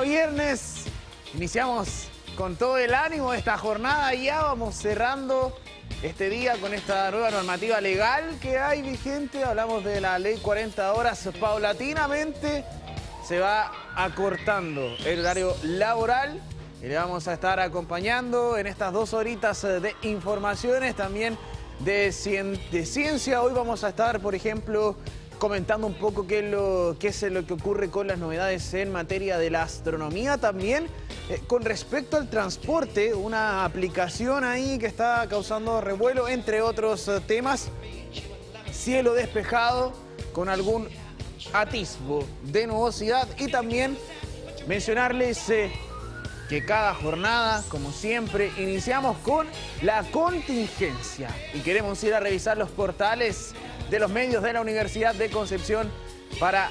viernes, iniciamos con todo el ánimo de esta jornada. Ya vamos cerrando este día con esta nueva normativa legal que hay vigente. Hablamos de la ley 40 horas. Paulatinamente se va acortando el horario laboral y le vamos a estar acompañando en estas 2 horitas de informaciones, también de ciencia. Hoy vamos a estar, por ejemplo, comentando un poco qué es lo que ocurre con las novedades en materia de la astronomía. También con respecto al transporte, una aplicación ahí que está causando revuelo, entre otros temas. Cielo despejado con algún atisbo de nubosidad. Y también mencionarles que cada jornada, como siempre, iniciamos con la contingencia. Y queremos ir a revisar los portales de los medios de la Universidad de Concepción para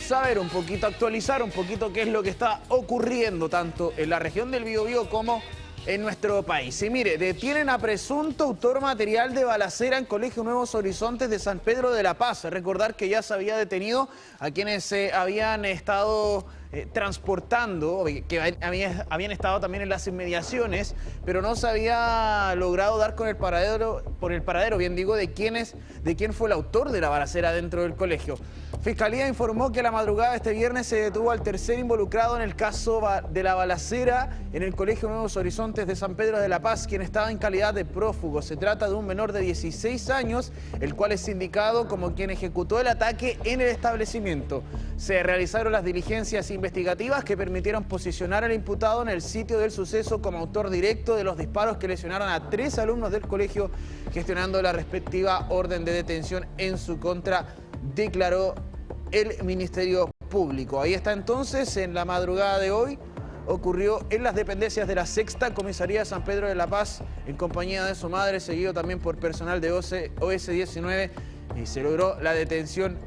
saber un poquito, actualizar un poquito qué es lo que está ocurriendo tanto en la región del Biobío como en nuestro país. Y mire, detienen a presunto autor material de balacera en Colegio Nuevos Horizontes de San Pedro de la Paz. Recordar que ya se había detenido a quienes habían estado transportando, que habían estado también en las inmediaciones, pero no se había logrado dar con el paradero, bien digo, de quién fue el autor de la balacera dentro del colegio. Fiscalía informó que a la madrugada de este viernes se detuvo al tercer involucrado en el caso de la balacera en el Colegio Nuevos Horizontes de San Pedro de la Paz, quien estaba en calidad de prófugo. Se trata de un menor de 16 años, el cual es indicado como quien ejecutó el ataque en el establecimiento. Se realizaron las diligencias investigativas que permitieron posicionar al imputado en el sitio del suceso como autor directo de los disparos que lesionaron a 3 alumnos del colegio, gestionando la respectiva orden de detención en su contra, declaró el Ministerio Público. Ahí está entonces, en la madrugada de hoy, ocurrió en las dependencias de la Sexta Comisaría de San Pedro de la Paz, en compañía de su madre, seguido también por personal de OS-19, y se logró la detención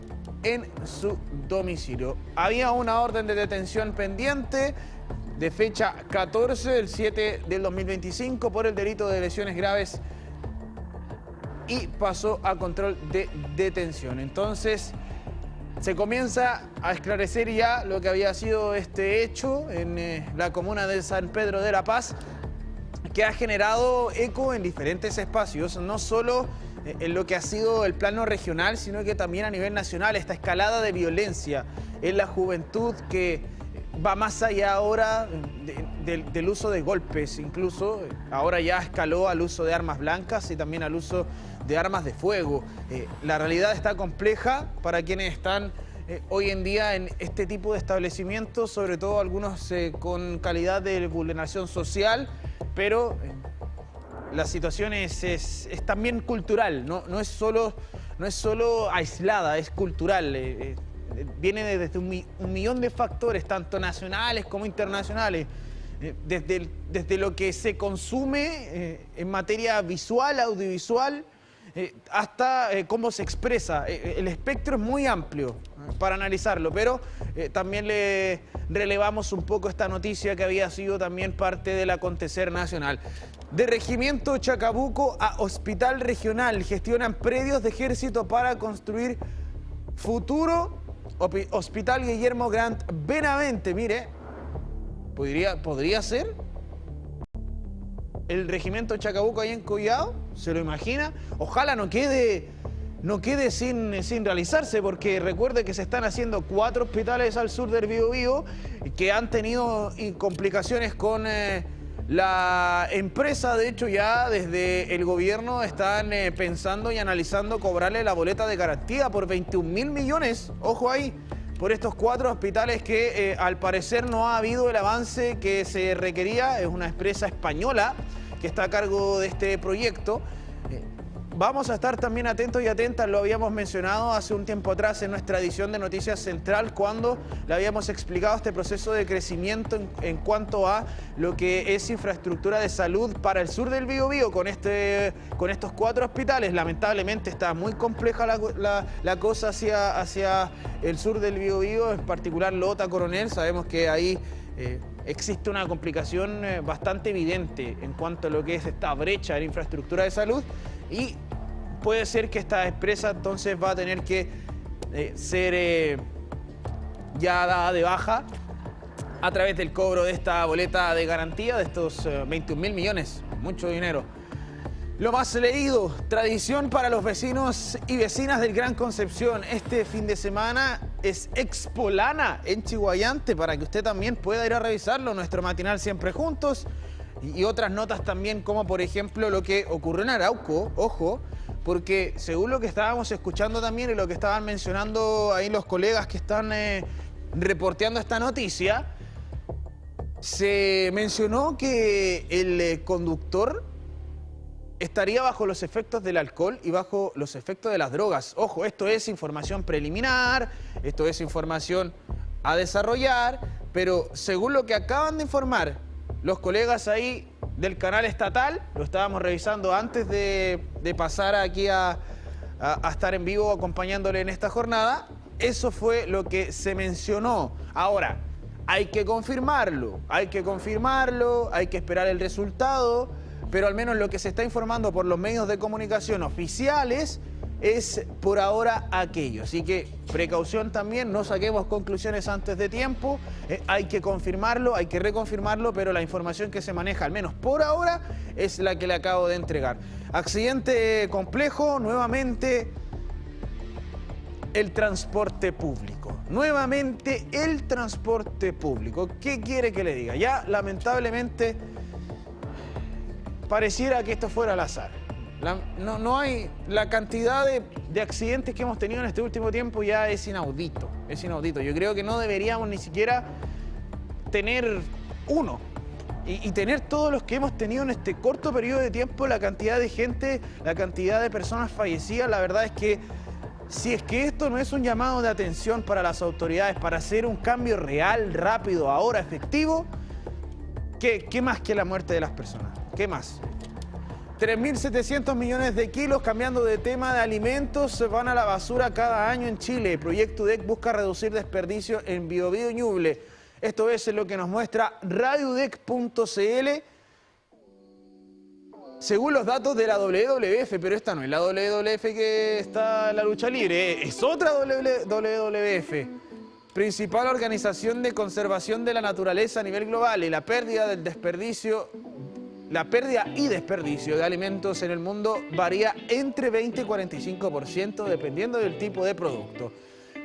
en su domicilio. Había una orden de detención pendiente de fecha 14 del 7 del 2025 por el delito de lesiones graves y pasó a control de detención. Entonces se comienza a esclarecer ya lo que había sido este hecho en la comuna de San Pedro de la Paz, que ha generado eco en diferentes espacios, no solo en lo que ha sido el plano regional, sino que también a nivel nacional. Esta escalada de violencia en la juventud que va más allá ahora del uso de golpes, incluso ahora ya escaló al uso de armas blancas y también al uso de armas de fuego. La realidad está compleja para quienes están hoy en día en este tipo de establecimientos, sobre todo algunos con calidad de vulneración social, pero la situación es también cultural, no es solo aislada, es cultural. Viene desde un millón de factores, tanto nacionales como internacionales, desde lo que se consume en materia visual, audiovisual, hasta cómo se expresa. El espectro es muy amplio para analizarlo, pero también le relevamos un poco esta noticia que había sido también parte del acontecer nacional. De Regimiento Chacabuco a Hospital Regional, gestionan predios de ejército para construir futuro Hospital Guillermo Grant Benavente. Mire, podría ser el Regimiento Chacabuco ahí en Collao, ¿se lo imagina? Ojalá no quede sin realizarse, porque recuerde que se están haciendo 4 hospitales al sur del Biobío que han tenido complicaciones con la empresa. De hecho, ya desde el gobierno están pensando y analizando cobrarle la boleta de garantía por 21.000 millones, ojo ahí, por estos 4 hospitales que al parecer no ha habido el avance que se requería. Es una empresa española que está a cargo de este proyecto. Vamos a estar también atentos y atentas, lo habíamos mencionado hace un tiempo atrás en nuestra edición de Noticias Central, cuando le habíamos explicado este proceso de crecimiento en cuanto a lo que es infraestructura de salud para el sur del Biobío con estos 4 hospitales. Lamentablemente está muy compleja la cosa hacia el sur del Biobío, en particular Lota, Coronel. Sabemos que ahí existe una complicación bastante evidente en cuanto a lo que es esta brecha en infraestructura de salud, y puede ser que esta empresa entonces va a tener que ser ya dada de baja a través del cobro de esta boleta de garantía de estos 21.000 millones, mucho dinero. Lo más leído, tradición para los vecinos y vecinas del Gran Concepción. Este fin de semana es Expolana en Chiguayante, para que usted también pueda ir a revisarlo. Nuestro matinal Siempre Juntos y otras notas también, como por ejemplo lo que ocurrió en Arauco. Ojo, porque según lo que estábamos escuchando también y lo que estaban mencionando ahí los colegas que están reporteando esta noticia, se mencionó que el conductor estaría bajo los efectos del alcohol y bajo los efectos de las drogas. Ojo, esto es información preliminar, esto es información a desarrollar, pero según lo que acaban de informar los colegas ahí del canal estatal, lo estábamos revisando antes de pasar aquí a estar en vivo acompañándole en esta jornada, eso fue lo que se mencionó. Ahora, hay que confirmarlo, hay que esperar el resultado, pero al menos lo que se está informando por los medios de comunicación oficiales es por ahora aquello. Así que precaución también, no saquemos conclusiones antes de tiempo, hay que confirmarlo, hay que reconfirmarlo, pero la información que se maneja, al menos por ahora, es la que le acabo de entregar. Accidente complejo, nuevamente el transporte público. Nuevamente el transporte público. ¿Qué quiere que le diga? Ya lamentablemente pareciera que esto fuera al azar. No hay, la cantidad de accidentes que hemos tenido en este último tiempo ya es inaudito. Es inaudito. Yo creo que no deberíamos ni siquiera tener uno. Y tener todos los que hemos tenido en este corto periodo de tiempo, la cantidad de gente, la cantidad de personas fallecidas, la verdad es que si es que esto no es un llamado de atención para las autoridades, para hacer un cambio real, rápido, ahora efectivo, ¿qué más que la muerte de las personas? ¿Qué más? 3.700 millones de kilos, cambiando de tema, de alimentos, se van a la basura cada año en Chile. El proyecto UDEC busca reducir desperdicio en Biobío y Ñuble. Esto es lo que nos muestra radiodec.cl. Según los datos de la WWF, pero esta no es la WWF que está en la lucha libre, es otra WWF. Principal organización de conservación de la naturaleza a nivel global, y la pérdida y desperdicio de alimentos en el mundo varía entre 20 y 45% dependiendo del tipo de producto.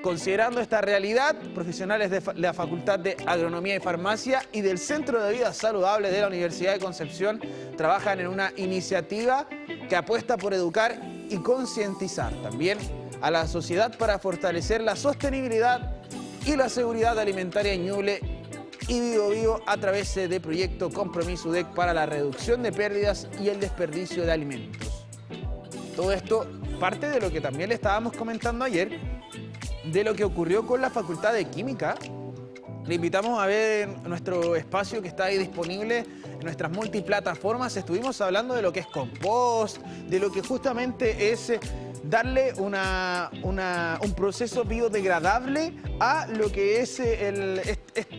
Considerando esta realidad, profesionales de la Facultad de Agronomía y Farmacia y del Centro de Vida Saludable de la Universidad de Concepción trabajan en una iniciativa que apuesta por educar y concientizar también a la sociedad para fortalecer la sostenibilidad y la seguridad alimentaria en Ñuble y Biobío a través de proyecto Compromiso UDEC para la reducción de pérdidas y el desperdicio de alimentos. Todo esto parte de lo que también le estábamos comentando ayer, de lo que ocurrió con la Facultad de Química. Le invitamos a ver nuestro espacio que está ahí disponible en nuestras multiplataformas. Estuvimos hablando de lo que es compost, de lo que justamente es darle un proceso biodegradable a lo que es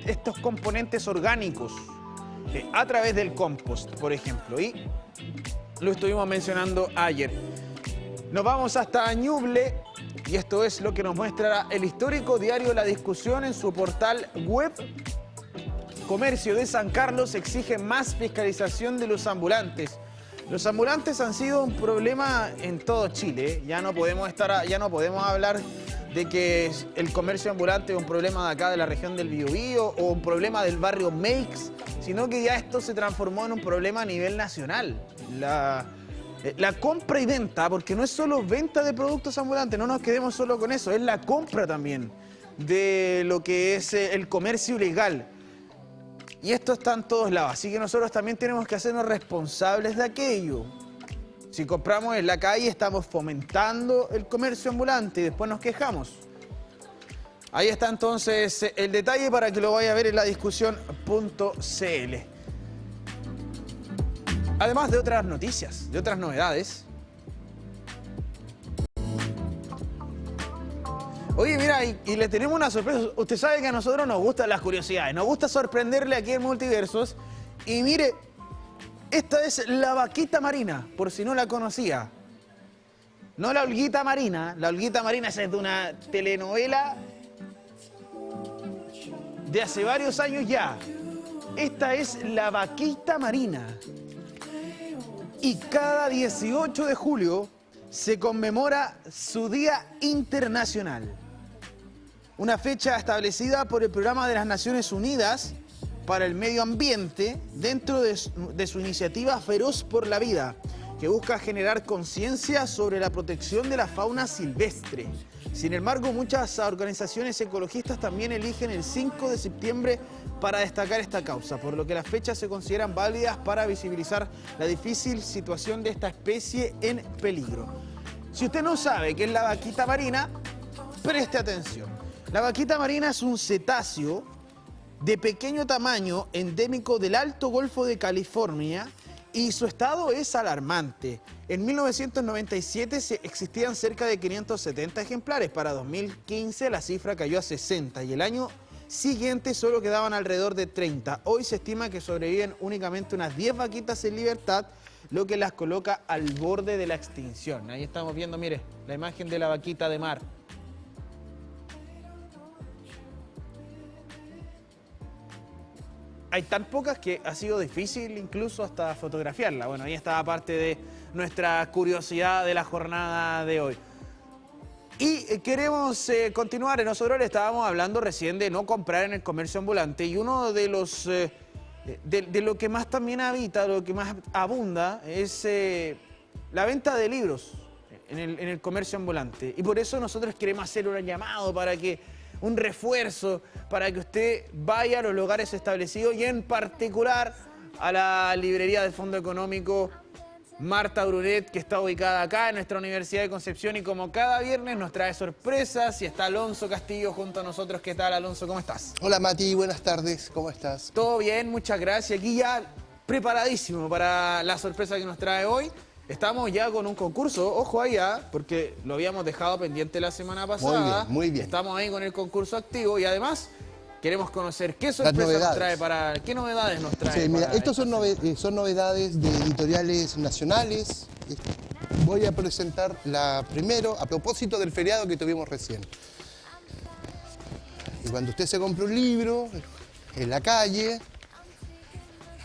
estos componentes orgánicos a través del compost, por ejemplo. Y lo estuvimos mencionando ayer. Nos vamos hasta Ñuble y esto es lo que nos muestra el histórico diario La Discusión en su portal web. Comercio de San Carlos exige más fiscalización de los ambulantes. Los ambulantes han sido un problema en todo Chile. Ya no podemos hablar de que el comercio ambulante es un problema de acá de la región del Biobío o un problema del barrio Meix, sino que ya esto se transformó en un problema a nivel nacional. La compra y venta, porque no es solo venta de productos ambulantes, no nos quedemos solo con eso, es la compra también de lo que es el comercio ilegal. Y esto está en todos lados, así que nosotros también tenemos que hacernos responsables de aquello. Si compramos en la calle estamos fomentando el comercio ambulante y después nos quejamos. Ahí está entonces el detalle para que lo vaya a ver en la discusión.cl. Además de otras noticias, de otras novedades. Oye, mira, y le tenemos una sorpresa. Usted sabe que a nosotros nos gustan las curiosidades, nos gusta sorprenderle aquí en Multiversos. Y mire, esta es la vaquita marina, por si no la conocía. No la Olguita Marina, esa es de una telenovela de hace varios años ya. Esta es la vaquita marina. Y cada 18 de julio se conmemora su Día Internacional. Una fecha establecida por el Programa de las Naciones Unidas para el Medio Ambiente dentro de su iniciativa Feroz por la Vida, que busca generar conciencia sobre la protección de la fauna silvestre. Sin embargo, muchas organizaciones ecologistas también eligen el 5 de septiembre para destacar esta causa, por lo que las fechas se consideran válidas para visibilizar la difícil situación de esta especie en peligro. Si usted no sabe qué es la vaquita marina, preste atención. La vaquita marina es un cetáceo de pequeño tamaño endémico del Alto Golfo de California y su estado es alarmante. En 1997 existían cerca de 570 ejemplares. Para 2015 la cifra cayó a 60 y el año siguiente solo quedaban alrededor de 30. Hoy se estima que sobreviven únicamente unas 10 vaquitas en libertad, lo que las coloca al borde de la extinción. Ahí estamos viendo, mire, la imagen de la vaquita de mar. Hay tan pocas que ha sido difícil incluso hasta fotografiarla. Bueno, ahí estaba parte de nuestra curiosidad de la jornada de hoy. Y queremos continuar. Nosotros le estábamos hablando recién de no comprar en el comercio ambulante y uno de los de lo que más también habita, lo que más abunda es la venta de libros en el comercio ambulante. Y por eso nosotros queremos hacer un llamado para que un refuerzo para que usted vaya a los lugares establecidos y en particular a la librería del Fondo Económico Marta Brunet, que está ubicada acá en nuestra Universidad de Concepción y como cada viernes nos trae sorpresas. Y está Alonso Castillo junto a nosotros. ¿Qué tal, Alonso? ¿Cómo estás? Hola, Mati. Buenas tardes. ¿Cómo estás? Todo bien, muchas gracias. Aquí ya preparadísimo para la sorpresa que nos trae hoy. Estamos ya con un concurso, ojo allá, porque lo habíamos dejado pendiente la semana pasada. Muy bien, muy bien. Estamos ahí con el concurso activo y además queremos conocer qué sorpresa nos trae para... ¿Qué novedades nos trae? Sí, mira, estos son novedades de editoriales nacionales. Voy a presentar la primero a propósito del feriado que tuvimos recién. Y cuando usted se compre un libro en la calle,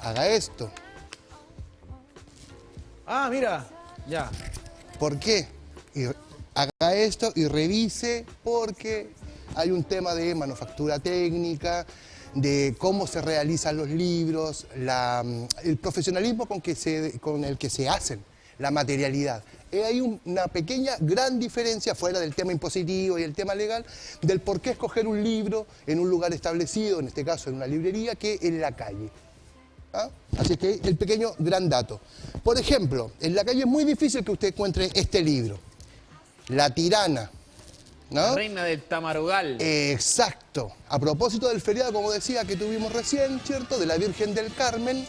haga esto. Ah, mira, ya. ¿Por qué? Haga esto y revise porque hay un tema de manufactura técnica, de cómo se realizan los libros, el profesionalismo con el que se hacen, la materialidad. Hay una pequeña, gran diferencia fuera del tema impositivo y el tema legal del por qué escoger un libro en un lugar establecido, en este caso en una librería, que en la calle. ¿Ah? Así que el pequeño gran dato. Por ejemplo, en la calle es muy difícil que usted encuentre este libro, La Tirana, ¿no? La reina del Tamarugal. Exacto. A propósito del feriado, como decía, que tuvimos recién, ¿cierto? De la Virgen del Carmen,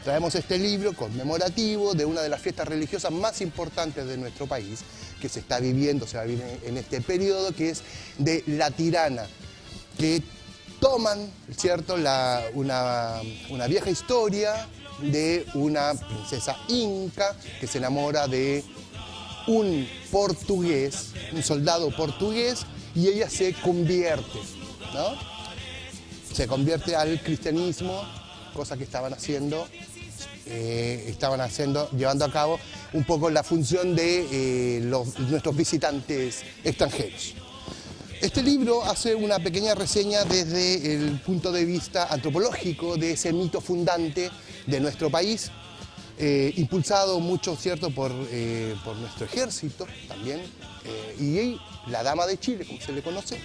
traemos este libro conmemorativo de una de las fiestas religiosas más importantes de nuestro país, que se va a vivir en este periodo, que es de La Tirana, que toman, ¿cierto?, una vieja historia de una princesa inca que se enamora de un portugués, un soldado portugués, y ella se convierte, ¿no? Se convierte al cristianismo, cosa que estaban haciendo, llevando a cabo un poco la función de nuestros visitantes extranjeros. Este libro hace una pequeña reseña desde el punto de vista antropológico de ese mito fundante de nuestro país, impulsado mucho, ¿cierto?, por nuestro ejército también, y la Dama de Chile, como se le conoce,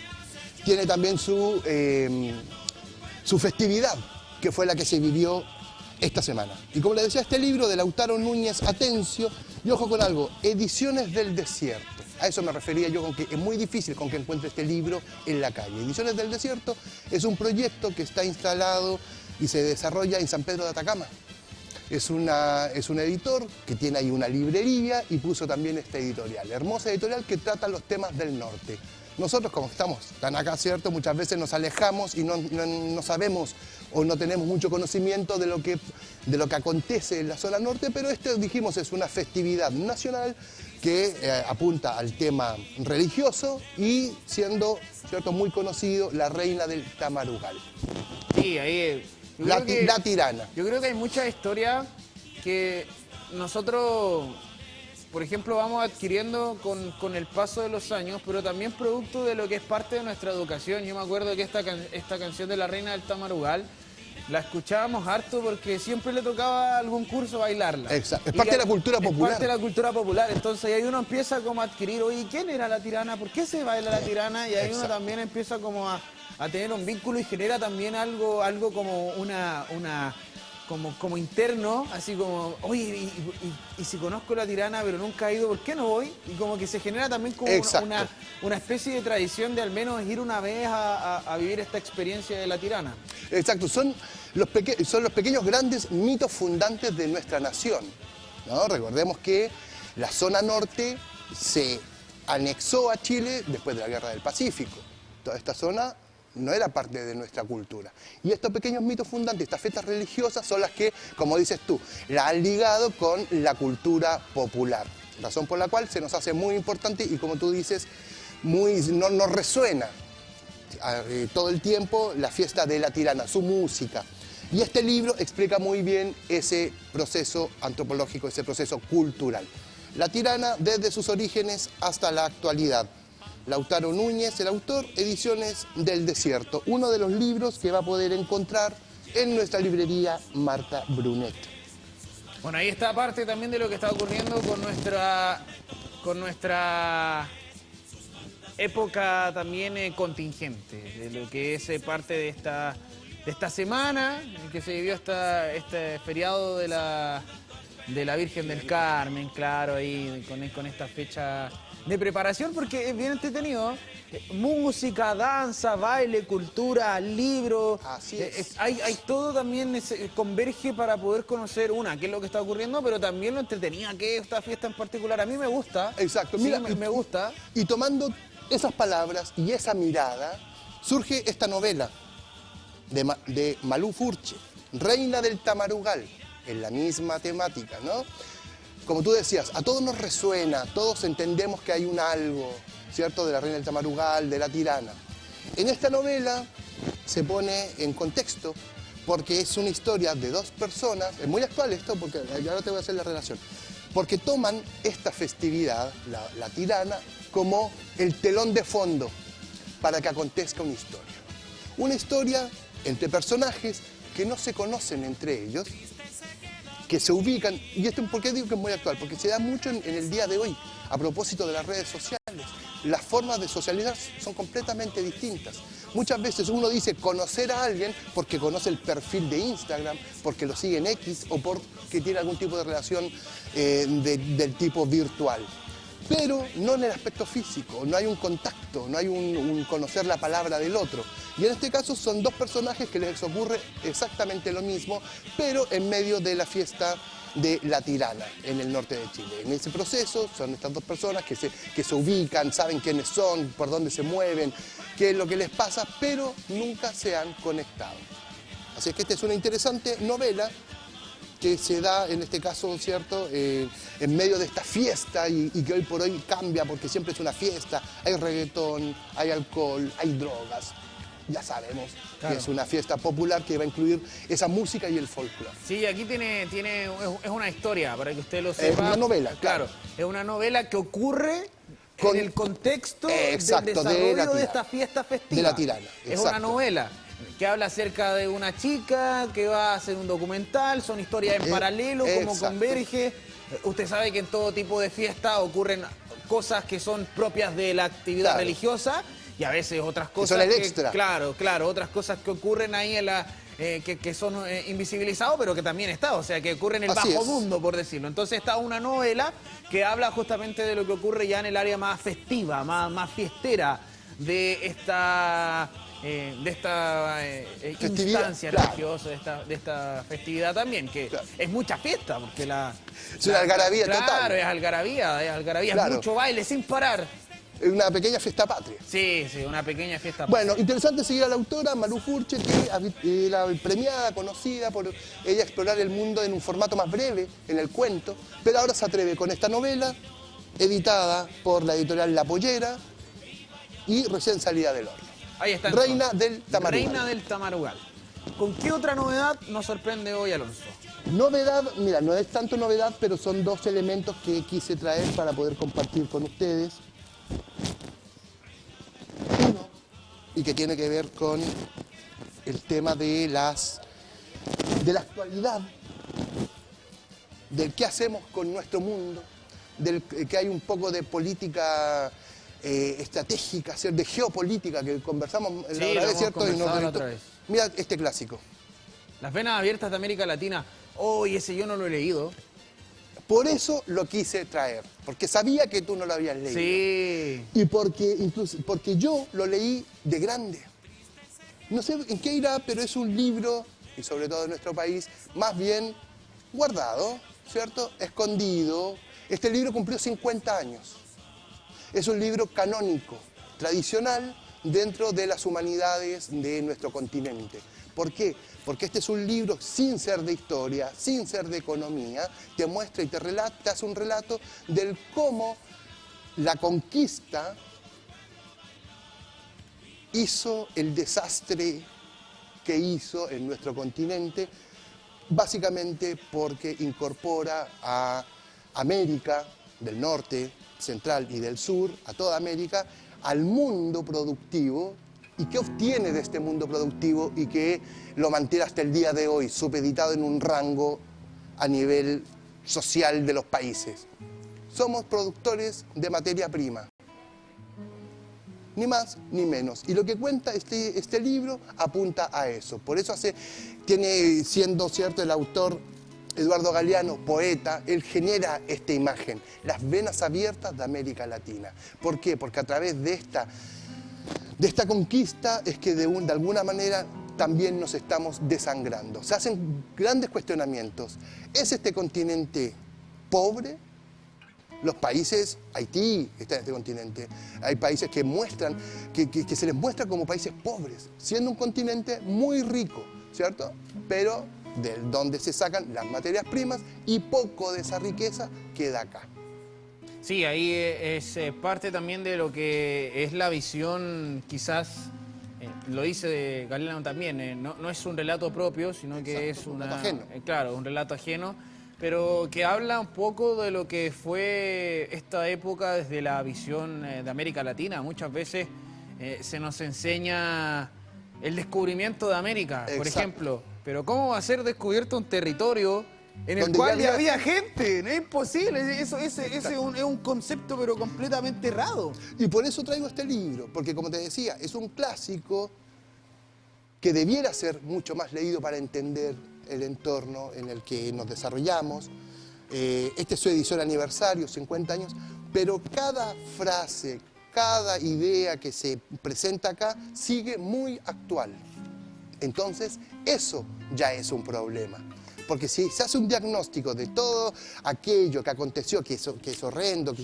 tiene también su festividad, que fue la que se vivió esta semana. Y como le decía, este libro de Lautaro Núñez Atencio, y ojo con algo, Ediciones del Desierto. A eso me refería yo, con que es muy difícil con que encuentre este libro en la calle. Ediciones del Desierto es un proyecto que está instalado y se desarrolla en San Pedro de Atacama. Es un editor que tiene ahí una librería y puso también esta editorial, hermosa editorial que trata los temas del norte. Nosotros, como estamos tan acá, ¿cierto?, muchas veces nos alejamos y no sabemos o no tenemos mucho conocimiento de lo que de lo que acontece en la zona norte, pero dijimos, es una festividad nacional que apunta al tema religioso y siendo, ¿cierto?, muy conocido, la reina del Tamarugal. Sí, ahí... La tirana. Yo creo que hay mucha historia que nosotros, por ejemplo, vamos adquiriendo con el paso de los años, pero también producto de lo que es parte de nuestra educación. Yo me acuerdo que esta canción de la reina del Tamarugal la escuchábamos harto porque siempre le tocaba algún curso bailarla. Exacto. Es parte de la cultura popular. Es parte de la cultura popular. Entonces ahí uno empieza como a adquirir, oye, ¿quién era la tirana? ¿Por qué se baila la tirana? Y ahí uno también empieza como a tener un vínculo y genera también algo como como interno, así como, oye, y si conozco la tirana pero nunca he ido, ¿por qué no voy? Y como que se genera también como una especie de tradición de al menos ir una vez a vivir esta experiencia de la tirana. Exacto, son los pequeños grandes mitos fundantes de nuestra nación, ¿no? Recordemos que la zona norte se anexó a Chile después de la Guerra del Pacífico. Toda esta zona no era parte de nuestra cultura. Y estos pequeños mitos fundantes, estas fiestas religiosas, son las que, como dices tú, la han ligado con la cultura popular. Razón por la cual se nos hace muy importante y, como tú dices, nos resuena todo el tiempo la fiesta de la tirana, su música. Y este libro explica muy bien ese proceso antropológico, ese proceso cultural. La tirana desde sus orígenes hasta la actualidad. Lautaro Núñez, el autor, Ediciones del Desierto, uno de los libros que va a poder encontrar en nuestra librería Marta Brunet. Bueno, ahí está parte también de lo que está ocurriendo con nuestra época también contingente, de lo que es parte de esta semana en que se vivió este feriado de la Virgen del Carmen, claro, ahí con esta fecha de preparación, porque es bien entretenido. Música, danza, baile, cultura, libro. Así es. Hay todo también converge para poder conocer qué es lo que está ocurriendo, pero también lo entretenida que es esta fiesta en particular. A mí me gusta. Exacto. Sí, Mira, me gusta. Y tomando esas palabras y esa mirada, surge esta novela de Malú Furche, Reina del Tamarugal, en la misma temática, ¿no? Como tú decías, a todos nos resuena, todos entendemos que hay un algo, ¿cierto?, de la Reina del Tamarugal, de la tirana. En esta novela se pone en contexto porque es una historia de dos personas, es muy actual esto porque ahora te voy a hacer la relación, porque toman esta festividad, la tirana, como el telón de fondo para que acontezca una historia. Una historia entre personajes que no se conocen entre ellos, que se ubican, y esto, ¿por qué digo que es muy actual? Porque se da mucho en el día de hoy, a propósito de las redes sociales. Las formas de socializar son completamente distintas. Muchas veces uno dice conocer a alguien porque conoce el perfil de Instagram, porque lo sigue en X o porque tiene algún tipo de relación del tipo virtual. Pero no en el aspecto físico, no hay un contacto, no hay un conocer la palabra del otro. Y en este caso son dos personajes que les ocurre exactamente lo mismo, pero en medio de la fiesta de la tirana en el norte de Chile. En ese proceso son estas dos personas que se ubican, saben quiénes son, por dónde se mueven, qué es lo que les pasa, pero nunca se han conectado. Así es que esta es una interesante novela que se da en este caso, ¿cierto?, en medio de esta fiesta y que hoy por hoy cambia porque siempre es una fiesta, hay reggaetón, hay alcohol, hay drogas. Ya sabemos que es una fiesta popular que va a incluir esa música y el folclore. Sí, aquí es una historia, para que usted lo sepa. Es una novela, claro. Es una novela que ocurre en el contexto del desarrollo de esta fiesta festiva. De la tirana, exacto. Es una novela que habla acerca de una chica que va a hacer un documental, son historias en paralelo, como converge. Usted sabe que en todo tipo de fiesta ocurren cosas que son propias de la actividad religiosa y a veces otras cosas que son el extra. Claro, otras cosas que ocurren ahí en que son invisibilizados, pero que también está, o sea, que ocurre en el bajo mundo, por decirlo. Entonces está una novela que habla justamente de lo que ocurre ya en el área más festiva, más fiestera de esta instancia religiosa, de esta festividad también, que es mucha fiesta, porque es una algarabía total. Claro, es algarabía, es mucho baile sin parar. una pequeña fiesta patria. Sí, sí, una pequeña fiesta. Bueno, interesante seguir a la autora Maru Furche, que era premiada, conocida por ella explorar el mundo en un formato más breve, en el cuento, pero ahora se atreve con esta novela, editada por la editorial La Pollera y recién salida del horno. Ahí está. Reina del Tamarugal. Reina del Tamarugal. ¿Con qué otra novedad nos sorprende hoy, Alonso? Novedad, mira, no es tanto novedad, pero son dos elementos que quise traer para poder compartir con ustedes. Uno, y que tiene que ver con el tema de la actualidad, del qué hacemos con nuestro mundo, del que hay un poco de política estratégica, de geopolítica, que conversamos la otra vez, ¿cierto? Y nos otra vez. Mira este clásico. Las venas abiertas de América Latina. Oh, y ese yo no lo he leído. Por eso lo quise traer, porque sabía que tú no lo habías leído. Sí. Y porque yo lo leí de grande. No sé en qué irá, pero es un libro, y sobre todo en nuestro país, más bien guardado, ¿cierto? Escondido. Este libro cumplió 50 años. Es un libro canónico, tradicional, dentro de las humanidades de nuestro continente. ¿Por qué? Porque este es un libro sin ser de historia, sin ser de economía, te muestra y te hace un relato del cómo la conquista hizo el desastre que hizo en nuestro continente, básicamente porque incorpora a América del Norte, Central y del Sur, a toda América, al mundo productivo. ¿Y qué obtiene de este mundo productivo y que lo mantiene hasta el día de hoy, supeditado en un rango a nivel social de los países? Somos productores de materia prima, ni más ni menos. Y lo que cuenta este libro apunta a eso. Por eso tiene, siendo cierto el autor Eduardo Galeano, poeta, él genera esta imagen, las venas abiertas de América Latina. ¿Por qué? Porque a través de esta conquista es que de alguna manera también nos estamos desangrando. Se hacen grandes cuestionamientos. ¿Es este continente pobre? Los países, Haití está en este continente, hay países que muestran, que se les muestra como países pobres, siendo un continente muy rico, ¿cierto? Pero de donde se sacan las materias primas y poco de esa riqueza queda acá. Sí, ahí es parte también de lo que es la visión, quizás, lo dice Galeano también, no es un relato propio, sino que es un relato ajeno. Claro, un relato ajeno, pero que habla un poco de lo que fue esta época desde la visión de América Latina. Muchas veces se nos enseña el descubrimiento de América, por ejemplo, pero ¿cómo va a ser descubierto un territorio en el cual ya había gente? No es imposible, eso es un concepto pero completamente errado. Y por eso traigo este libro, porque como te decía, es un clásico que debiera ser mucho más leído para entender el entorno en el que nos desarrollamos. Este es su edición aniversario, 50 años, pero cada frase, cada idea que se presenta acá sigue muy actual. Entonces, eso ya es un problema. Porque si se hace un diagnóstico de todo aquello que aconteció, que es horrendo,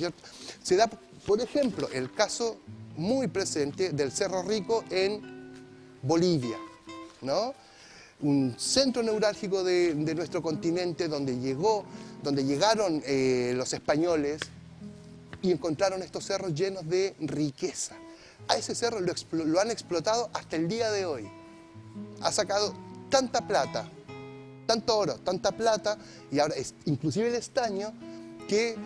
se da, por ejemplo, el caso muy presente del Cerro Rico en Bolivia, ¿no? Un centro neurálgico de nuestro continente donde llegaron los españoles y encontraron estos cerros llenos de riqueza. A ese cerro lo han explotado hasta el día de hoy. Ha sacado tanta plata, tanto oro, tanta plata, y ahora es inclusive el estaño, que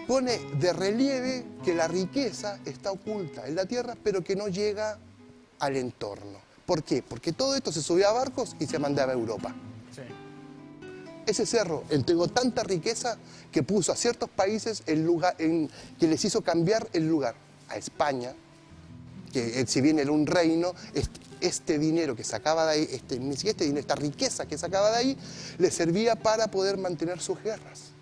pone de relieve que la riqueza está oculta en la tierra, pero que no llega al entorno. ¿Por qué? Porque todo esto se subía a barcos y se mandaba a Europa. Sí. Ese cerro entregó tanta riqueza que puso a ciertos países que les hizo cambiar el lugar. A España, que si bien era un reino, este dinero que sacaba de ahí, esta riqueza que sacaba de ahí, le servía para poder mantener sus guerras.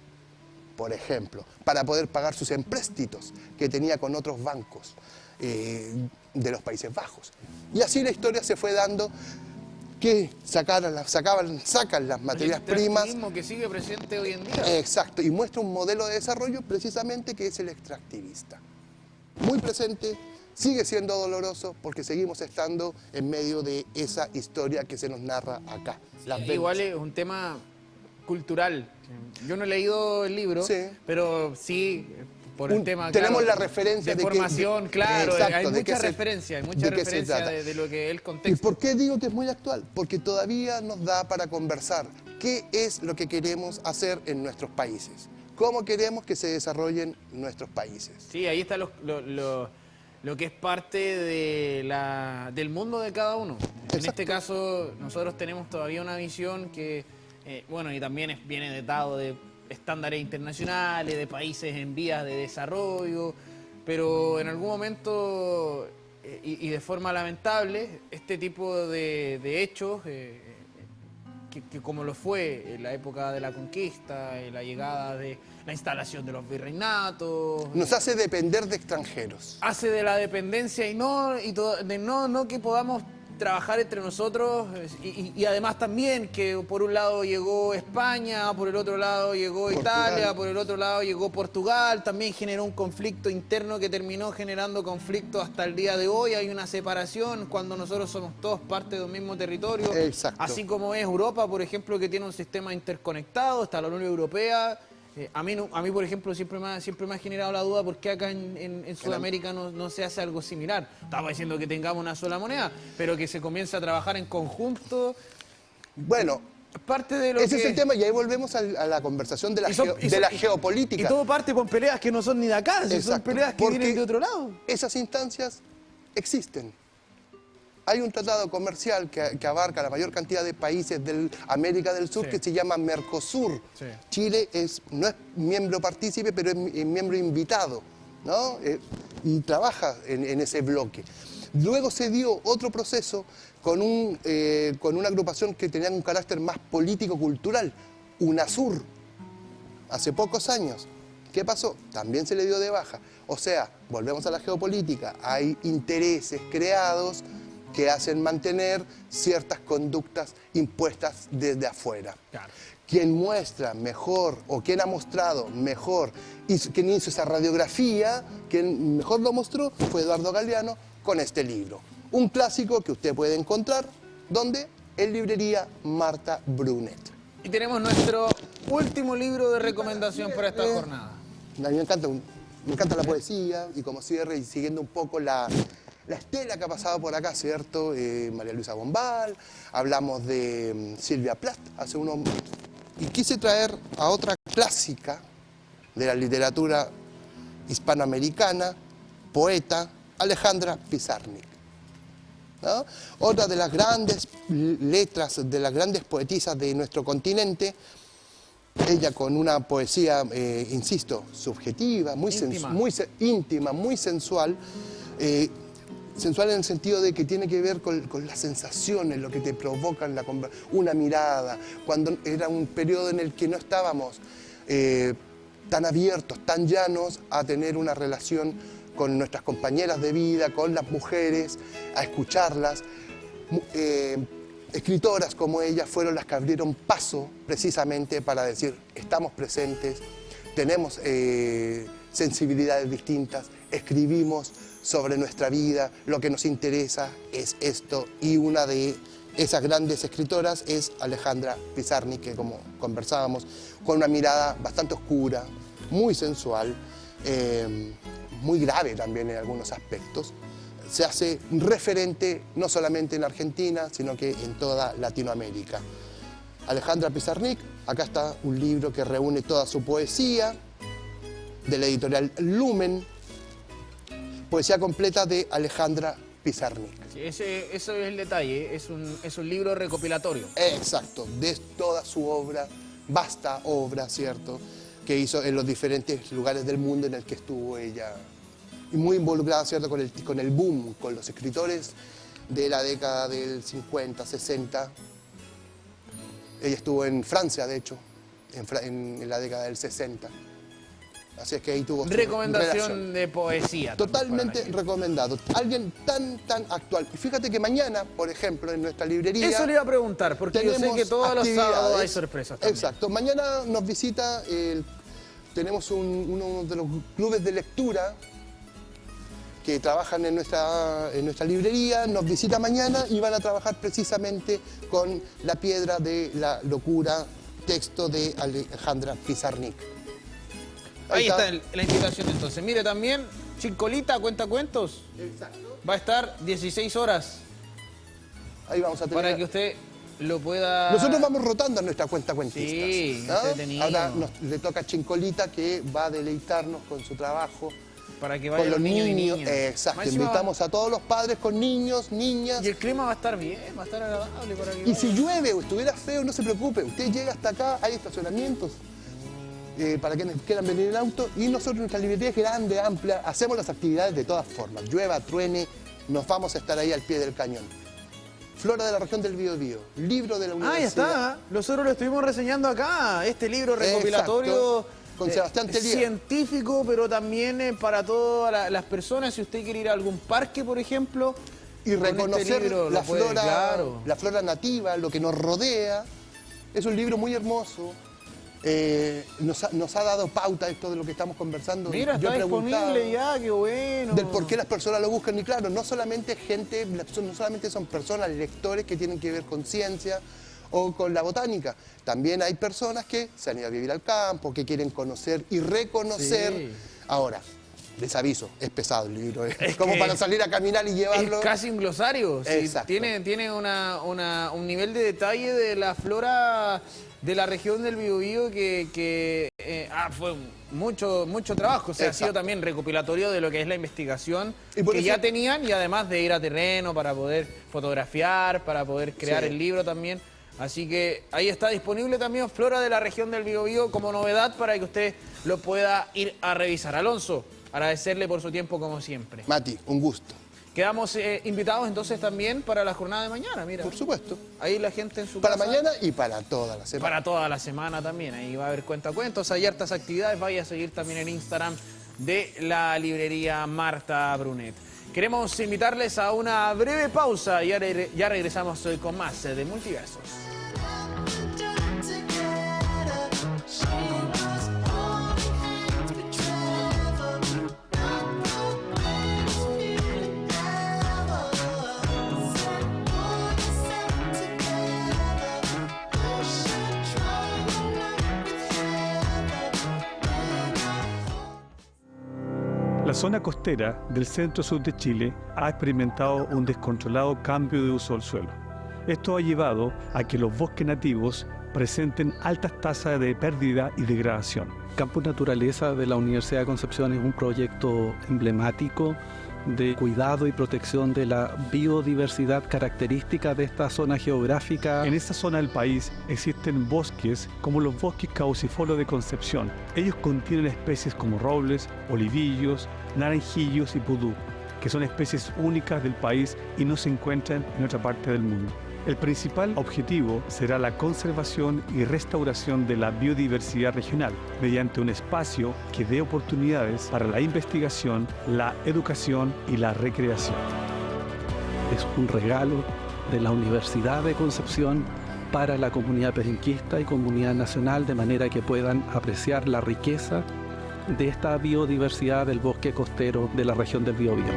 Por ejemplo, para poder pagar sus empréstitos que tenía con otros bancos de los Países Bajos. Y así la historia se fue dando, que sacan las materias primas. El extractivismo que sigue presente hoy en día. Exacto, y muestra un modelo de desarrollo precisamente que es el extractivista. muy presente, sigue siendo doloroso porque seguimos estando en medio de esa historia que se nos narra acá. Igual es un tema cultural. Yo no he leído el libro, sí, pero sí, por el tema, tenemos claro, la referencia de formación, claro, exacto, hay mucha referencia, de lo que es el contexto. ¿Y por qué digo que es muy actual? Porque todavía nos da para conversar qué es lo que queremos hacer en nuestros países, cómo queremos que se desarrollen nuestros países. Sí, ahí está lo que es parte del mundo de cada uno. Exacto. En este caso, nosotros tenemos todavía una visión que, bueno, y también viene dado de estándares internacionales, de países en vías de desarrollo, pero en algún momento, y de forma lamentable, este tipo de hechos, que como lo fue en la época de la conquista, la llegada de la instalación de los virreinatos, nos hace depender de extranjeros. Hace de la dependencia no que podamos trabajar entre nosotros y además también que por un lado llegó España, por el otro lado llegó Italia, por el otro lado llegó Portugal, también generó un conflicto interno que terminó generando conflicto hasta el día de hoy. Hay una separación cuando nosotros somos todos parte de un mismo territorio. Exacto. Así como es Europa, por ejemplo, que tiene un sistema interconectado, está la Unión Europea. A mí, por ejemplo, siempre me ha generado la duda por qué acá en Sudamérica no se hace algo similar. Estamos diciendo que tengamos una sola moneda, pero que se comience a trabajar en conjunto. Bueno, parte de lo ese es el tema, y ahí volvemos a la conversación de la geopolítica. Y todo parte con peleas que no son ni de acá, son peleas que vienen de otro lado. Esas instancias existen. Hay un tratado comercial que abarca la mayor cantidad de países de América del Sur, sí, que se llama Mercosur. Sí. Chile no es miembro partícipe, pero es miembro invitado, ¿no? Y trabaja en ese bloque. Luego se dio otro proceso con una agrupación que tenía un carácter más político-cultural, UNASUR, hace pocos años. ¿Qué pasó? También se le dio de baja. O sea, volvemos a la geopolítica, hay intereses creados que hacen mantener ciertas conductas impuestas desde afuera. Claro. Quien muestra mejor, o quien ha mostrado mejor, quien hizo esa radiografía, quien mejor lo mostró, fue Eduardo Galeano con este libro. Un clásico que usted puede encontrar, ¿dónde? En librería Marta Brunet. Y tenemos nuestro último libro de recomendación para esta jornada. A mí me encanta la poesía, y como cierre, y siguiendo un poco la estela que ha pasado por acá, ¿cierto? María Luisa Bombal, hablamos de Silvia Plath hace unos... Y quise traer a otra clásica de la literatura hispanoamericana, poeta, Alejandra Pizarnik, ¿no? Otra de las grandes letras, de las grandes poetisas de nuestro continente, ella con una poesía, insisto, subjetiva, muy íntima, muy sensual, sensual en el sentido de que tiene que ver con las sensaciones, lo que te provocan una mirada, cuando era un periodo en el que no estábamos tan abiertos, tan llanos a tener una relación con nuestras compañeras de vida, con las mujeres, a escucharlas. Escritoras como ella fueron las que abrieron paso precisamente para decir, estamos presentes, tenemos sensibilidades distintas, escribimos sobre nuestra vida, lo que nos interesa es esto, y una de esas grandes escritoras es Alejandra Pizarnik, que como conversábamos, con una mirada bastante oscura, muy sensual, muy grave también en algunos aspectos, se hace referente no solamente en Argentina, sino que en toda Latinoamérica. Alejandra Pizarnik, acá está un libro que reúne toda su poesía, de la editorial Lumen, poesía completa de Alejandra Pizarnik. Sí, eso es el detalle, es un libro recopilatorio. Exacto, de toda su obra, vasta obra, ¿cierto?, que hizo en los diferentes lugares del mundo en el que estuvo ella, y muy involucrada, ¿cierto?, con el boom, con los escritores de la década del 50, 60. Ella estuvo en Francia, de hecho, en la década del 60. Así es que ahí tuvo recomendación de poesía. Totalmente recomendado. Alguien tan actual. Y fíjate que mañana, por ejemplo, en nuestra librería... Eso le iba a preguntar, porque yo sé que todos los sábados hay sorpresas también. Exacto. Mañana nos visita, tenemos uno de los clubes de lectura que trabajan en nuestra librería, nos visita mañana y van a trabajar precisamente con La piedra de la locura, texto de Alejandra Pizarnik. Ahí está la invitación entonces. Mire también, Chincolita, Cuentacuentos. Exacto. Va a estar 16 horas. Ahí vamos a tener... Para que usted lo pueda... Nosotros vamos rotando a nuestra cuentacuentistas. Sí, ¿no? entretenido. Ahora le toca a Chincolita, que va a deleitarnos con su trabajo. Para que vayan con los niños y niñas. Exacto, Máxima invitamos a todos los padres con niños, niñas. Y el clima va a estar bien, va a estar agradable para que Y si llueve o estuviera feo, no se preocupe. Usted llega hasta acá, hay estacionamientos para quienes quieran venir en auto. Y nosotros, nuestra librería es grande, amplia, hacemos las actividades de todas formas. Llueva, truene, nos vamos a estar ahí al pie del cañón. Flora de la región del Biobío, libro de la universidad. Ahí está, nosotros lo estuvimos reseñando acá, este libro recopilatorio. Exacto. Con Sebastián Tellier. Científico, pero también para todas las personas, si usted quiere ir a algún parque, por ejemplo. Y reconocer la flora nativa, lo que nos rodea. Es un libro muy hermoso. Nos ha dado pauta esto de lo que estamos conversando. Mira, está disponible ya, qué bueno. Del por qué las personas lo buscan. Y claro, no solamente son personas, lectores que tienen que ver con ciencia o con la botánica. También hay personas que se han ido a vivir al campo, que quieren conocer y reconocer. Sí. Ahora, les aviso, es pesado el libro. Es como para salir a caminar y llevarlo. Es casi un glosario. Sí, tiene un nivel de detalle de la flora de la región del Biobío que fue mucho trabajo. O sea, ha sido también recopilatorio de lo que es la investigación que ya tenían, y además de ir a terreno para poder fotografiar, para poder crear el libro también. Así que ahí está disponible también Flora de la región del Biobío como novedad para que usted lo pueda ir a revisar. Alonso, agradecerle por su tiempo como siempre. Mati, un gusto. Quedamos invitados entonces también para la jornada de mañana, mira. Por supuesto. Ahí la gente en su casa. Para mañana y para toda la semana. Para toda la semana también. Ahí va a haber cuentacuentos, hay hartas actividades. Vaya a seguir también el Instagram de la librería Marta Brunet. Queremos invitarles a una breve pausa y ya regresamos hoy con más de Multiversos. La zona costera del centro-sur de Chile ha experimentado un descontrolado cambio de uso del suelo. Esto ha llevado a que los bosques nativos presenten altas tasas de pérdida y degradación. Campus Naturaleza de la Universidad de Concepción es un proyecto emblemático de cuidado y protección de la biodiversidad característica de esta zona geográfica. En esta zona del país existen bosques como los bosques caducifolios de Concepción. Ellos contienen especies como robles, olivillos, naranjillos y pudú, que son especies únicas del país y no se encuentran en otra parte del mundo. El principal objetivo será la conservación y restauración de la biodiversidad regional mediante un espacio que dé oportunidades para la investigación, la educación y la recreación. Es un regalo de la Universidad de Concepción para la comunidad perenquista y comunidad nacional, de manera que puedan apreciar la riqueza de esta biodiversidad del bosque costero de la región del Biobío.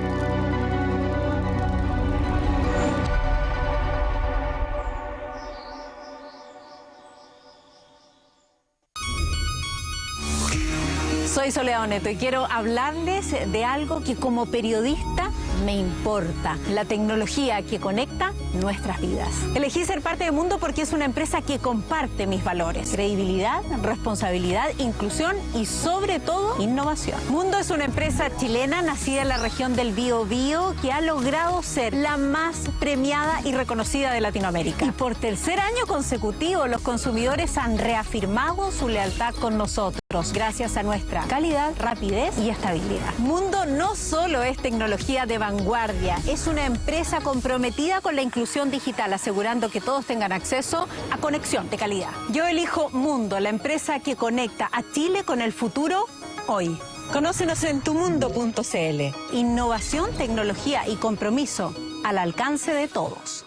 Soy Soledad Oneto y quiero hablarles de algo que como periodista me importa: la tecnología que conecta nuestras vidas. Elegí ser parte de Mundo porque es una empresa que comparte mis valores: credibilidad, responsabilidad, inclusión y sobre todo innovación. Mundo es una empresa chilena nacida en la región del Biobío que ha logrado ser la más premiada y reconocida de Latinoamérica. Y por tercer año consecutivo los consumidores han reafirmado su lealtad con nosotros gracias a nuestra calidad, rapidez y estabilidad. Mundo no solo es tecnología de vanguardia, es una empresa comprometida con la inclusión digital, asegurando que todos tengan acceso a conexión de calidad. Yo elijo Mundo, la empresa que conecta a Chile con el futuro hoy. Conócenos en tumundo.cl. Innovación, tecnología y compromiso al alcance de todos.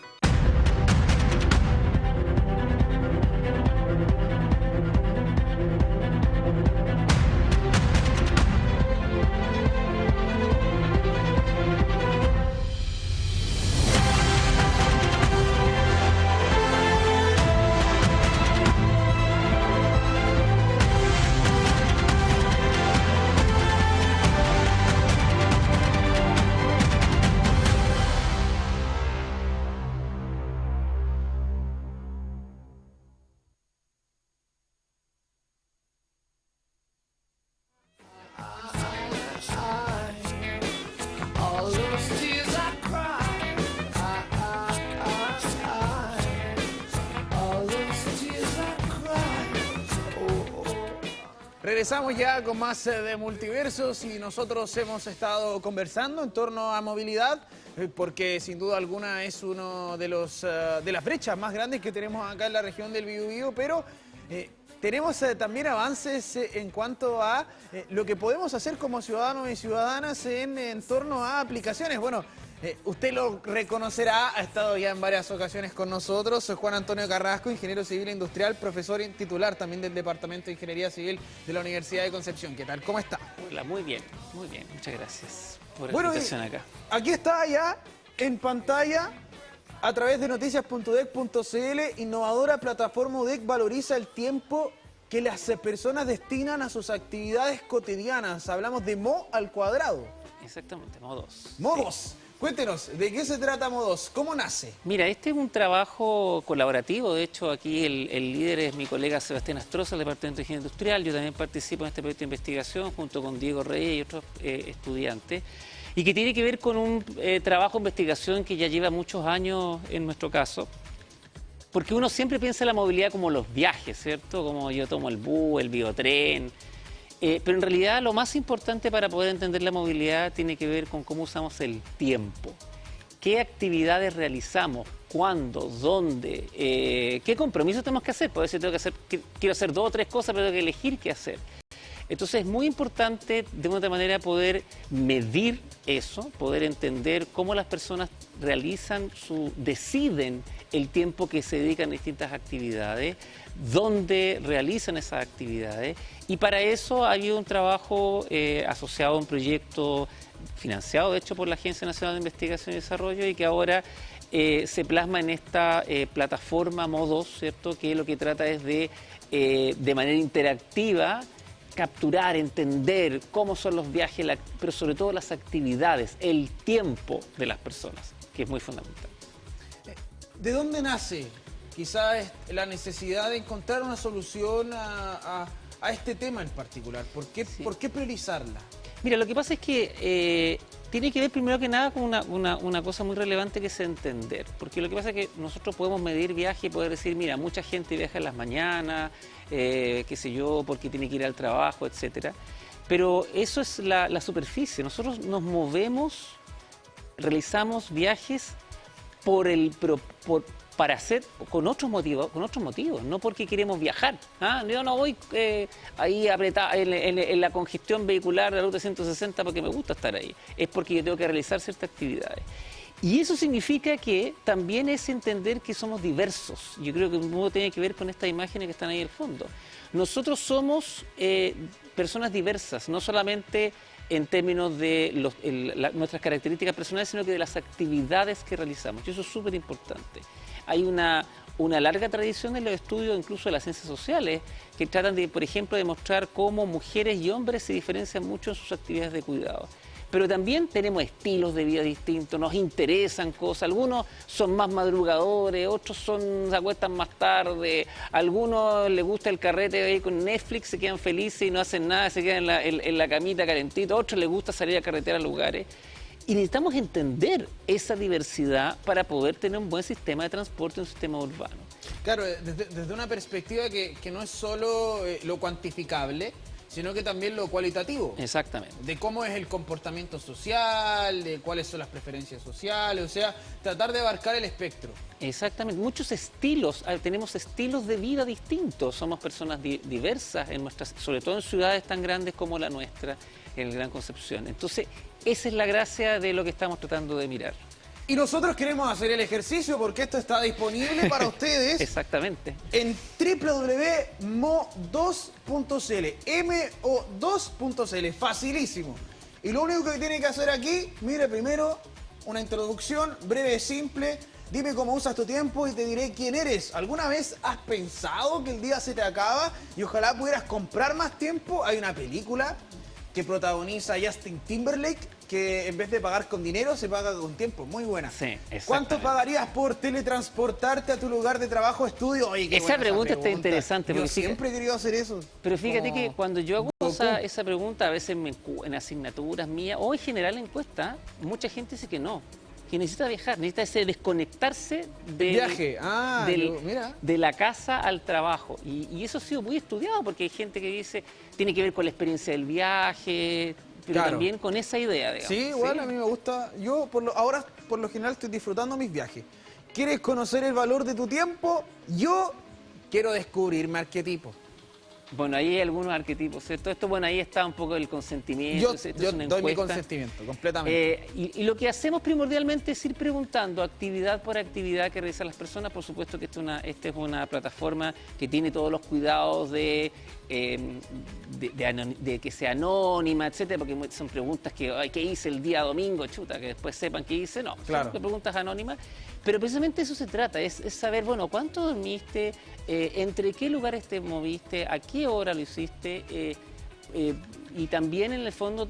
Regresamos ya con más de Multiversos y nosotros hemos estado conversando en torno a movilidad porque sin duda alguna es uno de las brechas más grandes que tenemos acá en la región del Biobío, pero tenemos también avances en cuanto a lo que podemos hacer como ciudadanos y ciudadanas en torno a aplicaciones. Bueno, usted lo reconocerá, ha estado ya en varias ocasiones con nosotros, Juan Antonio Carrasco, ingeniero civil e industrial, profesor y titular también del Departamento de Ingeniería Civil de la Universidad de Concepción. ¿Qué tal? ¿Cómo está? Hola, muy bien, muchas gracias por la invitación acá. Aquí está ya en pantalla, a través de noticias.udec.cl, innovadora plataforma UDEC valoriza el tiempo que las personas destinan a sus actividades cotidianas. Hablamos de Mo al cuadrado. Exactamente, Mo2. Mo2. Sí. Cuéntenos, ¿de qué se trata Mo2? ¿Cómo nace? Mira, este es un trabajo colaborativo. De hecho, aquí el líder es mi colega Sebastián Astroza, del Departamento de Ingeniería Industrial. Yo también participo en este proyecto de investigación junto con Diego Reyes y otros estudiantes. Y que tiene que ver con un trabajo de investigación que ya lleva muchos años en nuestro caso. Porque uno siempre piensa en la movilidad como los viajes, ¿cierto? Como yo tomo el bus, el biotren. Pero en realidad lo más importante para poder entender la movilidad tiene que ver con cómo usamos el tiempo. ¿Qué actividades realizamos? ¿Cuándo? ¿Dónde? ¿Qué compromisos tenemos que hacer? Por eso quiero hacer 2 o 3 cosas, pero tengo que elegir qué hacer. Entonces es muy importante de una otra manera poder medir eso, poder entender cómo las personas deciden el tiempo que se dedican a distintas actividades, dónde realizan esas actividades, y para eso ha habido un trabajo asociado a un proyecto financiado de hecho por la Agencia Nacional de Investigación y Desarrollo y que ahora se plasma en esta plataforma Mo2, ¿cierto? Que lo que trata es de manera interactiva capturar, entender cómo son los viajes, pero sobre todo las actividades, el tiempo de las personas, que es muy fundamental. ¿De dónde nace quizás la necesidad de encontrar una solución a este tema en particular? ¿Por qué priorizarla? Mira, lo que pasa es que tiene que ver primero que nada con una cosa muy relevante que es entender. Porque lo que pasa es que nosotros podemos medir viaje y poder decir, mira, mucha gente viaja en las mañanas, qué sé yo, porque tiene que ir al trabajo, etcétera. Pero eso es la superficie. Nosotros nos movemos, realizamos viajes para hacer con otros motivos, no porque queremos viajar. Yo no voy ahí apretado en la congestión vehicular de la ruta 160 porque me gusta estar ahí, es porque yo tengo que realizar ciertas actividades. Y eso significa que también es entender que somos diversos. Yo creo que un modo tiene que ver con estas imágenes que están ahí al fondo. Nosotros somos personas diversas, no solamente en términos de nuestras características personales, sino que de las actividades que realizamos. Y eso es súper importante. Hay una larga tradición en los estudios, incluso de las ciencias sociales, que tratan de, por ejemplo, demostrar cómo mujeres y hombres se diferencian mucho en sus actividades de cuidado. Pero también tenemos estilos de vida distintos, nos interesan cosas, algunos son más madrugadores, otros se acuestan más tarde, a algunos les gusta el carrete ahí con Netflix, se quedan felices y no hacen nada, se quedan en la camita calentito, a otros les gusta salir a carretear a lugares. Y necesitamos entender esa diversidad para poder tener un buen sistema de transporte, un sistema urbano. Claro, desde una perspectiva que no es solo lo cuantificable, sino que también lo cualitativo. Exactamente. De cómo es el comportamiento social, de cuáles son las preferencias sociales, o sea, tratar de abarcar el espectro. Exactamente, muchos estilos, tenemos estilos de vida distintos, somos personas diversas, sobre todo en ciudades tan grandes como la nuestra, en el Gran Concepción. Entonces, esa es la gracia de lo que estamos tratando de mirar. Y nosotros queremos hacer el ejercicio porque esto está disponible para ustedes. Exactamente. En www.mo2.cl, mo2.cl, facilísimo. Y lo único que tiene que hacer aquí, mire, primero una introducción breve y simple. Dime cómo usas tu tiempo y te diré quién eres. ¿Alguna vez has pensado que el día se te acaba y ojalá pudieras comprar más tiempo? Hay una película que protagoniza Justin Timberlake, que en vez de pagar con dinero, se paga con tiempo. Muy buena. Sí, ¿Cuánto pagarías por teletransportarte a tu lugar de trabajo, estudio? Oye, qué esa pregunta está interesante. Yo siempre he querido hacer eso. Pero fíjate que cuando yo hago esa pregunta, a veces en asignaturas mías, o en general en encuestas, mucha gente dice que no. que necesita viajar, necesita ese desconectarse Viaje, mira. de la casa al trabajo. Y eso ha sido muy estudiado porque hay gente que dice, tiene que ver con la experiencia del viaje, pero Claro. también con esa idea, digamos. Sí, igual a mí me gusta. Yo ahora por lo general estoy disfrutando mis viajes. ¿Quieres conocer el valor de tu tiempo? Yo quiero descubrir mi arquetipo. Bueno, ahí hay algunos arquetipos, ¿cierto? Esto, bueno, ahí está un poco el consentimiento. Yo esto es una doy mi encuesta. consentimiento, completamente. Y lo que hacemos primordialmente es ir preguntando actividad por actividad que realizan las personas. Por supuesto que esta es una plataforma que tiene todos los cuidados de que sea anónima, etcétera, porque son preguntas que, ay, ¿qué hice el día domingo? Chuta, que después sepan qué hice. No, Claro. son preguntas anónimas. Pero precisamente eso se trata, es saber, bueno, ¿cuánto dormiste? ¿Entre qué lugares te moviste? ¿A qué hora lo hiciste? Y también en el fondo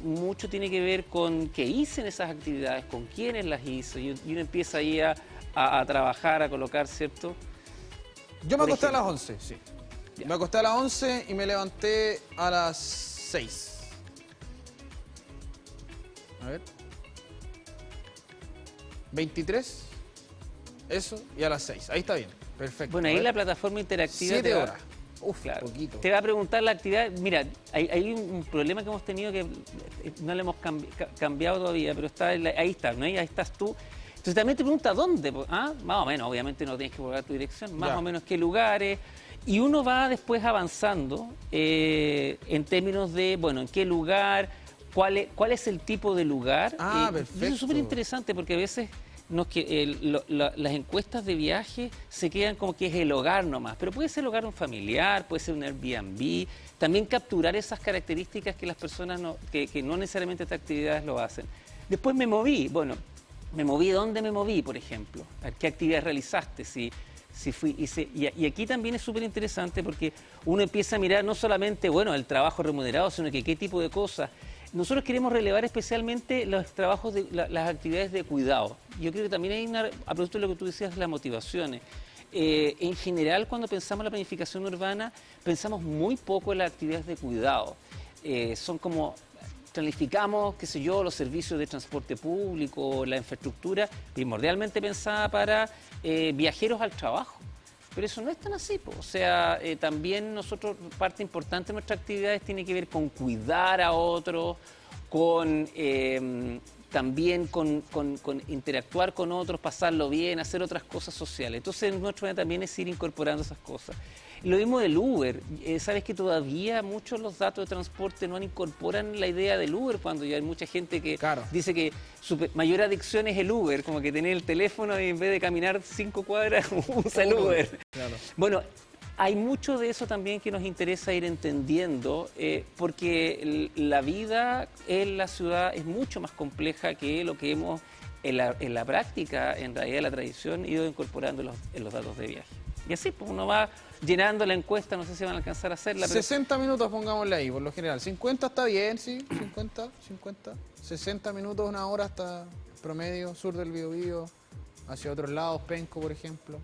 mucho tiene que ver con qué hice en esas actividades, con quiénes las hice. Y uno empieza ahí a trabajar, a colocar, ¿cierto? Yo me por acosté a las ejemplo. 11, sí. Ya. Me acosté a las 11 y me levanté a las 6. A ver. 23. Eso, y a las 6. Ahí está bien. Perfecto. Bueno, A ahí ver. la plataforma interactiva 7 te va- horas. Uf, Claro. poquito. Te va a preguntar la actividad. Mira, hay un problema que hemos tenido que no le hemos cambiado todavía, pero está ahí está, ¿no? Ahí estás tú. Entonces también te pregunta dónde. Más o menos, obviamente no tienes que colocar tu dirección, más Ya. o menos qué lugares. Y uno va después avanzando en términos de, bueno, en qué lugar, cuál es el tipo de lugar. Y Perfecto. eso es súper interesante porque a veces las encuestas de viaje se quedan como que es el hogar nomás, pero puede ser el hogar de un familiar, puede ser un Airbnb, también capturar esas características que las personas que no necesariamente estas actividades lo hacen. Después me moví, bueno, ¿dónde me moví, por ejemplo? ¿A qué actividades realizaste? Si hice, y aquí también es súper interesante porque uno empieza a mirar no solamente, bueno, el trabajo remunerado, sino que qué tipo de cosas. Nosotros queremos relevar especialmente los trabajos, las actividades de cuidado. Yo creo que también hay a propósito de lo que tú decías, las motivaciones. En general, cuando pensamos en la planificación urbana, pensamos muy poco en las actividades de cuidado. Son como, planificamos, qué sé yo, los servicios de transporte público, la infraestructura, primordialmente pensada para viajeros al trabajo. Pero eso no es tan así, po. O sea, también nosotros, parte importante de nuestras actividades tiene que ver con cuidar a otros, también con interactuar con otros, pasarlo bien, hacer otras cosas sociales. Entonces, nuestro idea también es ir incorporando esas cosas. Y lo mismo del Uber. Sabes que todavía muchos los datos de transporte no incorporan la idea del Uber, cuando ya hay mucha gente que dice que su mayor adicción es el Uber, como que tener el teléfono y en vez de caminar 5 cuadras usa el Uber. Claro. Bueno, hay mucho de eso también que nos interesa ir entendiendo, porque la vida en la ciudad es mucho más compleja que lo que hemos en la práctica, en realidad la tradición, ido incorporando en los datos de viaje. Y así, pues uno va llenando la encuesta, no sé si van a alcanzar a hacerla. Pero 60 minutos pongámosle ahí, por lo general. 50 está bien, sí, 50. 60 minutos, una hora hasta promedio, sur del Biobío, hacia otros lados, Penco, por ejemplo.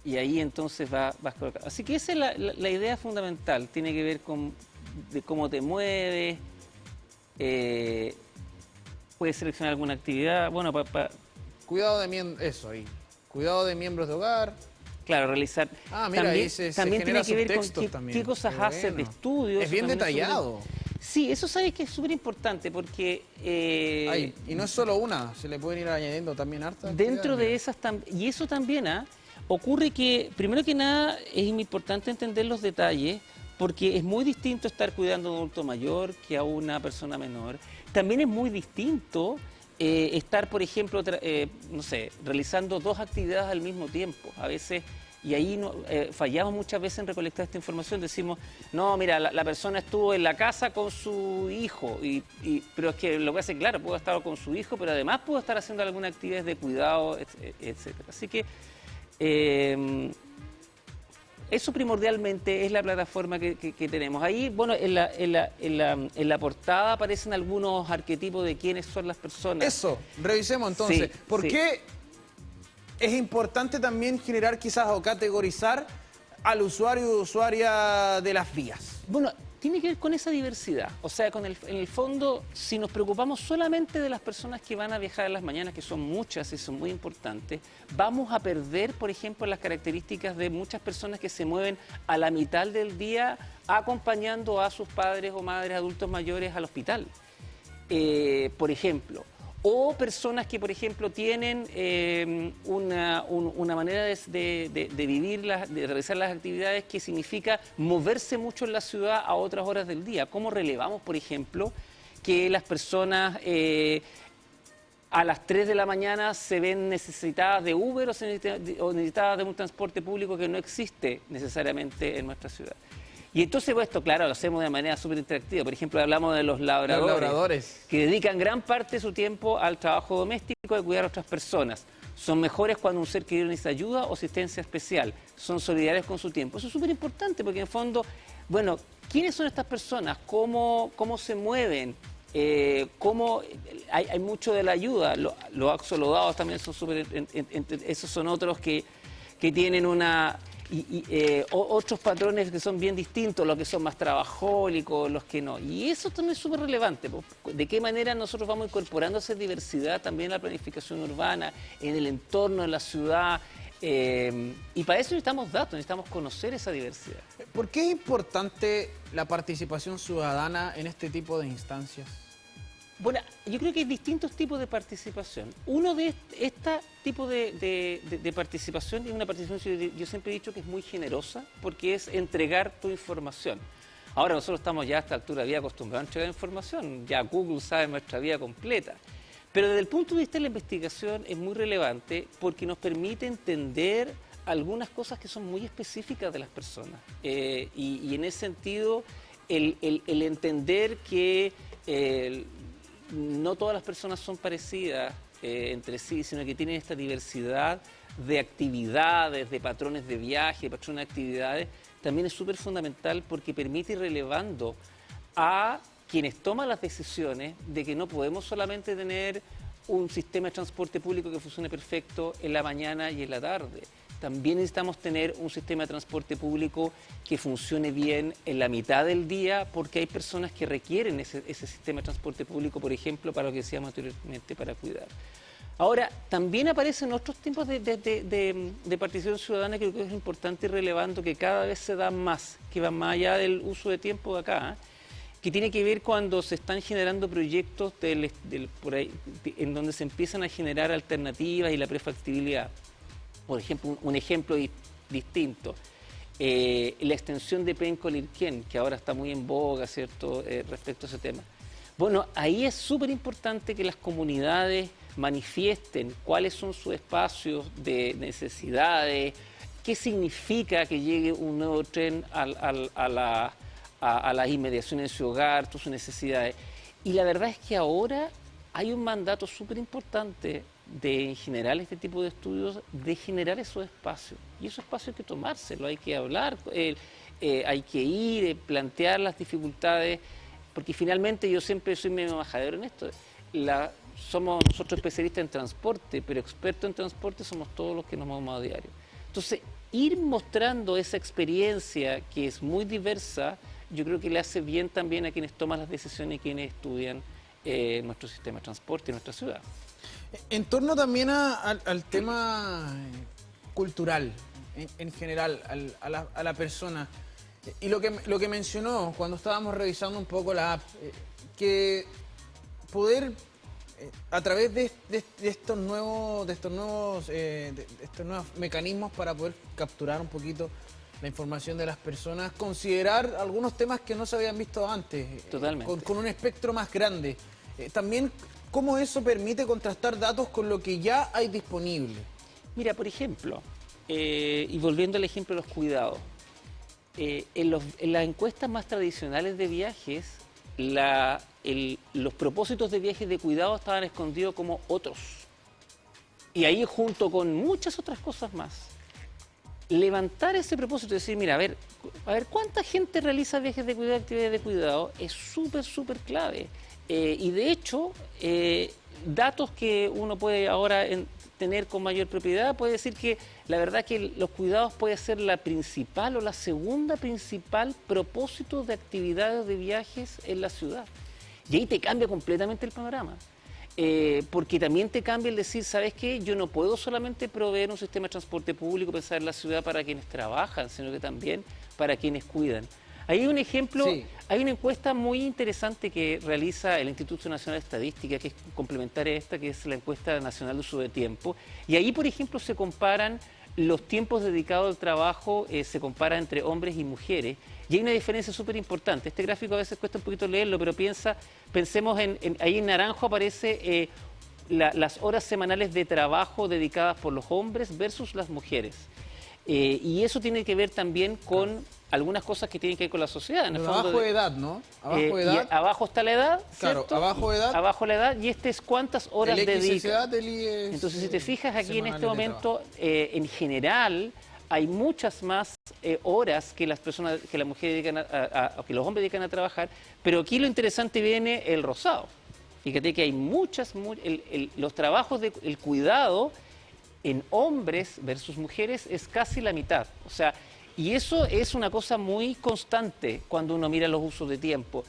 Y ahí entonces vas colocando. Así que esa es la idea fundamental, tiene que ver con de cómo te mueves, puedes seleccionar alguna actividad, bueno, Cuidado de miembros, eso ahí. Cuidado de miembros de hogar. claro, realizar. Mira, también ahí se también genera tiene que ver con subtextos también. qué cosas Qué haces de bueno. estudios. Es bien también detallado. Sí, eso sabes que es súper importante porque Y no es solo una, se le pueden ir añadiendo también hartas. dentro de actividades, esas, y eso también ocurre que, primero que nada, es importante entender los detalles, porque es muy distinto estar cuidando a un adulto mayor que a una persona menor. También es muy distinto estar, por ejemplo, no sé, realizando 2 actividades al mismo tiempo. A veces, y ahí fallamos muchas veces en recolectar esta información. Decimos, no, mira, la persona estuvo en la casa con su hijo, pero es que lo que hace, claro, pudo estar con su hijo, pero además pudo estar haciendo alguna actividad de cuidado, etc. Así que eso primordialmente es la plataforma que tenemos. Ahí, bueno, en la portada aparecen algunos arquetipos de quiénes son las personas. Eso, revisemos entonces. Sí, ¿Por sí. qué es importante también generar quizás o categorizar al usuario o usuaria de las vías? Bueno, tiene que ver con esa diversidad. O sea, en el fondo, si nos preocupamos solamente de las personas que van a viajar en las mañanas, que son muchas y son muy importantes, vamos a perder, por ejemplo, las características de muchas personas que se mueven a la mitad del día acompañando a sus padres o madres adultos mayores al hospital, por ejemplo. O personas que, por ejemplo, tienen una manera de vivir, de realizar las actividades que significa moverse mucho en la ciudad a otras horas del día. ¿Cómo relevamos, por ejemplo, que las personas a las 3 de la mañana se ven necesitadas de Uber o necesitadas de un transporte público que no existe necesariamente en nuestra ciudad? Y entonces, pues, esto, claro, lo hacemos de manera súper interactiva. Por ejemplo, hablamos de los labradores, que dedican gran parte de su tiempo al trabajo doméstico de cuidar a otras personas. Son mejores cuando un ser querido necesita ayuda o asistencia especial. Son solidarios con su tiempo. Eso es súper importante porque, en el fondo, bueno, ¿quiénes son estas personas? ¿Cómo se mueven? Hay mucho de la ayuda. Los axolodados también son súper... Esos son otros que tienen otros patrones que son bien distintos, los que son más trabajólicos, los que no. Y eso también es súper relevante. ¿De qué manera nosotros vamos incorporando esa diversidad también en la planificación urbana, en el entorno de la ciudad? Y para eso necesitamos datos, necesitamos conocer esa diversidad. ¿Por qué es importante la participación ciudadana en este tipo de instancias? Bueno, yo creo que hay distintos tipos de participación. Uno de este tipo de participación es una participación, yo siempre he dicho que es muy generosa, porque es entregar tu información. Ahora nosotros estamos ya a esta altura bien acostumbrados a entregar información, ya Google sabe nuestra vida completa. Pero desde el punto de vista de la investigación es muy relevante porque nos permite entender algunas cosas que son muy específicas de las personas. Y en ese sentido, el entender que... no todas las personas son parecidas entre sí, sino que tienen esta diversidad de actividades, de patrones de viaje, de patrones de actividades, también es súper fundamental porque permite ir relevando a quienes toman las decisiones de que no podemos solamente tener un sistema de transporte público que funcione perfecto en la mañana y en la tarde. También necesitamos tener un sistema de transporte público que funcione bien en la mitad del día porque hay personas que requieren ese sistema de transporte público, por ejemplo, para lo que decíamos anteriormente, para cuidar. Ahora, también aparecen otros tipos de participación ciudadana que creo que es importante y relevante, que cada vez se da más, que va más allá del uso de tiempo de acá, que tiene que ver cuando se están generando proyectos por ahí, en donde se empiezan a generar alternativas y la prefactibilidad. Por ejemplo, un ejemplo distinto, la extensión de Penco-Lirquén, que ahora está muy en boga, ¿cierto?, respecto a ese tema. Bueno, ahí es súper importante que las comunidades manifiesten cuáles son sus espacios de necesidades, qué significa que llegue un nuevo tren a las inmediaciones de su hogar, todas sus necesidades. Y la verdad es que ahora hay un mandato súper importante de, en general, este tipo de estudios, de generar esos espacios. Y esos espacios hay que tomárselo, hay que hablar, hay que ir, plantear las dificultades, porque finalmente yo siempre soy medio majadero en esto. Somos nosotros especialistas en transporte, pero expertos en transporte somos todos los que nos movemos a diario. Entonces, ir mostrando esa experiencia que es muy diversa, yo creo que le hace bien también a quienes toman las decisiones y quienes estudian nuestro sistema de transporte y nuestra ciudad. En torno también al tema cultural, en general, a la persona, y lo que mencionó cuando estábamos revisando un poco la app, que poder, a través de estos nuevos mecanismos para poder capturar un poquito la información de las personas, considerar algunos temas que no se habían visto antes. Totalmente. Con un espectro más grande. También, ¿cómo eso permite contrastar datos con lo que ya hay disponible? Mira, por ejemplo, y volviendo al ejemplo de los cuidados, en las encuestas más tradicionales de viajes, los propósitos de viajes de cuidado estaban escondidos como otros. Y ahí, junto con muchas otras cosas más, levantar ese propósito y decir, mira, a ver, ¿cuánta gente realiza viajes de cuidado, actividades de cuidado? Es súper, súper clave. Y de hecho, datos que uno puede ahora tener con mayor propiedad, puede decir que la verdad que los cuidados puede ser la principal o la segunda principal propósito de actividades de viajes en la ciudad. Y ahí te cambia completamente el panorama. Porque también te cambia el decir, ¿sabes qué? Yo no puedo solamente proveer un sistema de transporte público, pensar en la ciudad para quienes trabajan, sino que también para quienes cuidan. Hay un ejemplo, sí. Hay una encuesta muy interesante que realiza el Instituto Nacional de Estadística, que es complementaria a esta, que es la encuesta nacional de uso de tiempo. Y ahí, por ejemplo, se comparan los tiempos dedicados al trabajo, se compara entre hombres y mujeres. Y hay una diferencia súper importante. Este gráfico a veces cuesta un poquito leerlo, pero pensemos ahí en naranjo aparece las horas semanales de trabajo dedicadas por los hombres versus las mujeres. Y eso tiene que ver también con algunas cosas que tienen que ver con la sociedad. En el fondo abajo de edad, ¿no? Abajo de edad. Y abajo está la edad, ¿cierto? Claro, abajo de edad. Abajo la edad, y este es cuántas horas dedica. Entonces, si te fijas aquí en este momento, en general, hay muchas más horas que las mujeres dedican que los hombres dedican a trabajar, pero aquí lo interesante viene el rosado. Fíjate que hay los trabajos del cuidado en hombres versus mujeres es casi la mitad. O sea, y eso es una cosa muy constante cuando uno mira los usos de tiempo.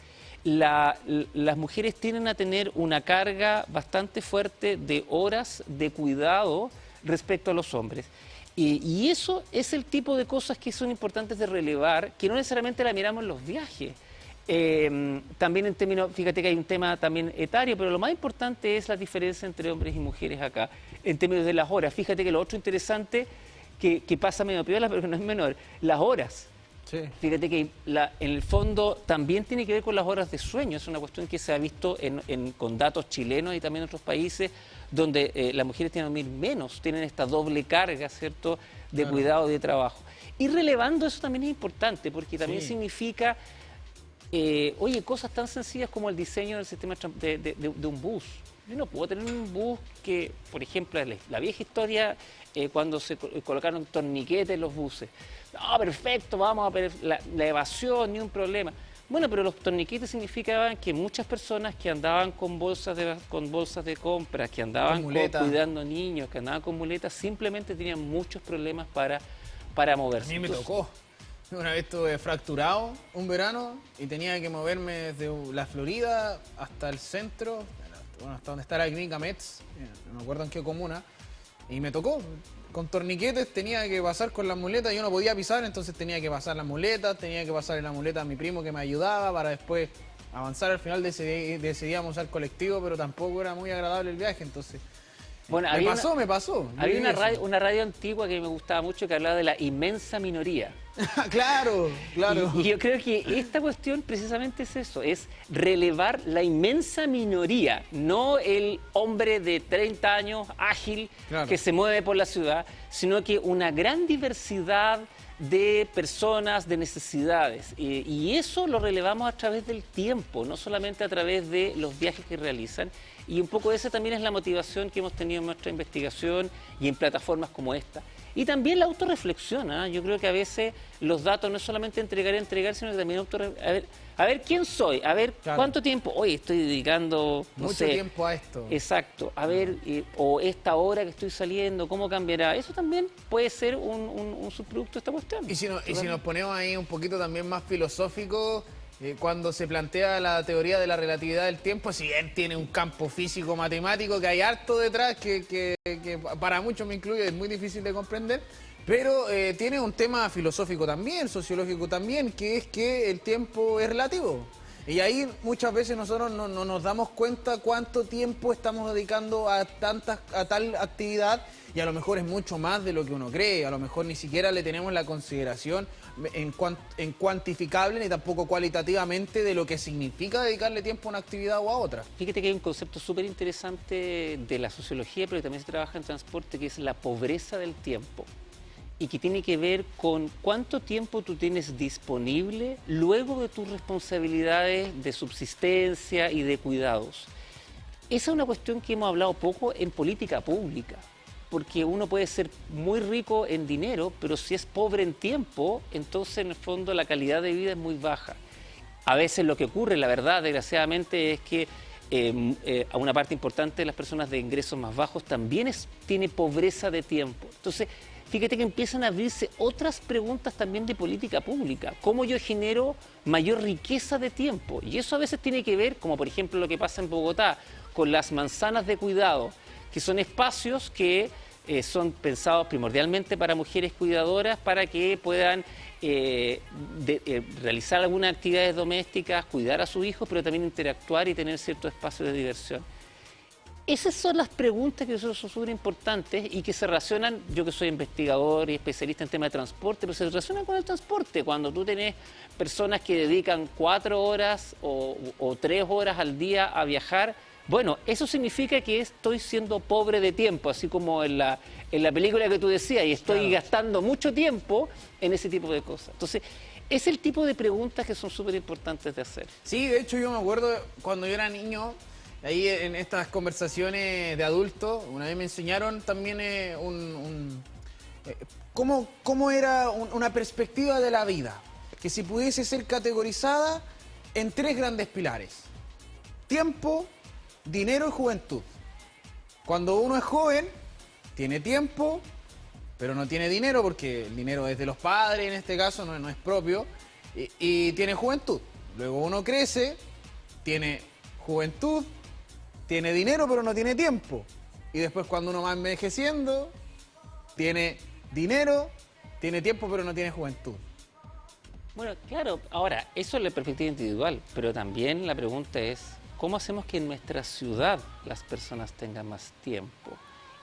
Las mujeres tienden a tener una carga bastante fuerte de horas de cuidado respecto a los hombres. Y eso es el tipo de cosas que son importantes de relevar, que no necesariamente la miramos en los viajes. También en términos, fíjate que hay un tema también etario, pero lo más importante es la diferencia entre hombres y mujeres acá, en términos de las horas. Fíjate que lo otro interesante, que pasa medio piola, pero que no es menor, las horas. Sí. Fíjate que en el fondo también tiene que ver con las horas de sueño. Es una cuestión que se ha visto con datos chilenos y también en otros países, donde las mujeres tienen que dormir menos, tienen esta doble carga, ¿cierto?, de cuidado y de trabajo. Y relevando eso también es importante, porque también significa, oye, cosas tan sencillas como el diseño del sistema de un bus. Yo no puedo tener un bus que, por ejemplo, la vieja historia, cuando se colocaron torniquetes en los buses. No, perfecto, vamos a ver la evasión, ni un problema. Bueno, pero los torniquetes significaban que muchas personas que andaban con bolsas de compras, que andaban cuidando niños, que andaban con muletas, simplemente tenían muchos problemas para moverse. A mí me tocó. Una vez estuve fracturado un verano y tenía que moverme desde la Florida hasta el centro, bueno, hasta donde está la clínica Metz, no me acuerdo en qué comuna, y me tocó. Con torniquetes tenía que pasar con las muletas, yo no podía pisar, entonces tenía que pasar las muletas, tenía que pasar la muleta a mi primo que me ayudaba para después avanzar. Al final decidíamos usar colectivo, pero tampoco era muy agradable el viaje, entonces... Bueno, me pasó. Había una radio antigua que me gustaba mucho que hablaba de la inmensa minoría. Claro. Y yo creo que esta cuestión precisamente es eso, es relevar la inmensa minoría, no el hombre de 30 años ágil que se mueve por la ciudad, sino que una gran diversidad de personas, de necesidades. Y eso lo relevamos a través del tiempo, no solamente a través de los viajes que realizan. Y un poco esa también es la motivación que hemos tenido en nuestra investigación y en plataformas como esta. Y también la autorreflexión, ¿eh? Yo creo que a veces los datos no es solamente entregar, sino que también a ver quién soy, a ver cuánto tiempo, hoy estoy dedicando, mucho tiempo a esto. Exacto, a ver, o esta hora que estoy saliendo, ¿cómo cambiará? Eso también puede ser un subproducto de esta cuestión. Y si nos ponemos ahí un poquito también más filosófico, cuando se plantea la teoría de la relatividad del tiempo, si bien tiene un campo físico-matemático que hay harto detrás, que para muchos me incluye, es muy difícil de comprender, pero tiene un tema filosófico también, sociológico también, que es que el tiempo es relativo. Y ahí muchas veces nosotros no nos damos cuenta cuánto tiempo estamos dedicando a tal actividad, y a lo mejor es mucho más de lo que uno cree, a lo mejor ni siquiera le tenemos la consideración en cuantificable ni tampoco cualitativamente de lo que significa dedicarle tiempo a una actividad o a otra. Fíjate que hay un concepto súper interesante de la sociología, pero que también se trabaja en transporte, que es la pobreza del tiempo, y que tiene que ver con cuánto tiempo tú tienes disponible luego de tus responsabilidades de subsistencia y de cuidados. Esa es una cuestión que hemos hablado poco en política pública, porque uno puede ser muy rico en dinero, pero si es pobre en tiempo, entonces en el fondo la calidad de vida es muy baja. A veces lo que ocurre, la verdad, desgraciadamente, es que a una parte importante de las personas de ingresos más bajos también tiene pobreza de tiempo. Entonces, fíjate que empiezan a abrirse otras preguntas también de política pública. ¿Cómo yo genero mayor riqueza de tiempo? Y eso a veces tiene que ver, como por ejemplo lo que pasa en Bogotá, con las manzanas de cuidado, que son espacios que son pensados primordialmente para mujeres cuidadoras, para que puedan realizar algunas actividades domésticas, cuidar a sus hijos, pero también interactuar y tener ciertos espacios de diversión. Esas son las preguntas que son súper importantes y que se relacionan, yo que soy investigador y especialista en temas de transporte, pero se relacionan con el transporte. Cuando tú tenés personas que dedican 4 horas o 3 horas al día a viajar, bueno, eso significa que estoy siendo pobre de tiempo, así como en la película que tú decías, y estoy gastando mucho tiempo en ese tipo de cosas. Entonces, es el tipo de preguntas que son súper importantes de hacer. Sí, de hecho yo me acuerdo cuando yo era niño, ahí en estas conversaciones de adultos, una vez me enseñaron también cómo era una perspectiva de la vida, que si pudiese ser categorizada en 3 grandes pilares: tiempo, dinero y juventud. Cuando uno es joven, tiene tiempo, pero no tiene dinero, porque el dinero es de los padres, en este caso no es propio, y tiene juventud. Luego uno crece, tiene juventud, tiene dinero, pero no tiene tiempo. Y después cuando uno va envejeciendo, tiene dinero, tiene tiempo, pero no tiene juventud. Bueno, claro, ahora, eso es la perspectiva individual, pero también la pregunta es, ¿cómo hacemos que en nuestra ciudad las personas tengan más tiempo?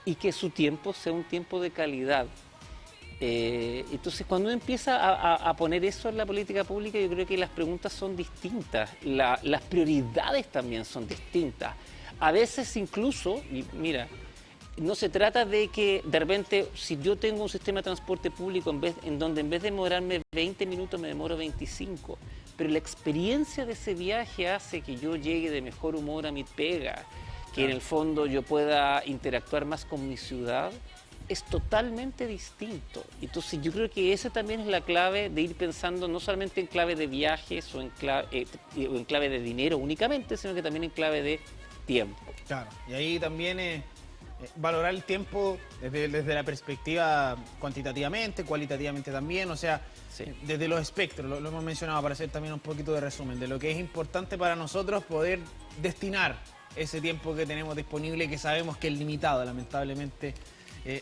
Y que su tiempo sea un tiempo de calidad. Entonces, cuando uno empieza a poner eso en la política pública, yo creo que las preguntas son distintas, las prioridades también son distintas. A veces incluso, y mira, no se trata de que de repente, si yo tengo un sistema de transporte público en donde en vez de demorarme 20 minutos me demoro 25, pero la experiencia de ese viaje hace que yo llegue de mejor humor a mi pega, que en el fondo yo pueda interactuar más con mi ciudad, es totalmente distinto. Entonces yo creo que esa también es la clave de ir pensando no solamente en clave de viajes o en clave de dinero únicamente, sino que también en clave de tiempo. Claro, y ahí también valorar el tiempo desde la perspectiva cuantitativamente, cualitativamente también, o sea, sí, desde los espectros, lo hemos mencionado para hacer también un poquito de resumen de lo que es importante para nosotros poder destinar ese tiempo que tenemos disponible y que sabemos que es limitado, lamentablemente.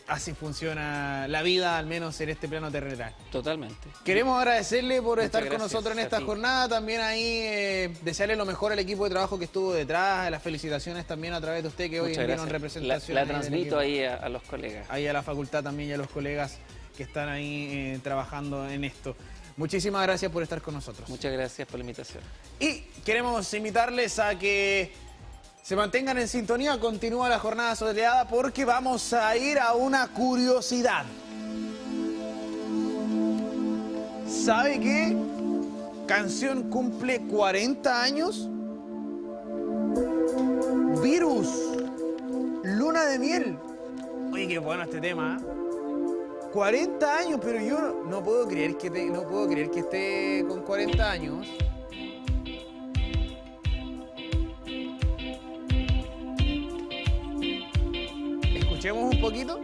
Así funciona la vida, al menos en este plano terrenal. Totalmente. Queremos agradecerle por estar con nosotros en esta jornada. También ahí desearle lo mejor al equipo de trabajo que estuvo detrás. Las felicitaciones también a través de usted, que hoy enviaron representación. La transmito ahí a los colegas. Ahí a la facultad también y a los colegas que están ahí trabajando en esto. Muchísimas gracias por estar con nosotros. Muchas gracias por la invitación. Y queremos invitarles a que se mantengan en sintonía, continúa la jornada soleada porque vamos a ir a una curiosidad. ¿Sabe qué canción cumple 40 años? Virus, Luna de Miel. Oye, qué bueno este tema, ¿eh? 40 años, pero yo no puedo creer que esté con 40 años. Escuchemos un poquito.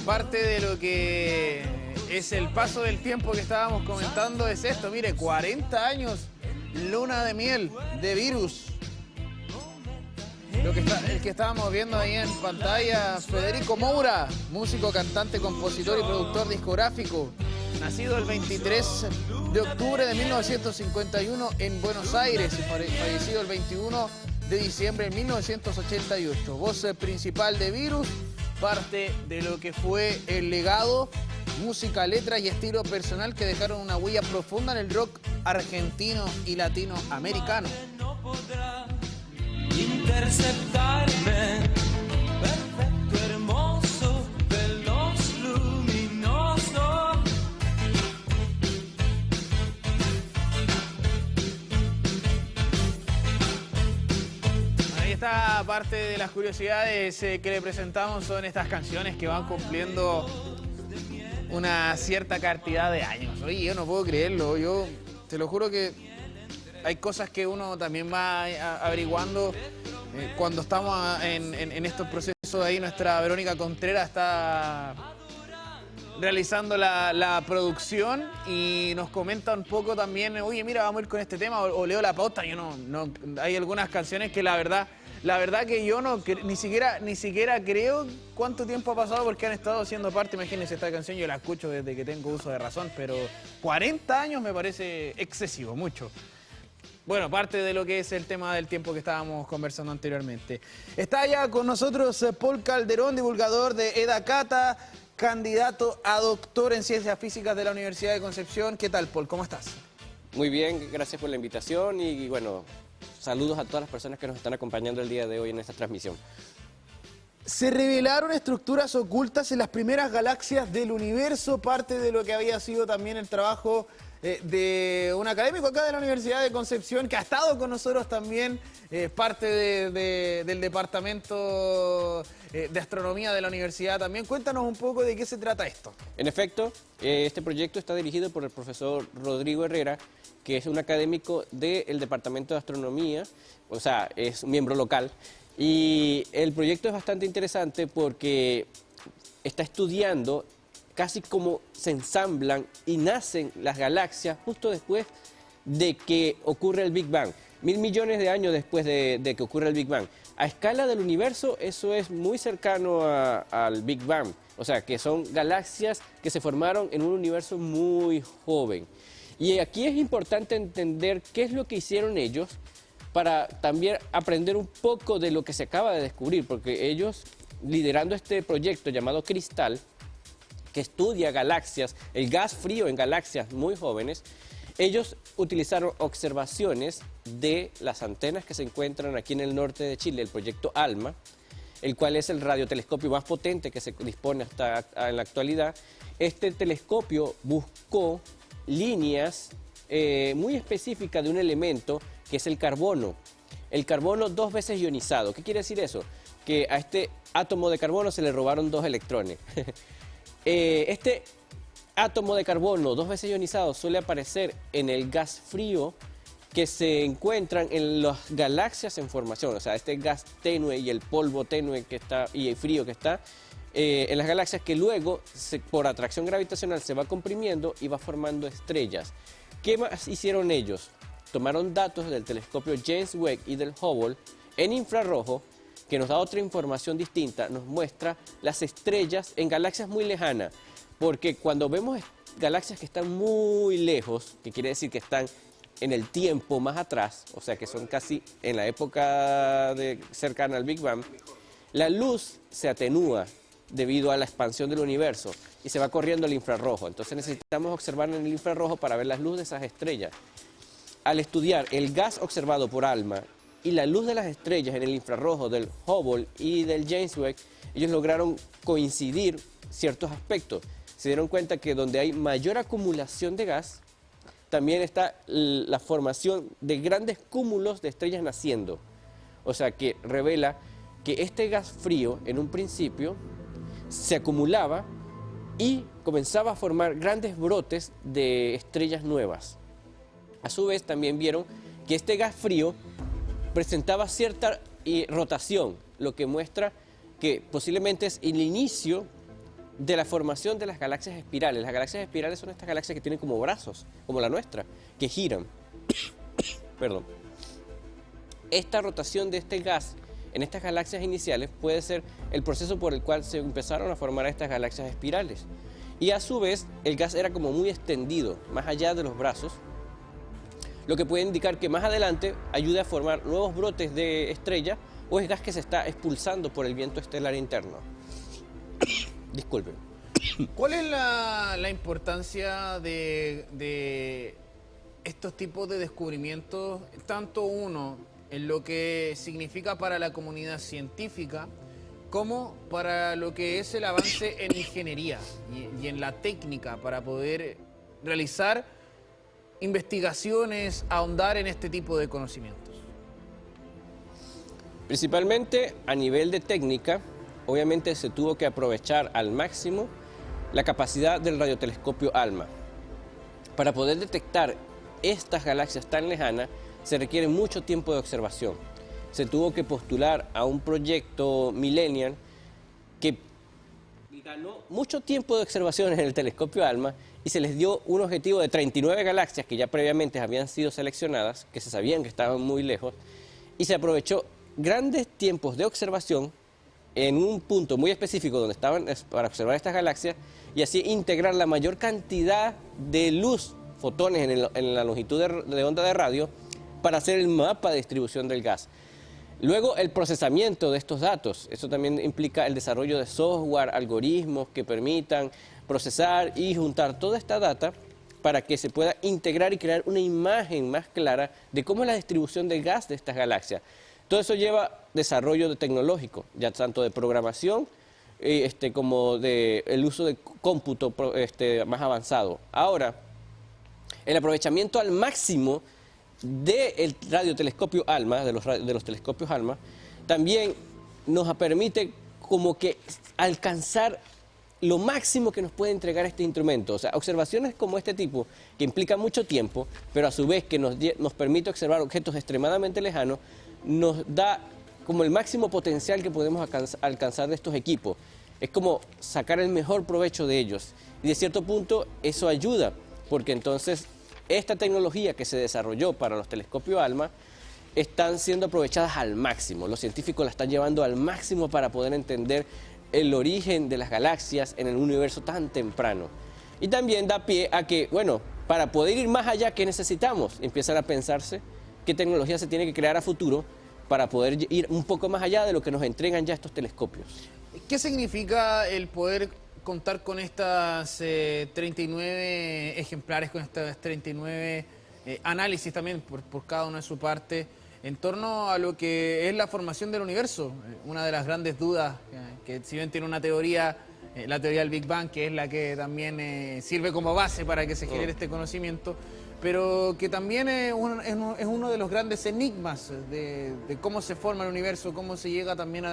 Parte de lo que es el paso del tiempo que estábamos comentando es esto. Mire, 40 años, Luna de Miel, de Virus. El que estábamos viendo ahí en pantalla, Federico Moura, músico, cantante, compositor y productor discográfico. Nacido el 23 de octubre de 1951 en Buenos Aires y fallecido el 21 de diciembre de 1988. Voz principal de Virus. parte de lo que fue el legado, música, letras y estilo personal que dejaron una huella profunda en el rock argentino y latinoamericano. No podrá interceptarme, perfecto, hermoso, veloz, luminoso. Ahí está parte de las curiosidades que le presentamos, son estas canciones que van cumpliendo una cierta cantidad de años. Oye, yo no puedo creerlo, yo te lo juro que hay cosas que uno también va averiguando cuando estamos en estos procesos. Ahí nuestra Verónica Contreras está realizando la producción y nos comenta un poco también, oye, mira, vamos a ir con este tema, o leo la pauta. Yo no hay algunas canciones que la verdad que yo ni siquiera creo cuánto tiempo ha pasado, porque han estado siendo parte. Imagínense, esta canción yo la escucho desde que tengo uso de razón, pero 40 años me parece excesivo, mucho. Bueno, parte de lo que es el tema del tiempo que estábamos conversando anteriormente. Está ya con nosotros Paul Calderón, divulgador de EDACATA, candidato a doctor en Ciencias Físicas de la Universidad de Concepción. ¿Qué tal, Paul? ¿Cómo estás? Muy bien, gracias por la invitación y bueno, saludos a todas las personas que nos están acompañando el día de hoy en esta transmisión. Se revelaron estructuras ocultas en las primeras galaxias del universo, parte de lo que había sido también el trabajo de un académico acá de la Universidad de Concepción, que ha estado con nosotros también, parte del departamento de astronomía de la universidad también. Cuéntanos un poco de qué se trata esto. En efecto, este proyecto está dirigido por el profesor Rodrigo Herrera, que es un académico del departamento de astronomía, o sea, es un miembro local. Y el proyecto es bastante interesante porque está estudiando casi cómo se ensamblan y nacen las galaxias justo después de que ocurre el Big Bang. 1000 millones de años después de que ocurre el Big Bang. A escala del universo, eso es muy cercano al Big Bang. O sea, que son galaxias que se formaron en un universo muy joven. Y aquí es importante entender qué es lo que hicieron ellos para también aprender un poco de lo que se acaba de descubrir, porque ellos, liderando este proyecto llamado Cristal, que estudia galaxias, el gas frío en galaxias muy jóvenes, ellos utilizaron observaciones de las antenas que se encuentran aquí en el norte de Chile, el proyecto ALMA, el cual es el radiotelescopio más potente que se dispone hasta en la actualidad. Este telescopio buscó líneas muy específicas de un elemento que es el carbono 2 veces ionizado. ¿Qué quiere decir eso? Que a este átomo de carbono se le robaron 2 electrones. Este átomo de carbono 2 veces ionizado suele aparecer en el gas frío que se encuentran en las galaxias en formación, o sea, este gas tenue y el polvo tenue que está y el frío que está en las galaxias, que luego por atracción gravitacional se va comprimiendo y va formando estrellas. ¿Qué más hicieron ellos? Tomaron datos del telescopio James Webb y del Hubble en infrarrojo, que nos da otra información distinta, nos muestra las estrellas en galaxias muy lejanas, porque cuando vemos galaxias que están muy lejos, que quiere decir que están en el tiempo más atrás, o sea que son casi en la época cercana al Big Bang, la luz se atenúa debido a la expansión del universo y se va corriendo al infrarrojo. Entonces necesitamos observar en el infrarrojo para ver las luces de esas estrellas. Al estudiar el gas observado por ALMA y la luz de las estrellas en el infrarrojo del Hubble y del James Webb, ellos lograron coincidir ciertos aspectos. Se dieron cuenta que donde hay mayor acumulación de gas, también está la formación de grandes cúmulos de estrellas naciendo. O sea que revela que este gas frío en un principio se acumulaba y comenzaba a formar grandes brotes de estrellas nuevas. A su vez también vieron que este gas frío presentaba cierta rotación, lo que muestra que posiblemente es el inicio de la formación de las galaxias espirales. Las galaxias espirales son estas galaxias que tienen como brazos, como la nuestra, que giran. Perdón. Esta rotación de este gas en estas galaxias iniciales puede ser el proceso por el cual se empezaron a formar estas galaxias espirales. Y a su vez, el gas era como muy extendido, más allá de los brazos, lo que puede indicar que más adelante ayude a formar nuevos brotes de estrella o es gas que se está expulsando por el viento estelar interno. Disculpen. ¿Cuál es la importancia de estos tipos de descubrimientos, tanto uno en lo que significa para la comunidad científica, como para lo que es el avance en ingeniería y en la técnica para poder realizar investigaciones, ahondar en este tipo de conocimientos? Principalmente a nivel de técnica, obviamente se tuvo que aprovechar al máximo la capacidad del radiotelescopio ALMA. Para poder detectar estas galaxias tan lejanas se requiere mucho tiempo de observación. Se tuvo que postular a un proyecto Millennium que ganó mucho tiempo de observación en el telescopio ALMA y se les dio un objetivo de 39 galaxias que ya previamente habían sido seleccionadas, que se sabían que estaban muy lejos, y se aprovechó grandes tiempos de observación en un punto muy específico donde estaban para observar estas galaxias y así integrar la mayor cantidad de luz, fotones en la longitud de onda de radio para hacer el mapa de distribución del gas. Luego el procesamiento de estos datos, eso también implica el desarrollo de software, algoritmos que permitan procesar y juntar toda esta data para que se pueda integrar y crear una imagen más clara de cómo es la distribución del gas de estas galaxias. Todo eso lleva desarrollo tecnológico, ya tanto de programación como de el uso de cómputo más avanzado. Ahora, el aprovechamiento al máximo del radiotelescopio ALMA, de los telescopios ALMA, también nos permite como que alcanzar lo máximo que nos puede entregar este instrumento. O sea, observaciones como este tipo, que implican mucho tiempo, pero a su vez que nos permite observar objetos extremadamente lejanos, nos da como el máximo potencial que podemos alcanzar de estos equipos. Es como sacar el mejor provecho de ellos. Y de cierto punto eso ayuda, porque entonces esta tecnología que se desarrolló para los telescopios ALMA están siendo aprovechadas al máximo. Los científicos la están llevando al máximo para poder entender el origen de las galaxias en el universo tan temprano. Y también da pie a que, bueno, para poder ir más allá, ¿qué necesitamos? Empiezan a pensarse qué tecnología se tiene que crear a futuro para poder ir un poco más allá de lo que nos entregan ya estos telescopios. ¿Qué significa el poder contar con estas 39 ejemplares, con estas 39 análisis también por cada una de su parte, en torno a lo que es la formación del universo? Una de las grandes dudas, que si bien tiene una teoría, la teoría del Big Bang, que es la que también sirve como base para que se genere este conocimiento, pero que también es uno de los grandes enigmas de cómo se forma el universo, cómo se llega también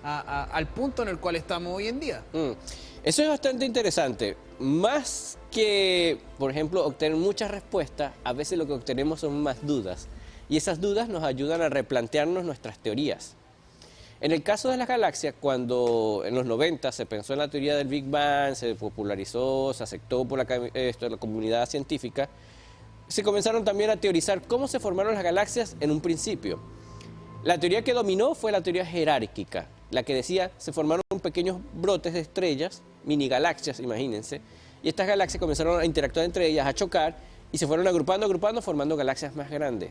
al punto en el cual estamos hoy en día. Eso es bastante interesante. Más que, por ejemplo, obtener muchas respuestas, a veces lo que obtenemos son más dudas. Y esas dudas nos ayudan a replantearnos nuestras teorías. En el caso de las galaxias, cuando en los 90 se pensó en la teoría del Big Bang, se popularizó, se aceptó por la comunidad científica, se comenzaron también a teorizar cómo se formaron las galaxias en un principio. La teoría que dominó fue la teoría jerárquica, la que decía se formaron pequeños brotes de estrellas, mini galaxias, imagínense, y estas galaxias comenzaron a interactuar entre ellas, a chocar, y se fueron agrupando, formando galaxias más grandes.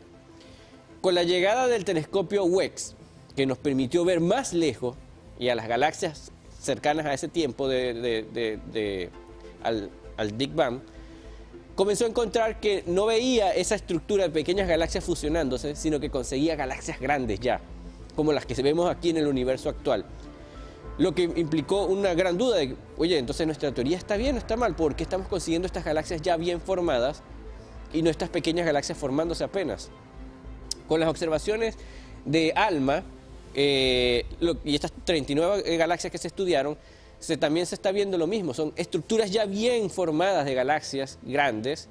Con la llegada del telescopio WEX, que nos permitió ver más lejos y a las galaxias cercanas a ese tiempo al Big Bang, comenzó a encontrar que no veía esa estructura de pequeñas galaxias fusionándose, sino que conseguía galaxias grandes ya, como las que vemos aquí en el universo actual. Lo que implicó una gran duda de, oye, entonces nuestra teoría está bien o está mal, ¿por qué estamos consiguiendo estas galaxias ya bien formadas y no estas pequeñas galaxias formándose apenas? Con las observaciones de ALMA y estas 39 galaxias que se estudiaron, también se está viendo lo mismo, son estructuras ya bien formadas de galaxias grandes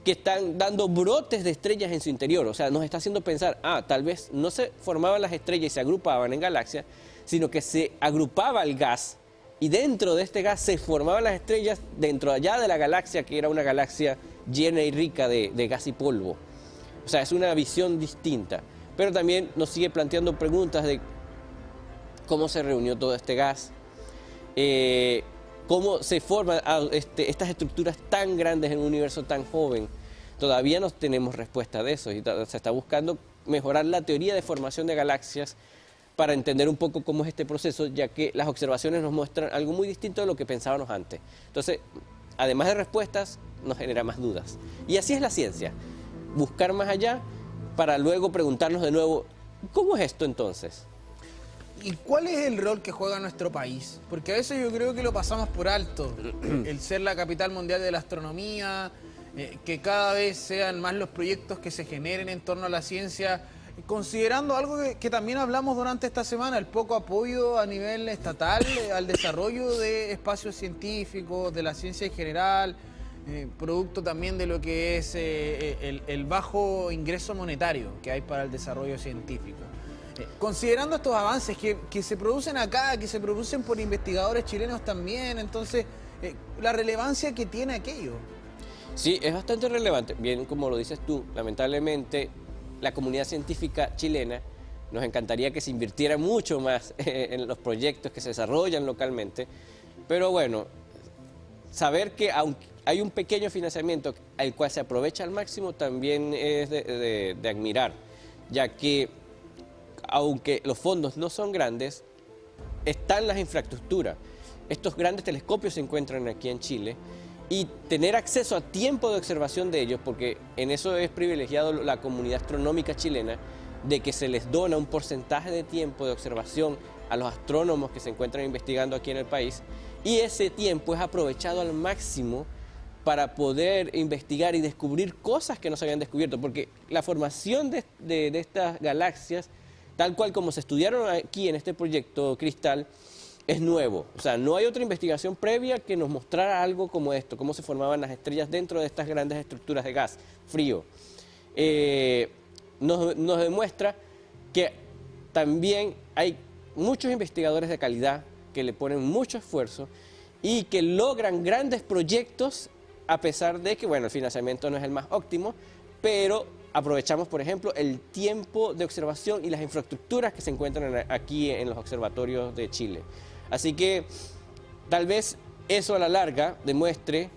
que están dando brotes de estrellas en su interior. O sea, nos está haciendo pensar, tal vez no se formaban las estrellas y se agrupaban en galaxias, sino que se agrupaba el gas y dentro de este gas se formaban las estrellas dentro allá de la galaxia, que era una galaxia llena y rica de gas y polvo. O sea, es una visión distinta, pero también nos sigue planteando preguntas de cómo se reunió todo este gas, cómo se forman estas estructuras tan grandes en un universo tan joven. Todavía no tenemos respuesta de eso y se está buscando mejorar la teoría de formación de galaxias para entender un poco cómo es este proceso, ya que las observaciones nos muestran algo muy distinto de lo que pensábamos antes. Entonces, además de respuestas, nos genera más dudas. Y así es la ciencia, buscar más allá para luego preguntarnos de nuevo, ¿cómo es esto entonces? ¿Y cuál es el rol que juega nuestro país? Porque a veces yo creo que lo pasamos por alto. El ser la capital mundial de la astronomía, que cada vez sean más los proyectos que se generen en torno a la ciencia, considerando algo que también hablamos durante esta semana, el poco apoyo a nivel estatal al desarrollo de espacios científicos, de la ciencia en general, producto también de lo que es el bajo ingreso monetario que hay para el desarrollo científico. Considerando estos avances que se producen acá, que se producen por investigadores chilenos también, entonces, la relevancia que tiene aquello. Sí, es bastante relevante. Bien, como lo dices tú, lamentablemente la comunidad científica chilena nos encantaría que se invirtiera mucho más en los proyectos que se desarrollan localmente, pero bueno, saber que aunque hay un pequeño financiamiento al cual se aprovecha al máximo también es de admirar, ya que aunque los fondos no son grandes, están las infraestructuras. Estos grandes telescopios se encuentran aquí en Chile y tener acceso a tiempo de observación de ellos, porque en eso es privilegiado la comunidad astronómica chilena, de que se les dona un porcentaje de tiempo de observación a los astrónomos que se encuentran investigando aquí en el país, y ese tiempo es aprovechado al máximo para poder investigar y descubrir cosas que no se habían descubierto, porque la formación de estas galaxias, tal cual como se estudiaron aquí en este proyecto Cristal, es nuevo. O sea, no hay otra investigación previa que nos mostrara algo como esto, cómo se formaban las estrellas dentro de estas grandes estructuras de gas frío. Nos demuestra que también hay muchos investigadores de calidad que le ponen mucho esfuerzo y que logran grandes proyectos a pesar de que, bueno, el financiamiento no es el más óptimo, pero aprovechamos, por ejemplo, el tiempo de observación y las infraestructuras que se encuentran aquí en los observatorios de Chile. Así que tal vez eso a la larga demuestre,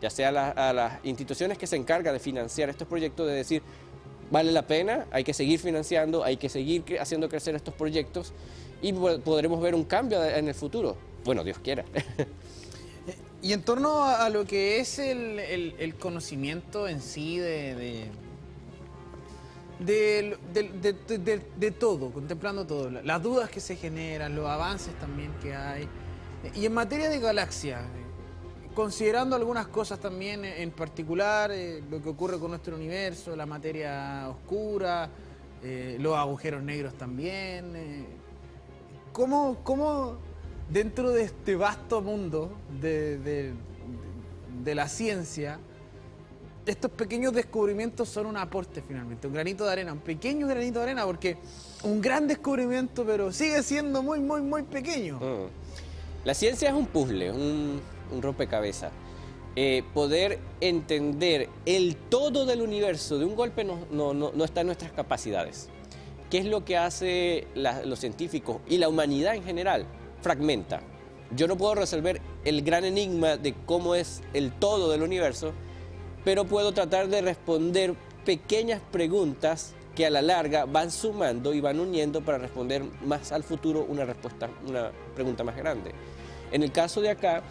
ya sea a las instituciones que se encargan de financiar estos proyectos, de decir, vale la pena, hay que seguir financiando, hay que seguir haciendo crecer estos proyectos y podremos ver un cambio en el futuro. Bueno, Dios quiera. Y en torno a lo que es el conocimiento en sí de todo, contemplando todo, las dudas que se generan, los avances también que hay. Y en materia de galaxia, considerando algunas cosas también en particular, lo que ocurre con nuestro universo, la materia oscura, los agujeros negros también. ¿Cómo dentro de este vasto mundo de la ciencia, estos pequeños descubrimientos son un aporte finalmente, un granito de arena, un pequeño granito de arena, porque un gran descubrimiento, pero sigue siendo muy, muy, muy pequeño? La ciencia es un puzzle, un rompecabezas. Poder entender el todo del universo de un golpe no está en nuestras capacidades. ¿Qué es lo que hace los científicos y la humanidad en general? Fragmenta. Yo no puedo resolver el gran enigma de cómo es el todo del universo, pero puedo tratar de responder pequeñas preguntas que a la larga van sumando y van uniendo para responder más al futuro una pregunta más grande. En el caso de acá,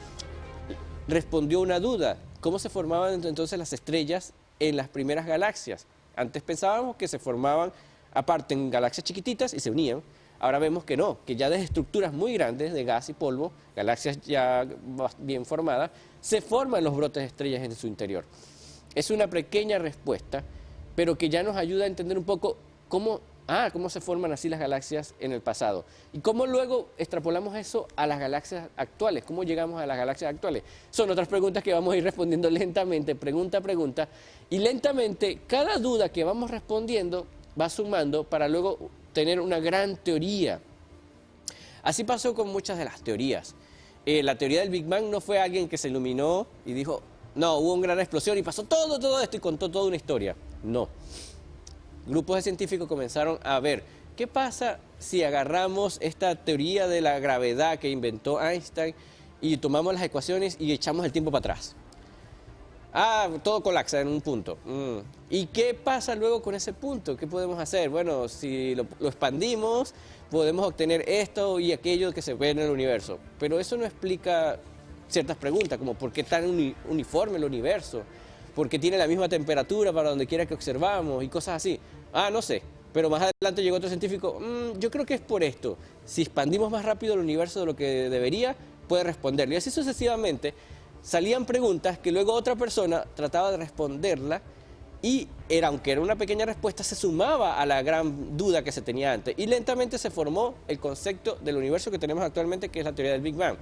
respondió una duda: ¿cómo se formaban entonces las estrellas en las primeras galaxias? Antes pensábamos que se formaban aparte en galaxias chiquititas y se unían. Ahora vemos que no, que ya desde estructuras muy grandes de gas y polvo, galaxias ya bien formadas, se forman los brotes de estrellas en su interior. Es una pequeña respuesta, pero que ya nos ayuda a entender un poco cómo se forman así las galaxias en el pasado. Y cómo luego extrapolamos eso a las galaxias actuales, cómo llegamos a las galaxias actuales. Son otras preguntas que vamos a ir respondiendo lentamente, pregunta a pregunta, y lentamente cada duda que vamos respondiendo va sumando para luego tener una gran teoría. Así pasó con muchas de las teorías. La teoría del Big Bang no fue alguien que se iluminó y dijo, no, hubo una gran explosión y pasó todo esto y contó toda una historia. No. Grupos de científicos comenzaron a ver, ¿qué pasa si agarramos esta teoría de la gravedad que inventó Einstein y tomamos las ecuaciones y echamos el tiempo para atrás? todo colapsa en un punto. ¿Y qué pasa luego con ese punto? ¿Qué podemos hacer? Bueno, si lo expandimos, podemos obtener esto y aquello que se ve en el universo. Pero eso no explica ciertas preguntas, como por qué tan uniforme el universo, por qué tiene la misma temperatura para donde quiera que observamos y cosas así. No sé. Pero más adelante llegó otro científico, yo creo que es por esto. Si expandimos más rápido el universo de lo que debería, puede responderlo. Y así sucesivamente salían preguntas que luego otra persona trataba de responderla y aunque era una pequeña respuesta, se sumaba a la gran duda que se tenía antes. Y lentamente se formó el concepto del universo que tenemos actualmente, que es la teoría del Big Bang.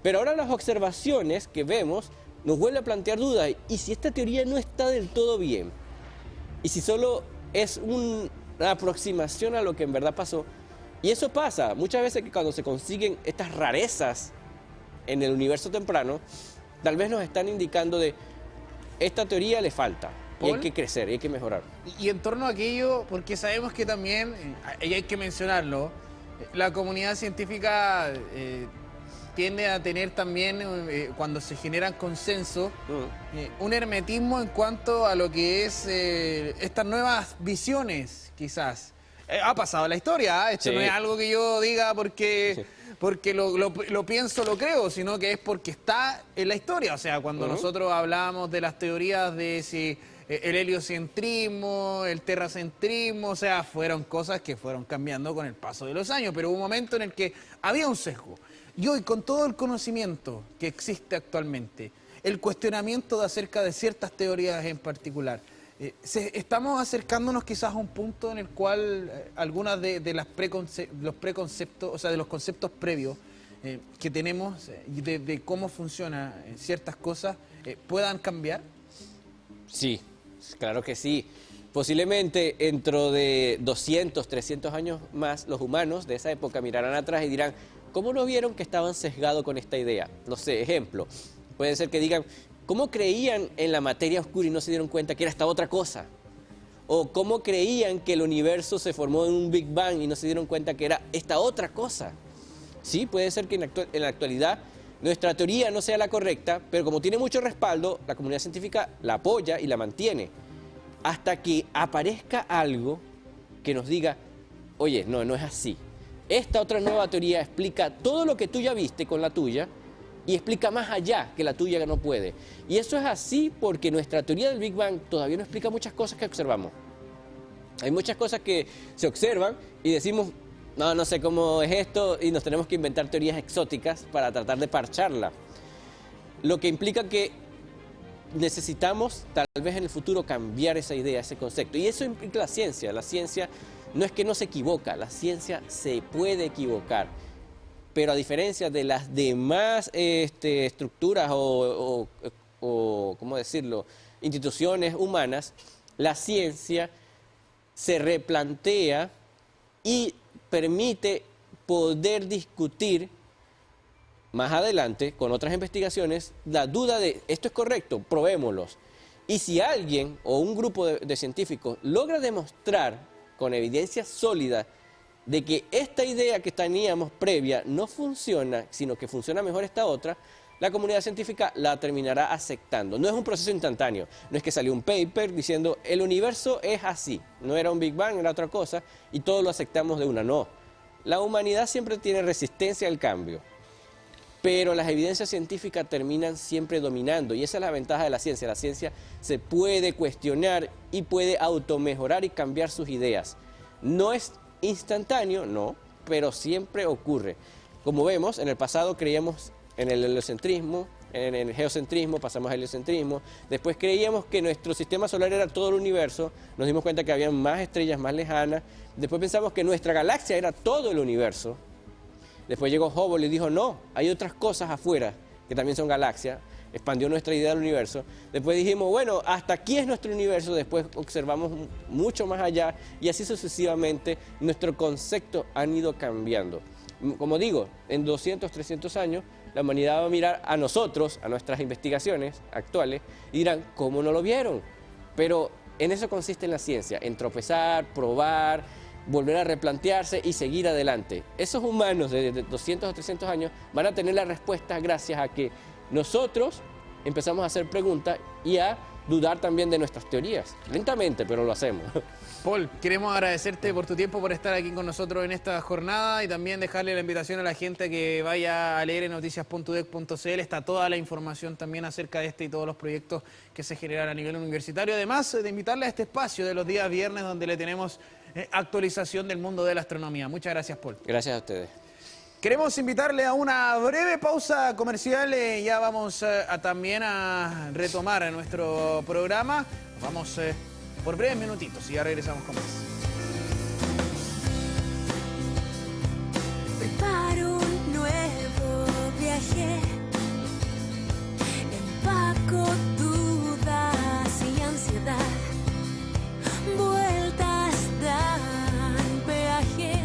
Pero ahora las observaciones que vemos nos vuelven a plantear dudas. ¿Y si esta teoría no está del todo bien? ¿Y si solo es una aproximación a lo que en verdad pasó? Y eso pasa muchas veces, que cuando se consiguen estas rarezas en el universo temprano, tal vez nos están indicando de esta teoría le falta y hay que crecer, y hay que mejorar. Y en torno a aquello, porque sabemos que también, y hay que mencionarlo, la comunidad científica tiende a tener también, cuando se generan consensos, un hermetismo en cuanto a lo que es estas nuevas visiones, quizás. Ha pasado la historia, esto no es algo que yo diga porque lo pienso, lo creo, sino que es porque está en la historia. O sea, cuando nosotros hablábamos de las teorías de si el heliocentrismo, el terracentrismo, o sea, fueron cosas que fueron cambiando con el paso de los años, pero hubo un momento en el que había un sesgo. Y hoy, con todo el conocimiento que existe actualmente, el cuestionamiento acerca de ciertas teorías en particular, estamos acercándonos quizás a un punto en el cual algunas de los preconceptos, o sea, de los conceptos previos que tenemos de cómo funcionan ciertas cosas, puedan cambiar. Sí, claro que sí. Posiblemente dentro de 200, 300 años más, los humanos de esa época mirarán atrás y dirán, ¿cómo no vieron que estaban sesgados con esta idea? No sé, ejemplo, puede ser que digan, ¿cómo creían en la materia oscura y no se dieron cuenta que era esta otra cosa? ¿O cómo creían que el universo se formó en un Big Bang y no se dieron cuenta que era esta otra cosa? Sí, puede ser que en la actualidad nuestra teoría no sea la correcta, pero como tiene mucho respaldo, la comunidad científica la apoya y la mantiene. Hasta que aparezca algo que nos diga, oye, no es así. Esta otra nueva teoría explica todo lo que tú ya viste con la tuya, y explica más allá que la tuya que no puede. Y eso es así porque nuestra teoría del Big Bang todavía no explica muchas cosas que observamos. Hay muchas cosas que se observan y decimos, no sé cómo es esto, y nos tenemos que inventar teorías exóticas para tratar de parcharla. Lo que implica que necesitamos tal vez en el futuro cambiar esa idea, ese concepto. Y eso implica la ciencia. La ciencia no es que no se equivoca, la ciencia se puede equivocar. Pero a diferencia de las demás estructuras o, ¿cómo decirlo?, instituciones humanas, la ciencia se replantea y permite poder discutir más adelante con otras investigaciones la duda de esto es correcto, probémoslos. Y si alguien o un grupo de científicos logra demostrar con evidencia sólida de que esta idea que teníamos previa no funciona, sino que funciona mejor esta otra, la comunidad científica la terminará aceptando. No es un proceso instantáneo, no es que salió un paper diciendo el universo es así, no era un Big Bang, era otra cosa, y todos lo aceptamos de una, no. La humanidad siempre tiene resistencia al cambio, pero las evidencias científicas terminan siempre dominando, y esa es la ventaja de la ciencia. La ciencia se puede cuestionar y puede automejorar y cambiar sus ideas. No es instantáneo, no, pero siempre ocurre. Como vemos, en el pasado creíamos en el heliocentrismo, en el geocentrismo, pasamos al heliocentrismo, después creíamos que nuestro sistema solar era todo el universo, nos dimos cuenta que había más estrellas más lejanas, después pensamos que nuestra galaxia era todo el universo, después llegó Hubble y dijo, no, hay otras cosas afuera que también son galaxias, expandió nuestra idea del universo. Después dijimos, bueno, hasta aquí es nuestro universo, después observamos mucho más allá y así sucesivamente nuestro concepto han ido cambiando. Como digo, en 200, 300 años la humanidad va a mirar a nosotros, a nuestras investigaciones actuales y dirán, ¿cómo no lo vieron? Pero en eso consiste la ciencia, en tropezar, probar, volver a replantearse y seguir adelante. Esos humanos de 200 o 300 años van a tener la respuesta gracias a que nosotros empezamos a hacer preguntas y a dudar también de nuestras teorías. Lentamente, pero lo hacemos. Paul, queremos agradecerte por tu tiempo, por estar aquí con nosotros en esta jornada y también dejarle la invitación a la gente que vaya a leer en noticias.udec.cl. Está toda la información también acerca de este y todos los proyectos que se generan a nivel universitario. Además de invitarle a este espacio de los días viernes donde le tenemos actualización del mundo de la astronomía. Muchas gracias, Paul. Gracias a ustedes. Queremos invitarle a una breve pausa comercial. Ya vamos también a retomar nuestro programa. Vamos por breves minutitos y ya regresamos con más. Preparo un nuevo viaje, empaco dudas y ansiedad, vueltas dan peajes.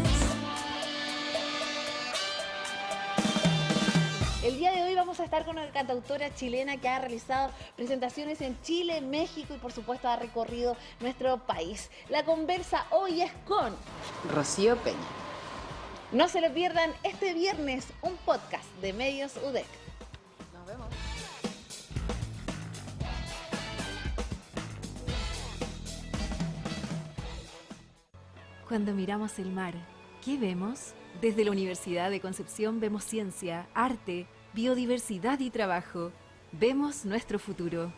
El día de hoy vamos a estar con una cantautora chilena que ha realizado presentaciones en Chile, México y por supuesto ha recorrido nuestro país. La conversa hoy es con Rocío Peña. No se lo pierdan este viernes, un podcast de Medios UDEC. Nos vemos. Cuando miramos el mar, ¿qué vemos? Desde la Universidad de Concepción vemos ciencia, arte, biodiversidad y trabajo. Vemos nuestro futuro.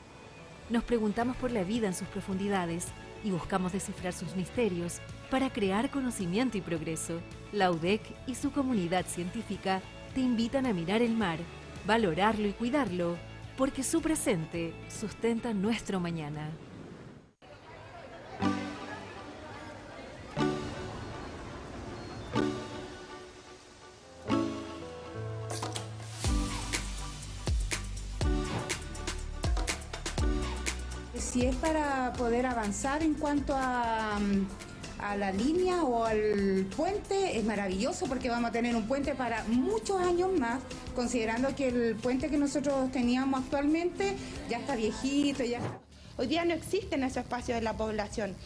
Nos preguntamos por la vida en sus profundidades y buscamos descifrar sus misterios para crear conocimiento y progreso. La UDEC y su comunidad científica te invitan a mirar el mar, valorarlo y cuidarlo, porque su presente sustenta nuestro mañana. Si es para poder avanzar en cuanto a la línea o al puente, es maravilloso porque vamos a tener un puente para muchos años más, considerando que el puente que nosotros teníamos actualmente ya está viejito. Hoy día no existen esos espacios en la población.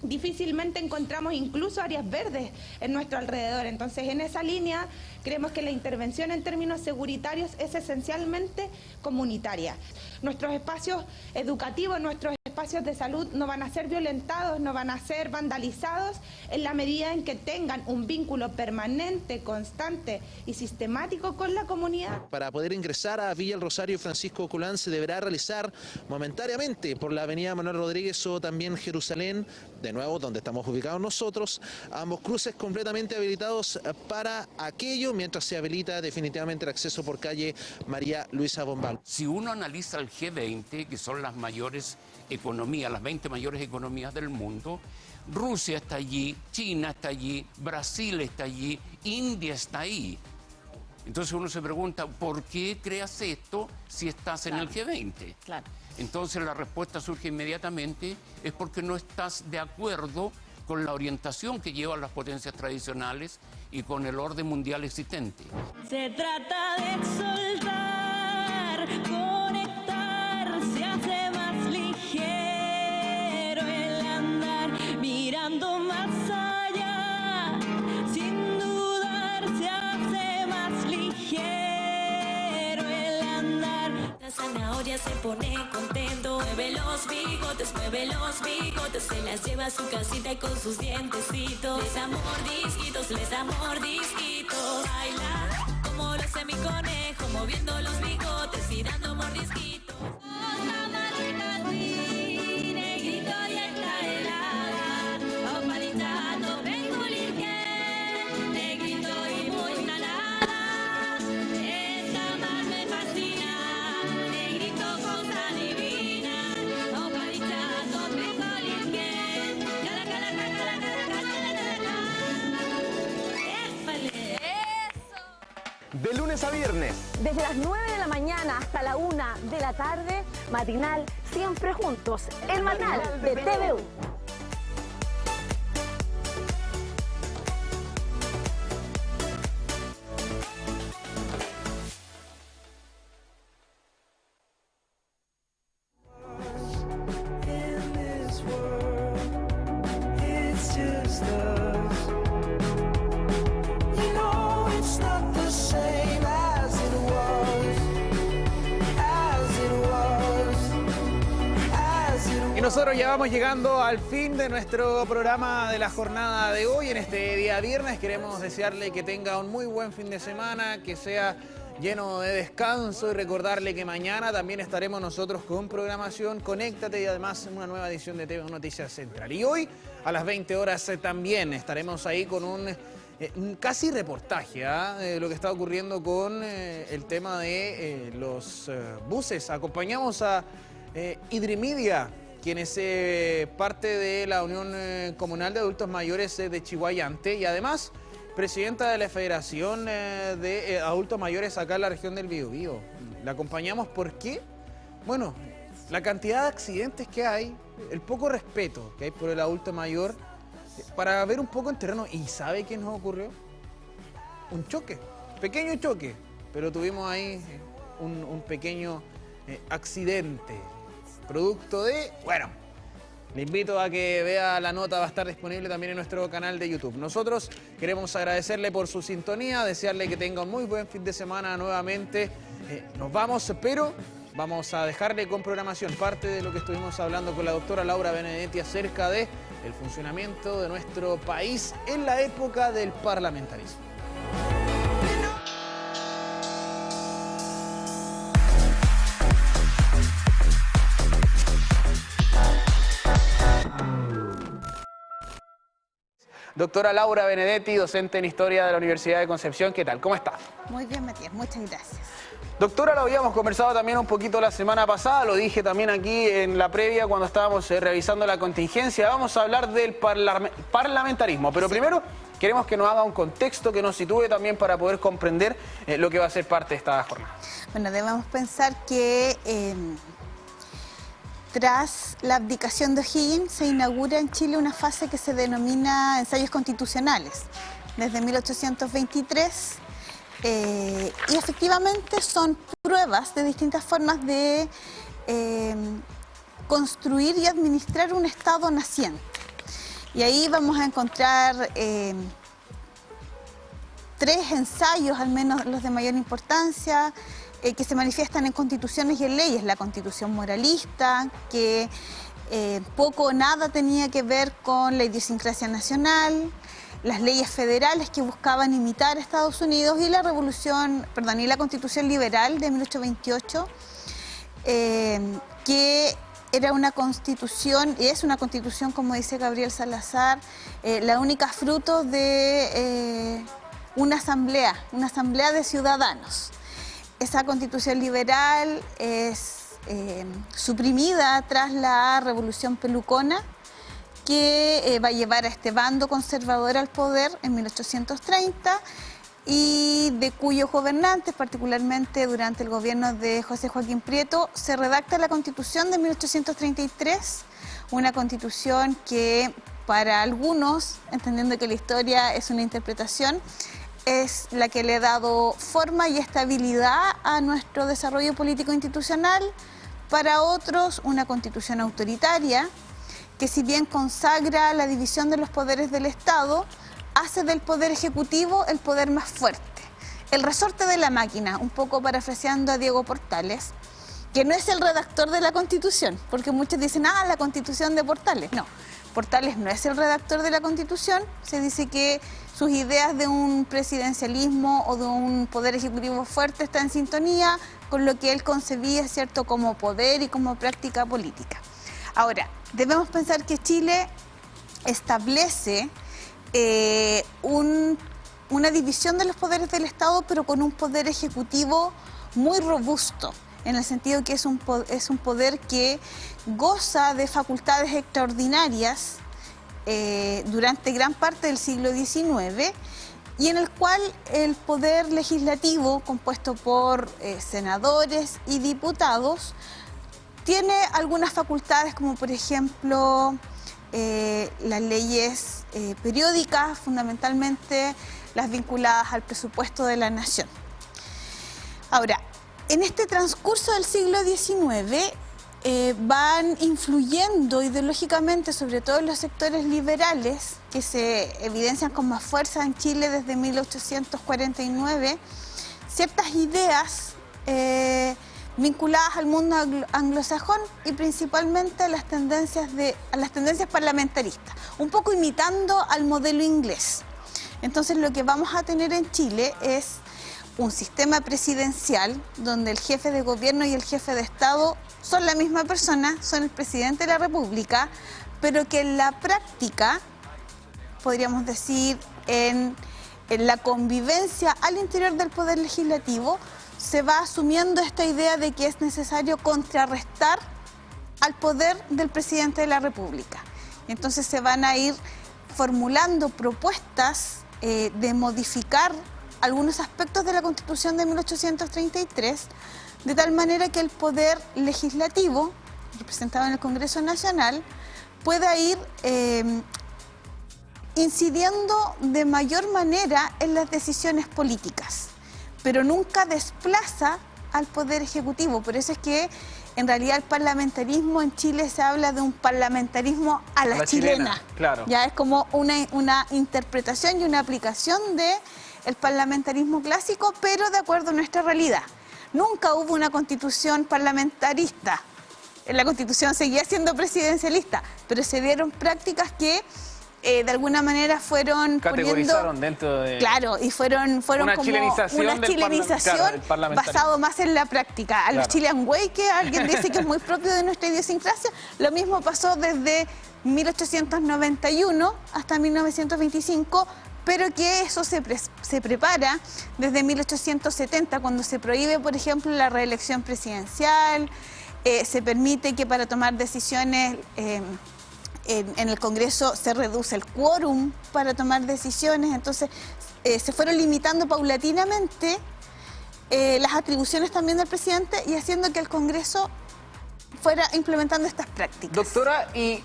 Difícilmente encontramos incluso áreas verdes en nuestro alrededor. Entonces, en esa línea, creemos que la intervención en términos seguritarios es esencialmente comunitaria. Nuestros espacios educativos, nuestros espacios de salud no van a ser violentados, no van a ser vandalizados en la medida en que tengan un vínculo permanente, constante y sistemático con la comunidad. Para poder ingresar a Villa El Rosario Francisco Colán se deberá realizar momentáneamente por la avenida Manuel Rodríguez o también Jerusalén, de nuevo donde estamos ubicados nosotros, ambos cruces completamente habilitados para aquello, mientras se habilita definitivamente el acceso por calle María Luisa Bombal. Si uno analiza el G20, que son las mayores economías, las 20 mayores economías del mundo, Rusia está allí, China está allí, Brasil está allí, India está ahí. Entonces uno se pregunta, ¿por qué creas esto si estás en el G20? Claro. Entonces la respuesta surge inmediatamente, es porque no estás de acuerdo con la orientación que llevan las potencias tradicionales y con el orden mundial existente. Se trata de soltar, conectar, se hace más ligero el andar, mirando más allá, sin dudar se hace más ligero el andar. La zanahoria se pone contento, mueve los bigotes, se las lleva a su casita y con sus dientecitos les da mordisquitos, baila como lo hace mi conejo, moviendo los bigotes y dando mordisquitos. Negrito y está helada, opalitando, vengo limpien, negrito y muy salada, esta mar me fascina, negrito cosa divina, opalitando, vengo limpien, De lunes a viernes. Desde las 9 de la mañana hasta la 1 de la tarde, matinal siempre juntos, el matinal de TVU. As it nosotros ya vamos llegando al fin de nuestro programa de la jornada de hoy. En este día viernes queremos desearle que tenga un muy buen fin de semana, que sea lleno de descanso y recordarle que mañana también estaremos nosotros con programación Conéctate y además una nueva edición de TV Noticias Central. Y hoy a las 20 horas también estaremos ahí con un casi reportaje de lo que está ocurriendo con el tema de los buses. Acompañamos a Hidrimidia, quien es parte de la Unión Comunal de Adultos Mayores de Chihuayante y además presidenta de la Federación de Adultos Mayores acá en la región del Biobío. La acompañamos porque, bueno, la cantidad de accidentes que hay, el poco respeto que hay por el adulto mayor, para ver un poco en terreno. ¿Y sabe qué nos ocurrió? Un choque, pequeño choque, pero tuvimos ahí un pequeño accidente, producto de, bueno, le invito a que vea la nota, va a estar disponible también en nuestro canal de YouTube. Nosotros queremos agradecerle por su sintonía, desearle que tenga un muy buen fin de semana nuevamente. Nos vamos, pero vamos a dejarle con programación parte de lo que estuvimos hablando con la doctora Laura Benedetti acerca de el funcionamiento de nuestro país en la época del parlamentarismo. Doctora Laura Benedetti, docente en Historia de la Universidad de Concepción, ¿qué tal? ¿Cómo está? Muy bien, Matías, muchas gracias. Doctora, lo habíamos conversado también un poquito la semana pasada, lo dije también aquí en la previa cuando estábamos revisando la contingencia. Vamos a hablar del parlamentarismo, pero primero queremos que nos haga un contexto, que nos sitúe también para poder comprender lo que va a ser parte de esta jornada. Bueno, debemos pensar que tras la abdicación de O'Higgins se inaugura en Chile una fase que se denomina ensayos constitucionales, desde 1823, y efectivamente son pruebas de distintas formas de construir y administrar un Estado naciente. Y ahí vamos a encontrar tres ensayos, al menos los de mayor importancia, que se manifiestan en constituciones y en leyes. La constitución moralista, que poco o nada tenía que ver con la idiosincrasia nacional, las leyes federales que buscaban imitar a Estados Unidos y la constitución liberal de 1828, que era una constitución, y es una constitución, como dice Gabriel Salazar, la única fruto de una asamblea de ciudadanos. Esa constitución liberal es suprimida tras la Revolución Pelucona, que va a llevar a este bando conservador al poder en 1830 y de cuyos gobernantes, particularmente durante el gobierno de José Joaquín Prieto, se redacta la Constitución de 1833, una constitución que para algunos, entendiendo que la historia es una interpretación, es la que le ha dado forma y estabilidad a nuestro desarrollo político institucional. Para otros, una constitución autoritaria, que si bien consagra la división de los poderes del Estado, hace del poder ejecutivo el poder más fuerte, el resorte de la máquina, un poco parafraseando a Diego Portales, que no es el redactor de la Constitución, porque muchos dicen, la Constitución de Portales. No, Portales no es el redactor de la Constitución, se dice que sus ideas de un presidencialismo o de un poder ejecutivo fuerte están en sintonía con lo que él concebía, ¿cierto?, como poder y como práctica política. Ahora, debemos pensar que Chile establece una división de los poderes del Estado, pero con un poder ejecutivo muy robusto, en el sentido que es un poder que goza de facultades extraordinarias durante gran parte del siglo XIX, y en el cual el poder legislativo, compuesto por senadores y diputados, tiene algunas facultades como por ejemplo las leyes periódicas, fundamentalmente las vinculadas al presupuesto de la nación. Ahora, en este transcurso del siglo XIX van influyendo ideológicamente, sobre todo en los sectores liberales, que se evidencian con más fuerza en Chile desde 1849, ciertas ideas vinculadas al mundo anglosajón y principalmente a las tendencias parlamentaristas, un poco imitando al modelo inglés. Entonces lo que vamos a tener en Chile es un sistema presidencial donde el jefe de gobierno y el jefe de Estado son la misma persona, son el presidente de la República, pero que en la práctica, podríamos decir, en la convivencia al interior del Poder Legislativo, se va asumiendo esta idea de que es necesario contrarrestar al poder del presidente de la República. Entonces se van a ir formulando propuestas de modificar algunos aspectos de la Constitución de 1833, de tal manera que el Poder Legislativo, representado en el Congreso Nacional, pueda ir incidiendo de mayor manera en las decisiones políticas, pero nunca desplaza al Poder Ejecutivo. Por eso es que en realidad el parlamentarismo en Chile se habla de un parlamentarismo a la chilena. Claro. Ya es como una interpretación y una aplicación del parlamentarismo clásico, pero de acuerdo a nuestra realidad. Nunca hubo una constitución parlamentarista. La constitución seguía siendo presidencialista, pero se dieron prácticas que de alguna manera fueron categorizaron dentro de... Claro, y fueron una como chilenización una chilenización basado más en la práctica. A los Chilean Way, que alguien dice que es muy propio de nuestra idiosincrasia, lo mismo pasó desde 1891 hasta 1925, pero que eso se prepara desde 1870, cuando se prohíbe, por ejemplo, la reelección presidencial, se permite que para tomar decisiones en el Congreso se reduce el quórum para tomar decisiones. Entonces se fueron limitando paulatinamente las atribuciones también del presidente y haciendo que el Congreso fuera implementando estas prácticas. Doctora, y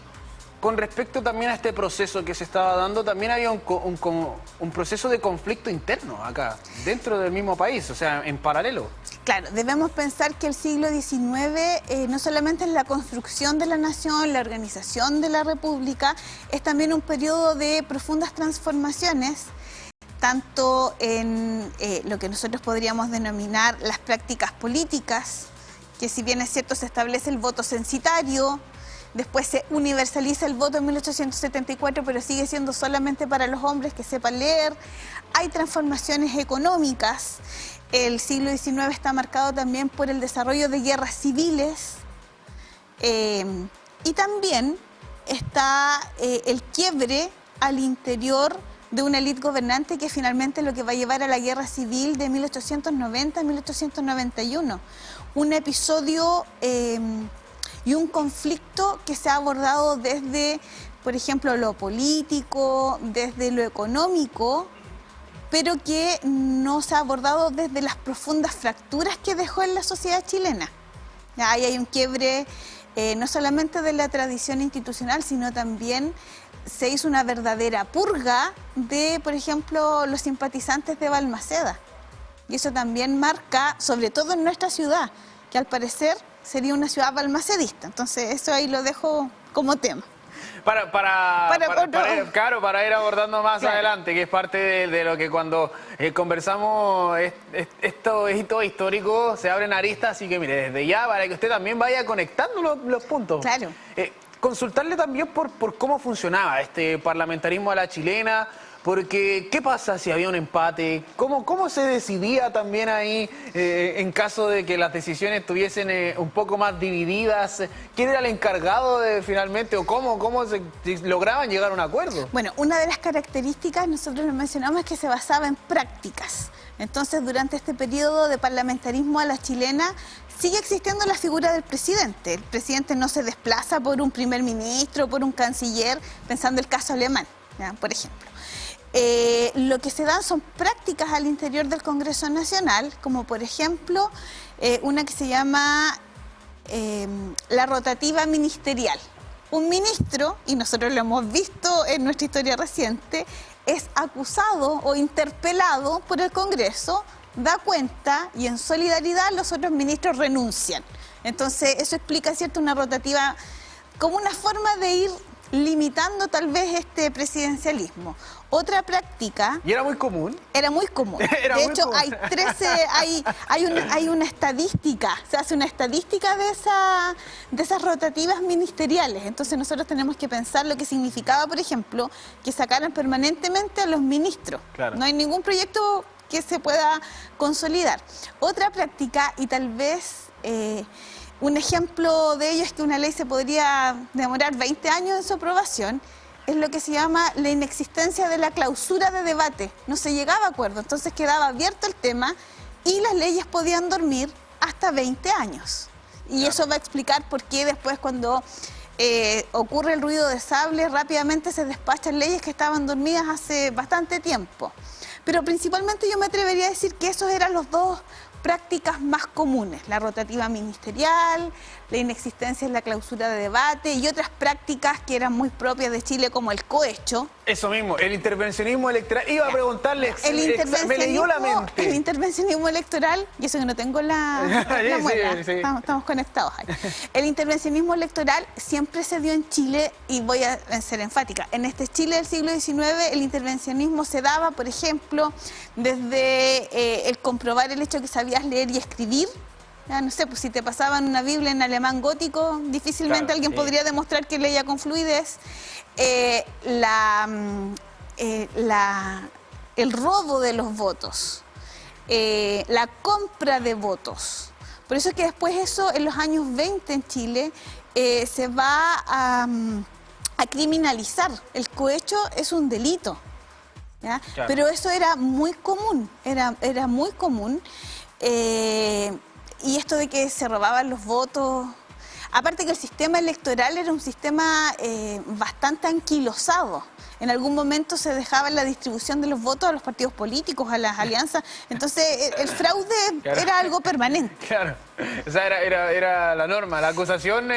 con respecto también a este proceso que se estaba dando, también había un proceso de conflicto interno acá, dentro del mismo país, o sea, en paralelo. Claro, debemos pensar que el siglo XIX no solamente es la construcción de la nación, la organización de la república, es también un periodo de profundas transformaciones, tanto en lo que nosotros podríamos denominar las prácticas políticas, que si bien es cierto se establece el voto censitario, después se universaliza el voto en 1874, pero sigue siendo solamente para los hombres que sepan leer. Hay transformaciones económicas. El siglo XIX está marcado también por el desarrollo de guerras civiles. Y también está el quiebre al interior de una élite gobernante que finalmente lo que va a llevar a la guerra civil de 1890 a 1891. Un episodio y un conflicto que se ha abordado desde, por ejemplo, lo político, desde lo económico, pero que no se ha abordado desde las profundas fracturas que dejó en la sociedad chilena. Ahí hay un quiebre no solamente de la tradición institucional, sino también se hizo una verdadera purga de, por ejemplo, los simpatizantes de Balmaceda. Y eso también marca, sobre todo en nuestra ciudad, que al parecer sería una ciudad balmacedista. Entonces eso ahí lo dejo como tema. Para ir abordando más adelante, que es parte de lo que cuando conversamos estos hitos históricos se abren aristas, así que mire, desde ya para que usted también vaya conectando los puntos. Claro. Consultarle también por cómo funcionaba este parlamentarismo a la chilena, porque ¿qué pasa si había un empate? ¿Cómo se decidía también ahí en caso de que las decisiones estuviesen un poco más divididas? ¿Quién era el encargado de finalmente o cómo se lograban llegar a un acuerdo? Bueno, una de las características, nosotros lo mencionamos, es que se basaba en prácticas. Entonces, durante este periodo de parlamentarismo a la chilena, sigue existiendo la figura del presidente. El presidente no se desplaza por un primer ministro, por un canciller, pensando el caso alemán, ¿ya? Por ejemplo. Lo que se dan son prácticas al interior del Congreso Nacional, como por ejemplo una que se llama la rotativa ministerial. Un ministro, y nosotros lo hemos visto en nuestra historia reciente, es acusado o interpelado por el Congreso, da cuenta y en solidaridad los otros ministros renuncian. Entonces eso explica, ¿cierto?, una rotativa como una forma de ir limitando tal vez este presidencialismo. Otra práctica... ¿Y era muy común? Era muy común. Era de muy hecho, común. hay una estadística, se hace una estadística de esas rotativas ministeriales. Entonces nosotros tenemos que pensar lo que significaba, por ejemplo, que sacaran permanentemente a los ministros. Claro. No hay ningún proyecto que se pueda consolidar. Otra práctica, y tal vez un ejemplo de ello es que una ley se podría demorar 20 años en su aprobación, es lo que se llama la inexistencia de la clausura de debate. No se llegaba a acuerdo, entonces quedaba abierto el tema y las leyes podían dormir hasta 20 años. Y eso va a explicar por qué después cuando ocurre el ruido de sable, rápidamente se despachan leyes que estaban dormidas hace bastante tiempo. Pero principalmente yo me atrevería a decir que esos eran los dos prácticas más comunes, la rotativa ministerial, la inexistencia de la clausura de debate y otras prácticas que eran muy propias de Chile como el cohecho. Eso mismo, el intervencionismo electoral. Iba a preguntarle, me leyó la mente. El intervencionismo electoral, y eso que no tengo la muela, sí. Estamos conectados ahí. El intervencionismo electoral siempre se dio en Chile, y voy a ser enfática, en este Chile del siglo XIX el intervencionismo se daba, por ejemplo, desde el comprobar el hecho que sabías leer y escribir. Ya, no sé, pues si te pasaban una Biblia en alemán gótico, difícilmente alguien podría demostrar que leía con fluidez. El robo de los votos, la compra de votos. Por eso es que después eso, en los años 20 en Chile, se va a criminalizar. El cohecho es un delito, ¿ya? Claro. Pero eso era muy común, era muy común. Y esto de que se robaban los votos, aparte que el sistema electoral era un sistema bastante anquilosado. En algún momento se dejaba la distribución de los votos a los partidos políticos, a las alianzas. Entonces el fraude era algo permanente. Claro, o sea, era la norma, la acusación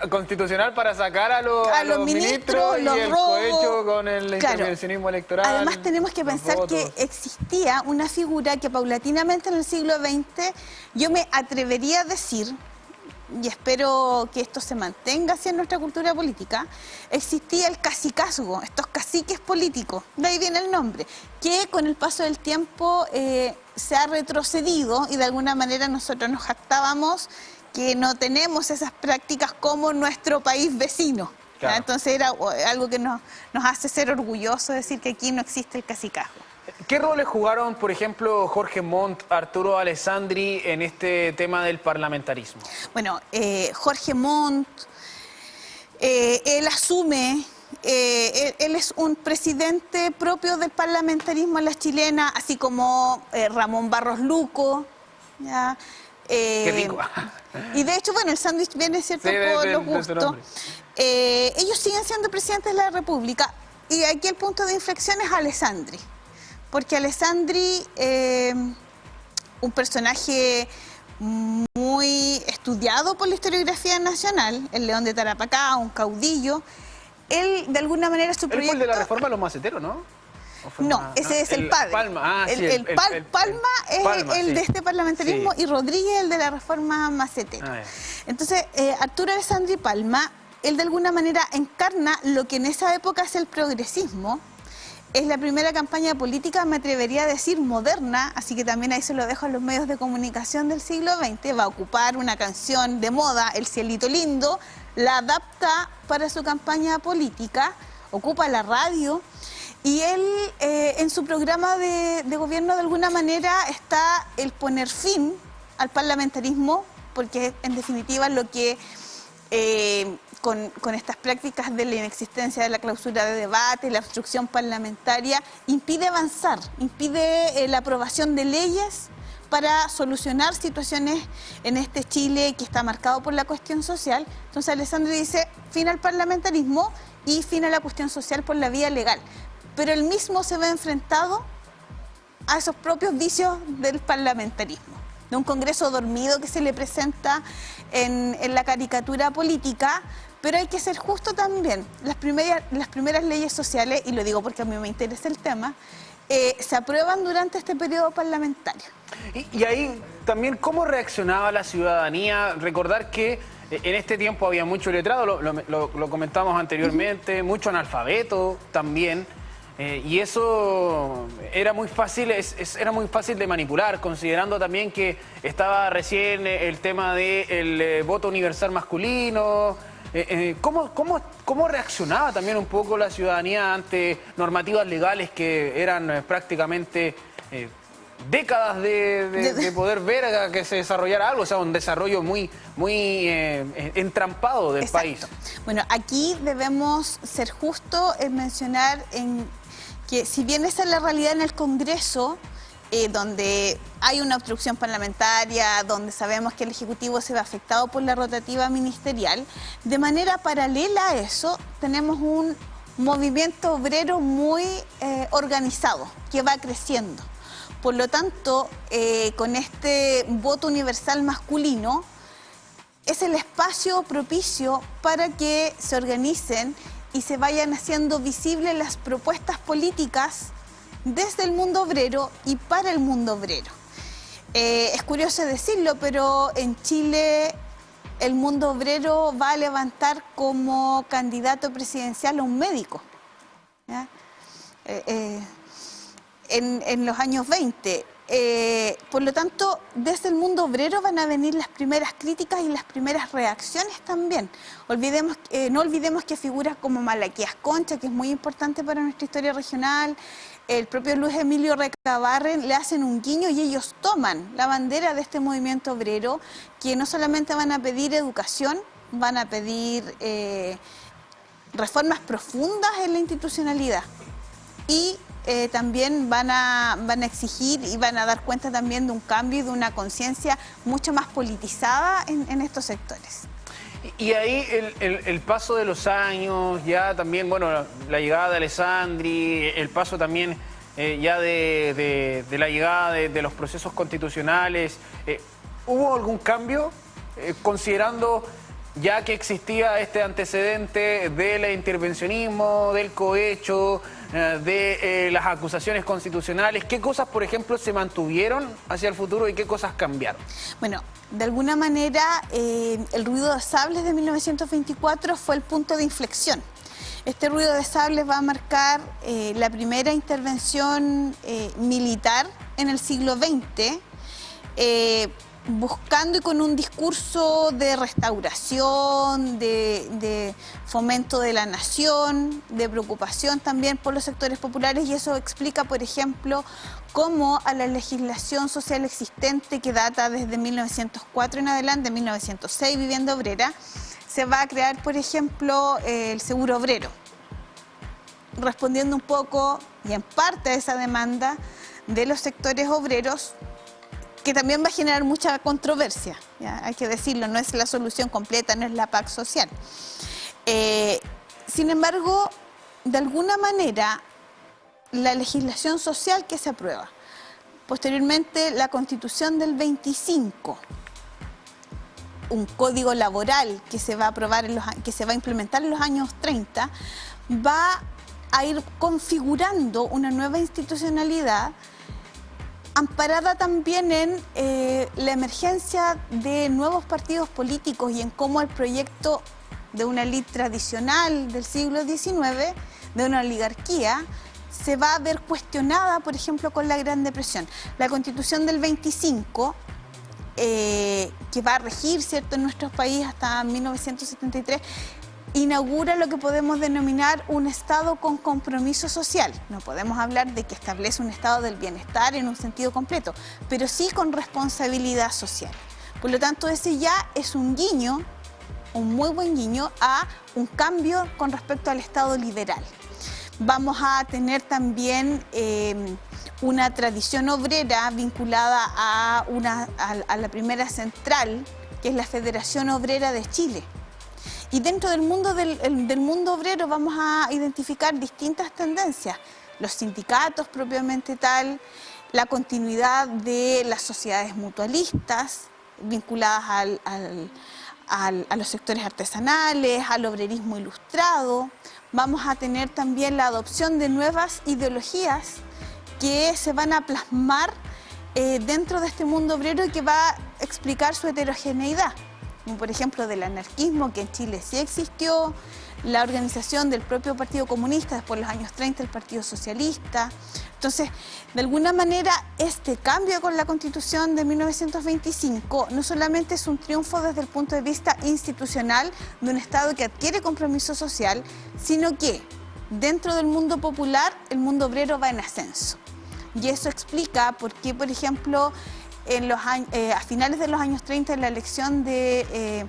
constitucional para sacar a los ministros y el cohecho con el intervencionismo electoral. Además tenemos que pensar que existía una figura que paulatinamente en el siglo XX, yo me atrevería a decir, y espero que esto se mantenga así en nuestra cultura política, existía el cacicazgo, estos caciques políticos, de ahí viene el nombre, que con el paso del tiempo se ha retrocedido y de alguna manera nosotros nos jactábamos que no tenemos esas prácticas como nuestro país vecino. Claro. Entonces era algo que nos hace ser orgullosos, decir que aquí no existe el cacicazgo. ¿Qué roles jugaron, por ejemplo, Jorge Montt, Arturo Alessandri en este tema del parlamentarismo? Bueno, Jorge Montt, él asume, él es un presidente propio del parlamentarismo en la chilena, así como Ramón Barros Luco, ¿ya? Qué rico. Y de hecho, bueno, el sándwich viene, ¿cierto?, por los gustos. Ellos siguen siendo presidentes de la República y aquí el punto de inflexión es Alessandri. Porque Alessandri, un personaje muy estudiado por la historiografía nacional, el León de Tarapacá, un caudillo, él de alguna manera su proyecto... Él fue el de la reforma de los maceteros, ¿no? No, ese es el padre. Palma, Palma es el de este parlamentarismo, sí, y Rodríguez el de la reforma macetera. Entonces, Arturo Alessandri Palma, él de alguna manera encarna lo que en esa época es el progresismo. Es la primera campaña política, me atrevería a decir, moderna, así que también ahí se lo dejo a los medios de comunicación del siglo XX. Va a ocupar una canción de moda, El Cielito Lindo, la adapta para su campaña política, ocupa la radio y él en su programa de gobierno de alguna manera está el poner fin al parlamentarismo, porque en definitiva lo que... Con estas prácticas de la inexistencia de la clausura de debate, la obstrucción parlamentaria, impide avanzar, impide la aprobación de leyes para solucionar situaciones en este Chile que está marcado por la cuestión social. Entonces Alessandri dice fin al parlamentarismo y fin a la cuestión social por la vía legal. Pero él mismo se ve enfrentado a esos propios vicios del parlamentarismo, de un Congreso dormido que se le presenta en la caricatura política. Pero hay que ser justo también, las primeras leyes sociales, y lo digo porque a mí me interesa el tema, se aprueban durante este periodo parlamentario. Y ahí también, ¿cómo reaccionaba la ciudadanía? Recordar que En este tiempo había mucho letrado, lo comentamos anteriormente, mucho analfabeto también. Y eso era muy fácil, era muy fácil de manipular, considerando también que estaba recién el tema del voto universal masculino. ¿Cómo reaccionaba también un poco la ciudadanía ante normativas legales que eran prácticamente décadas de poder ver a que se desarrollara algo? O sea, un desarrollo muy entrampado del país. Bueno, aquí debemos ser justos en mencionar que si bien esa es la realidad en el Congreso, donde hay una obstrucción parlamentaria, donde sabemos que el Ejecutivo se ve afectado por la rotativa ministerial, de manera paralela a eso tenemos un movimiento obrero muy organizado, que va creciendo. Por lo tanto, con este voto universal masculino, es el espacio propicio para que se organicen y se vayan haciendo visibles las propuestas políticas desde el mundo obrero y para el mundo obrero. Es curioso decirlo, pero en Chile el mundo obrero va a levantar como candidato presidencial a un médico, ¿ya? En los años 20. Por lo tanto, desde el mundo obrero van a venir las primeras críticas y las primeras reacciones también. No olvidemos que figuras como Malaquías Concha, que es muy importante para nuestra historia regional, el propio Luis Emilio Recabarren, le hacen un guiño y ellos toman la bandera de este movimiento obrero, que no solamente van a pedir educación, van a pedir reformas profundas en la institucionalidad y también van a exigir y van a dar cuenta también de un cambio y de una conciencia mucho más politizada en estos sectores. Y ahí el paso de los años, ya también, bueno, la llegada de Alessandri, el paso también ya de la llegada de los procesos constitucionales, ¿hubo algún cambio considerando ya que existía este antecedente del intervencionismo, del cohecho, de las acusaciones constitucionales? ¿Qué cosas, por ejemplo, se mantuvieron hacia el futuro y qué cosas cambiaron? Bueno, de alguna manera el ruido de sables de 1924 fue el punto de inflexión. Este ruido de sables va a marcar la primera intervención militar en el siglo XX, buscando y con un discurso de restauración, de fomento de la nación, de preocupación también por los sectores populares, y eso explica, por ejemplo, cómo a la legislación social existente que data desde 1904 en adelante, 1906, vivienda obrera, se va a crear, por ejemplo, el seguro obrero, respondiendo un poco y en parte a esa demanda de los sectores obreros, que también va a generar mucha controversia, ¿ya? Hay que decirlo, no es la solución completa, no es la paz social. Sin embargo, de alguna manera, la legislación social que se aprueba, posteriormente la Constitución del 25, un código laboral que se va a aprobar, que se va a implementar en los años 30, va a ir configurando una nueva institucionalidad amparada también en la emergencia de nuevos partidos políticos y en cómo el proyecto de una élite tradicional del siglo XIX, de una oligarquía, se va a ver cuestionada, por ejemplo, con la Gran Depresión. La Constitución del 25, que va a regir, ¿cierto?, en nuestro país hasta 1973, inaugura lo que podemos denominar un Estado con compromiso social. No podemos hablar de que establece un Estado del bienestar en un sentido completo, pero sí con responsabilidad social. Por lo tanto, ese ya es un guiño, un muy buen guiño a un cambio con respecto al Estado liberal. Vamos a tener también una tradición obrera vinculada a la primera central, que es la Federación Obrera de Chile. Y dentro del mundo obrero vamos a identificar distintas tendencias. Los sindicatos propiamente tal, la continuidad de las sociedades mutualistas vinculadas a los sectores artesanales, al obrerismo ilustrado. Vamos a tener también la adopción de nuevas ideologías que se van a plasmar dentro de este mundo obrero y que va a explicar su heterogeneidad. como por ejemplo del anarquismo, que en Chile sí existió, la organización del propio Partido Comunista, después de los años 30 el Partido Socialista. Entonces, de alguna manera, este cambio con la Constitución de 1925 no solamente es un triunfo desde el punto de vista institucional de un Estado que adquiere compromiso social, sino que dentro del mundo popular, el mundo obrero va en ascenso. Y eso explica por qué, por ejemplo, a finales de los años 30, en la elección de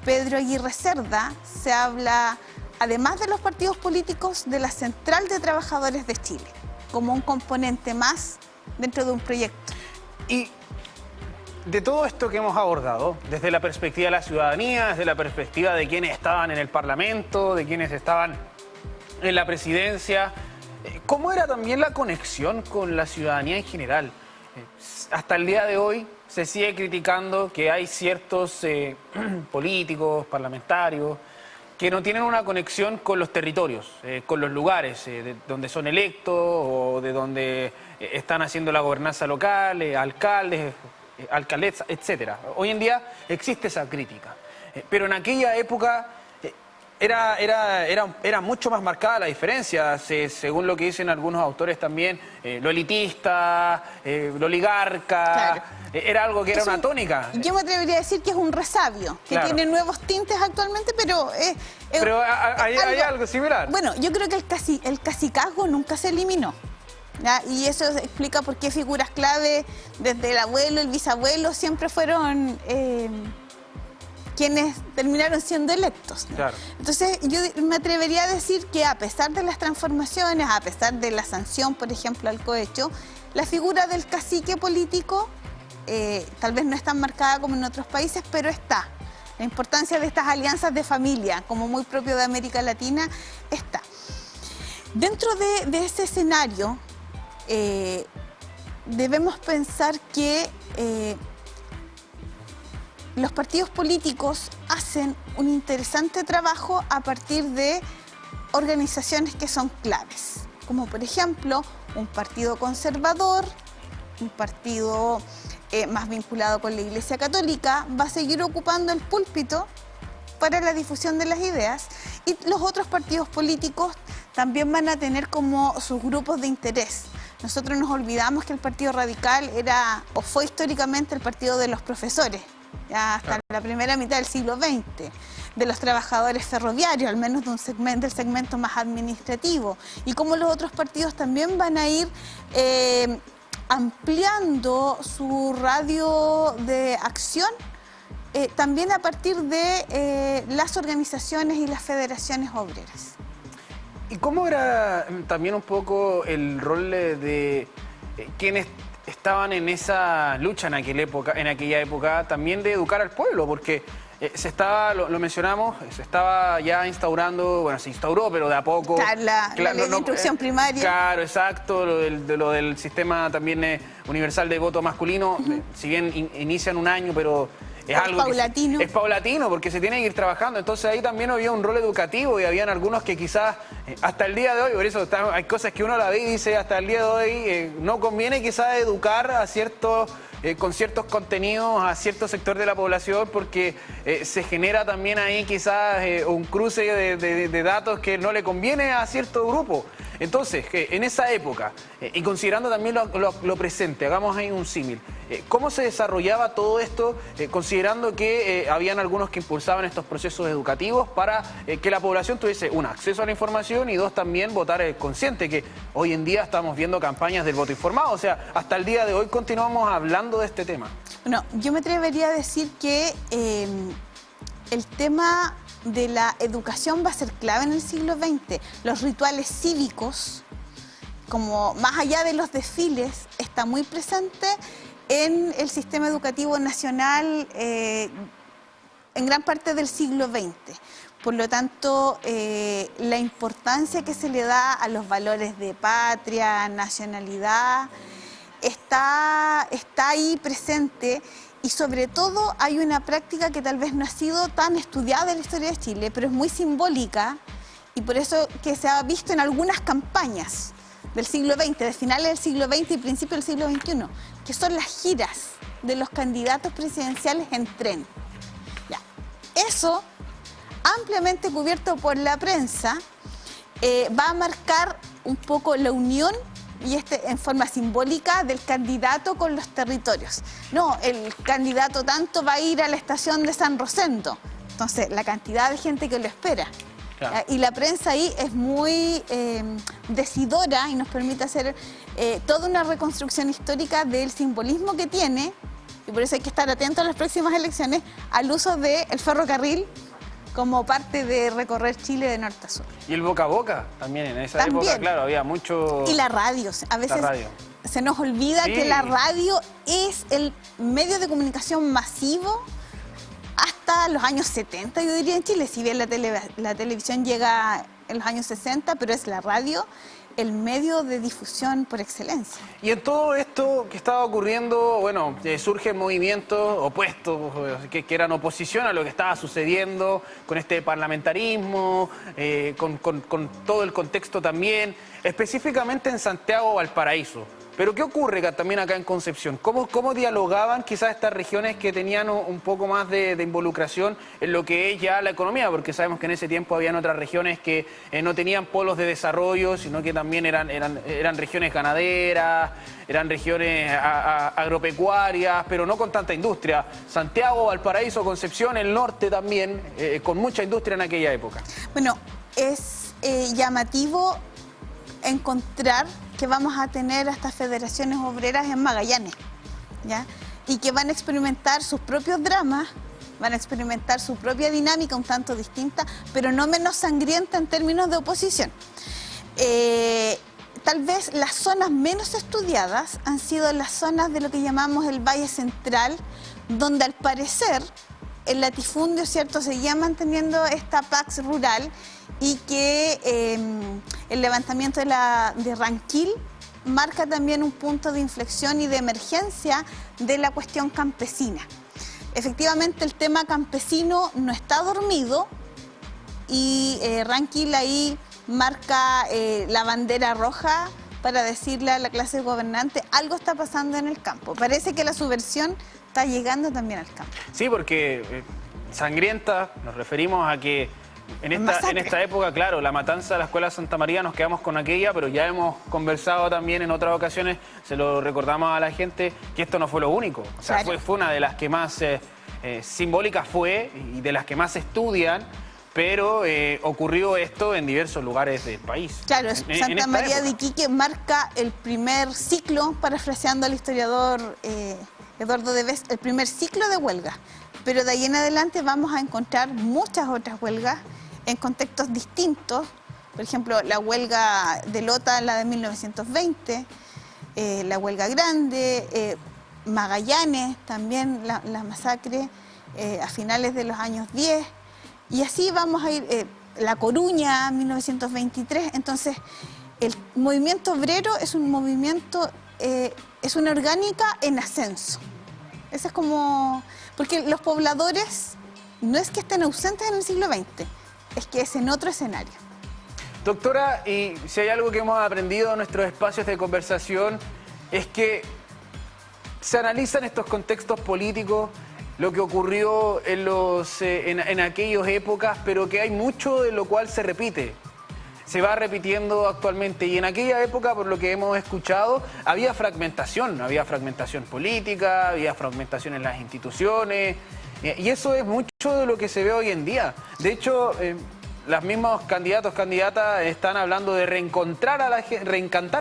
Pedro Aguirre Cerda, se habla, además de los partidos políticos, de la Central de Trabajadores de Chile, como un componente más dentro de un proyecto. Y de todo esto que hemos abordado, desde la perspectiva de la ciudadanía, desde la perspectiva de quienes estaban en el Parlamento, de quienes estaban en la presidencia, ¿cómo era también la conexión con la ciudadanía en general? Hasta el día de hoy se sigue criticando que hay ciertos políticos, parlamentarios, que no tienen una conexión con los territorios, con los lugares de donde son electos o de donde están haciendo la gobernanza local, alcaldes, alcaldesas, etc. Hoy en día existe esa crítica, pero en aquella época era mucho más marcada la diferencia, según lo que dicen algunos autores también, lo elitista, lo oligarca, claro. Era algo que era una tónica. Yo me atrevería a decir que es un resabio, que claro, tiene nuevos tintes actualmente, pero... pero hay algo similar. Bueno, yo creo que el cacicazgo nunca se eliminó, ¿ya? Y eso explica por qué figuras clave, desde el abuelo, el bisabuelo, siempre fueron... quienes terminaron siendo electos, ¿no? Claro. Entonces yo me atrevería a decir que a pesar de las transformaciones, a pesar de la sanción, por ejemplo, al cohecho, la figura del cacique político tal vez no es tan marcada como en otros países, pero está. La importancia de estas alianzas de familia, como muy propio de América Latina, está. Dentro de ese escenario, debemos pensar que los partidos políticos hacen un interesante trabajo a partir de organizaciones que son claves, como por ejemplo un partido conservador, un partido más vinculado con la Iglesia Católica, va a seguir ocupando el púlpito para la difusión de las ideas, y los otros partidos políticos también van a tener como sus grupos de interés. Nosotros nos olvidamos que el Partido Radical era o fue históricamente el partido de los profesores, ya hasta la primera mitad del siglo XX, de los trabajadores ferroviarios, al menos de del segmento más administrativo, y como los otros partidos también van a ir ampliando su radio de acción, también a partir de las organizaciones y las federaciones obreras. ¿Y cómo era también un poco el rol de quienes estaban en esa lucha en aquella época también de educar al pueblo? Porque se estaba, lo mencionamos, se estaba ya instaurando, bueno, se instauró, pero de a poco. La ley de instrucción primaria. Claro, exacto, lo del sistema también universal de voto masculino, si bien inician un año, pero es algo paulatino. Es paulatino, porque se tiene que ir trabajando. Entonces ahí también había un rol educativo y habían algunos que quizás hasta el día de hoy, por eso hay cosas que uno la ve y dice hasta el día de hoy no conviene quizás educar a con ciertos contenidos a cierto sector de la población, porque se genera también ahí quizás un cruce de datos que no le conviene a cierto grupo. Entonces, en esa época, y considerando también lo presente, hagamos ahí un símil, ¿cómo se desarrollaba todo esto, considerando que habían algunos que impulsaban estos procesos educativos para que la población tuviese, un, acceso a la información, y dos, también votar consciente, que hoy en día estamos viendo campañas del voto informado? O sea, hasta el día de hoy continuamos hablando de este tema. Bueno, yo me atrevería a decir que el tema de la educación va a ser clave en el siglo XX. Los rituales cívicos, como más allá de los desfiles, está muy presente en el sistema educativo nacional en gran parte del siglo XX. Por lo tanto, la importancia que se le da a los valores de patria, nacionalidad, está ahí presente. Y sobre todo hay una práctica que tal vez no ha sido tan estudiada en la historia de Chile, pero es muy simbólica, y por eso que se ha visto en algunas campañas del siglo XX, de finales del siglo XX y principios del siglo XXI, que son las giras de los candidatos presidenciales en tren. Ya. caso, ampliamente cubierto por la prensa, va a marcar un poco la unión y en forma simbólica del candidato con los territorios. No, el candidato tanto va a ir a la estación de San Rosendo, entonces la cantidad de gente que lo espera. Claro. Y la prensa ahí es muy decidora y nos permite hacer toda una reconstrucción histórica del simbolismo que tiene, y por eso hay que estar atentos a las próximas elecciones al uso del ferrocarril como parte de recorrer Chile de norte a sur. Y el boca a boca también, en esa época, claro, había mucho... Y la radio, a veces se nos olvida que la radio es el medio de comunicación masivo hasta los años 70, yo diría, en Chile. Si bien la televisión llega en los años 60, pero es la radio el medio de difusión por excelencia. Y en todo esto que estaba ocurriendo, bueno, surgen movimientos opuestos, que eran oposición a lo que estaba sucediendo con este parlamentarismo, con todo el contexto también, específicamente en Santiago, Valparaíso. Pero ¿qué ocurre también acá en Concepción? ¿Cómo dialogaban quizás estas regiones que tenían un poco más de involucración en lo que es ya la economía? Porque sabemos que en ese tiempo habían otras regiones que no tenían polos de desarrollo, sino que también eran regiones ganaderas, eran regiones agropecuarias, pero no con tanta industria. Santiago, Valparaíso, Concepción, el norte también, con mucha industria en aquella época. Bueno, es llamativo encontrar que vamos a tener a estas federaciones obreras en Magallanes, ¿ya? Y que van a experimentar sus propios dramas, van a experimentar su propia dinámica un tanto distinta, pero no menos sangrienta en términos de oposición. Tal vez las zonas menos estudiadas han sido las zonas de lo que llamamos el Valle Central, donde al parecer el latifundio, ¿cierto?, seguía manteniendo esta pax rural, y que el levantamiento de Ranquil marca también un punto de inflexión y de emergencia de la cuestión campesina. Efectivamente, el tema campesino no está dormido y Ranquil ahí marca la bandera roja para decirle a la clase gobernante: algo está pasando en el campo. Parece que la subversión está llegando también al campo. Sí, porque sangrienta, nos referimos a que en esta época, claro, la matanza de la Escuela Santa María, nos quedamos con aquella, pero ya hemos conversado también en otras ocasiones, se lo recordamos a la gente, que esto no fue lo único. O sea, claro, fue una de las que más simbólicas fue y de las que más se estudian, pero ocurrió esto en diversos lugares del país. Claro, Santa María de Iquique marca el primer ciclo, parafraseando al historiador Eduardo Deves, el primer ciclo de huelga. Pero de ahí en adelante vamos a encontrar muchas otras huelgas en contextos distintos. Por ejemplo, la huelga de Lota, la de 1920, la huelga grande, Magallanes, también la masacre a finales de los años 10. Y así vamos a ir, La Coruña, 1923. Entonces, el movimiento obrero es un movimiento, es una orgánica en ascenso. Eso es como... Porque los pobladores no es que estén ausentes en el siglo XX, es que es en otro escenario. Doctora, y si hay algo que hemos aprendido en nuestros espacios de conversación, es que se analizan estos contextos políticos, lo que ocurrió en aquellas épocas, pero que hay mucho de lo cual se repite. Se va repitiendo actualmente, y en aquella época, por lo que hemos escuchado, había fragmentación política, había fragmentación en las instituciones, y eso es mucho de lo que se ve hoy en día. De hecho, los mismos candidatas están hablando de reencantar a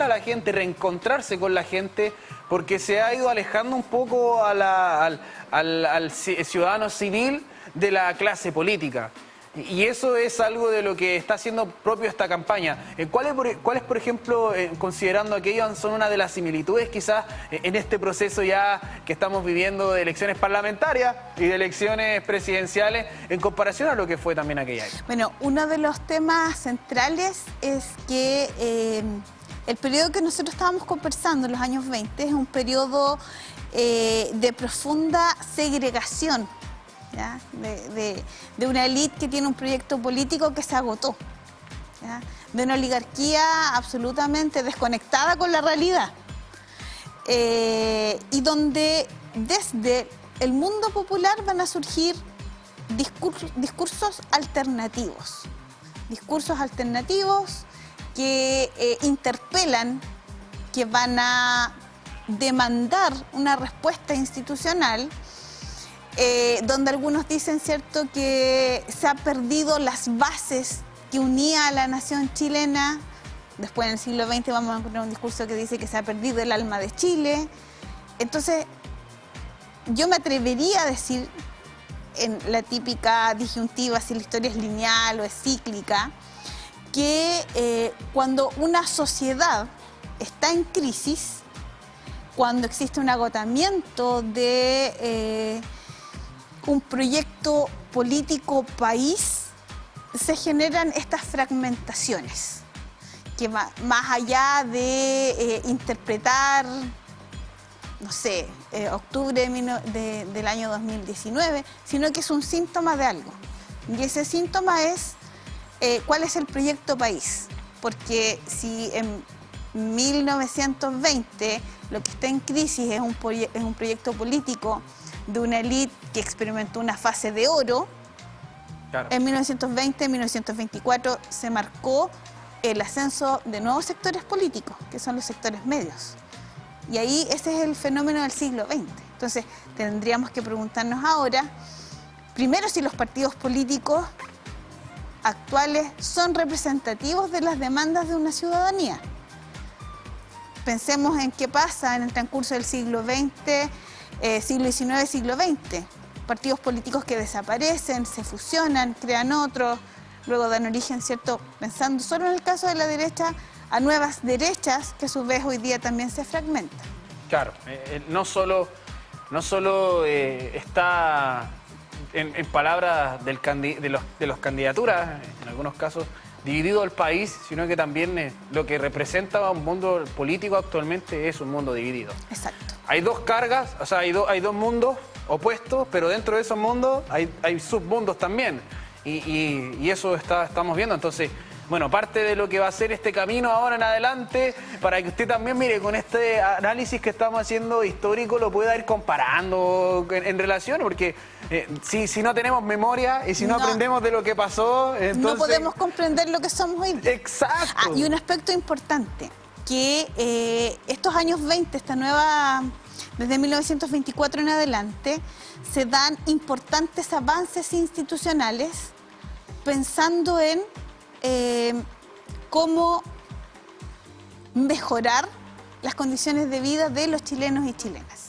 la gente, reencontrarse con la gente, porque se ha ido alejando un poco al ciudadano civil de la clase política. Y eso es algo de lo que está haciendo propio esta campaña. ¿Cuáles, por ejemplo, considerando aquello, son una de las similitudes quizás en este proceso ya que estamos viviendo de elecciones parlamentarias y de elecciones presidenciales en comparación a lo que fue también aquella época? Bueno, uno de los temas centrales es que el periodo que nosotros estábamos conversando, los años 20, es un periodo de profunda segregación, ¿ya? De una élite que tiene un proyecto político que se agotó, ¿ya? De una oligarquía absolutamente desconectada con la realidad, y donde desde el mundo popular van a surgir discursos alternativos. Discursos alternativos que interpelan, que van a demandar una respuesta institucional, donde algunos dicen, ¿cierto?, que se han perdido las bases que unía a la nación chilena. Después, en el siglo XX, vamos a encontrar un discurso que dice que se ha perdido el alma de Chile. Entonces, yo me atrevería a decir, en la típica disyuntiva, si la historia es lineal o es cíclica, que cuando una sociedad está en crisis, cuando existe un agotamiento de un proyecto político país, se generan estas fragmentaciones, que más allá de interpretar, no sé, octubre del año 2019, sino que es un síntoma de algo. Y ese síntoma es cuál es el proyecto país. Porque si en 1920 lo que está en crisis es un proyecto político de una élite que experimentó una fase de oro, claro, en 1920, 1924 se marcó el ascenso de nuevos sectores políticos, que son los sectores medios. Y ahí ese es el fenómeno del siglo XX. Entonces tendríamos que preguntarnos ahora, primero, si los partidos políticos actuales son representativos de las demandas de una ciudadanía. Pensemos en qué pasa en el transcurso del siglo XX, siglo XIX, siglo XX. Partidos políticos que desaparecen, se fusionan, crean otros, luego dan origen, ¿cierto?, pensando solo en el caso de la derecha, a nuevas derechas que a su vez hoy día también se fragmentan. Claro, no solo está en palabras de los candidaturas, en algunos casos, dividido el país, sino que también lo que representa un mundo político actualmente es un mundo dividido. Exacto. Hay dos cargas, o sea, hay dos mundos opuestos, pero dentro de esos mundos hay submundos también. Y eso estamos viendo. Entonces, bueno, parte de lo que va a ser este camino ahora en adelante, para que usted también, mire, con este análisis que estamos haciendo histórico, lo pueda ir comparando en relación, porque si no tenemos memoria y si no aprendemos de lo que pasó, entonces no podemos comprender lo que somos hoy día. Exacto. Y un aspecto importante, que estos años 20, esta nueva, desde 1924 en adelante, se dan importantes avances institucionales pensando en cómo mejorar las condiciones de vida de los chilenos y chilenas.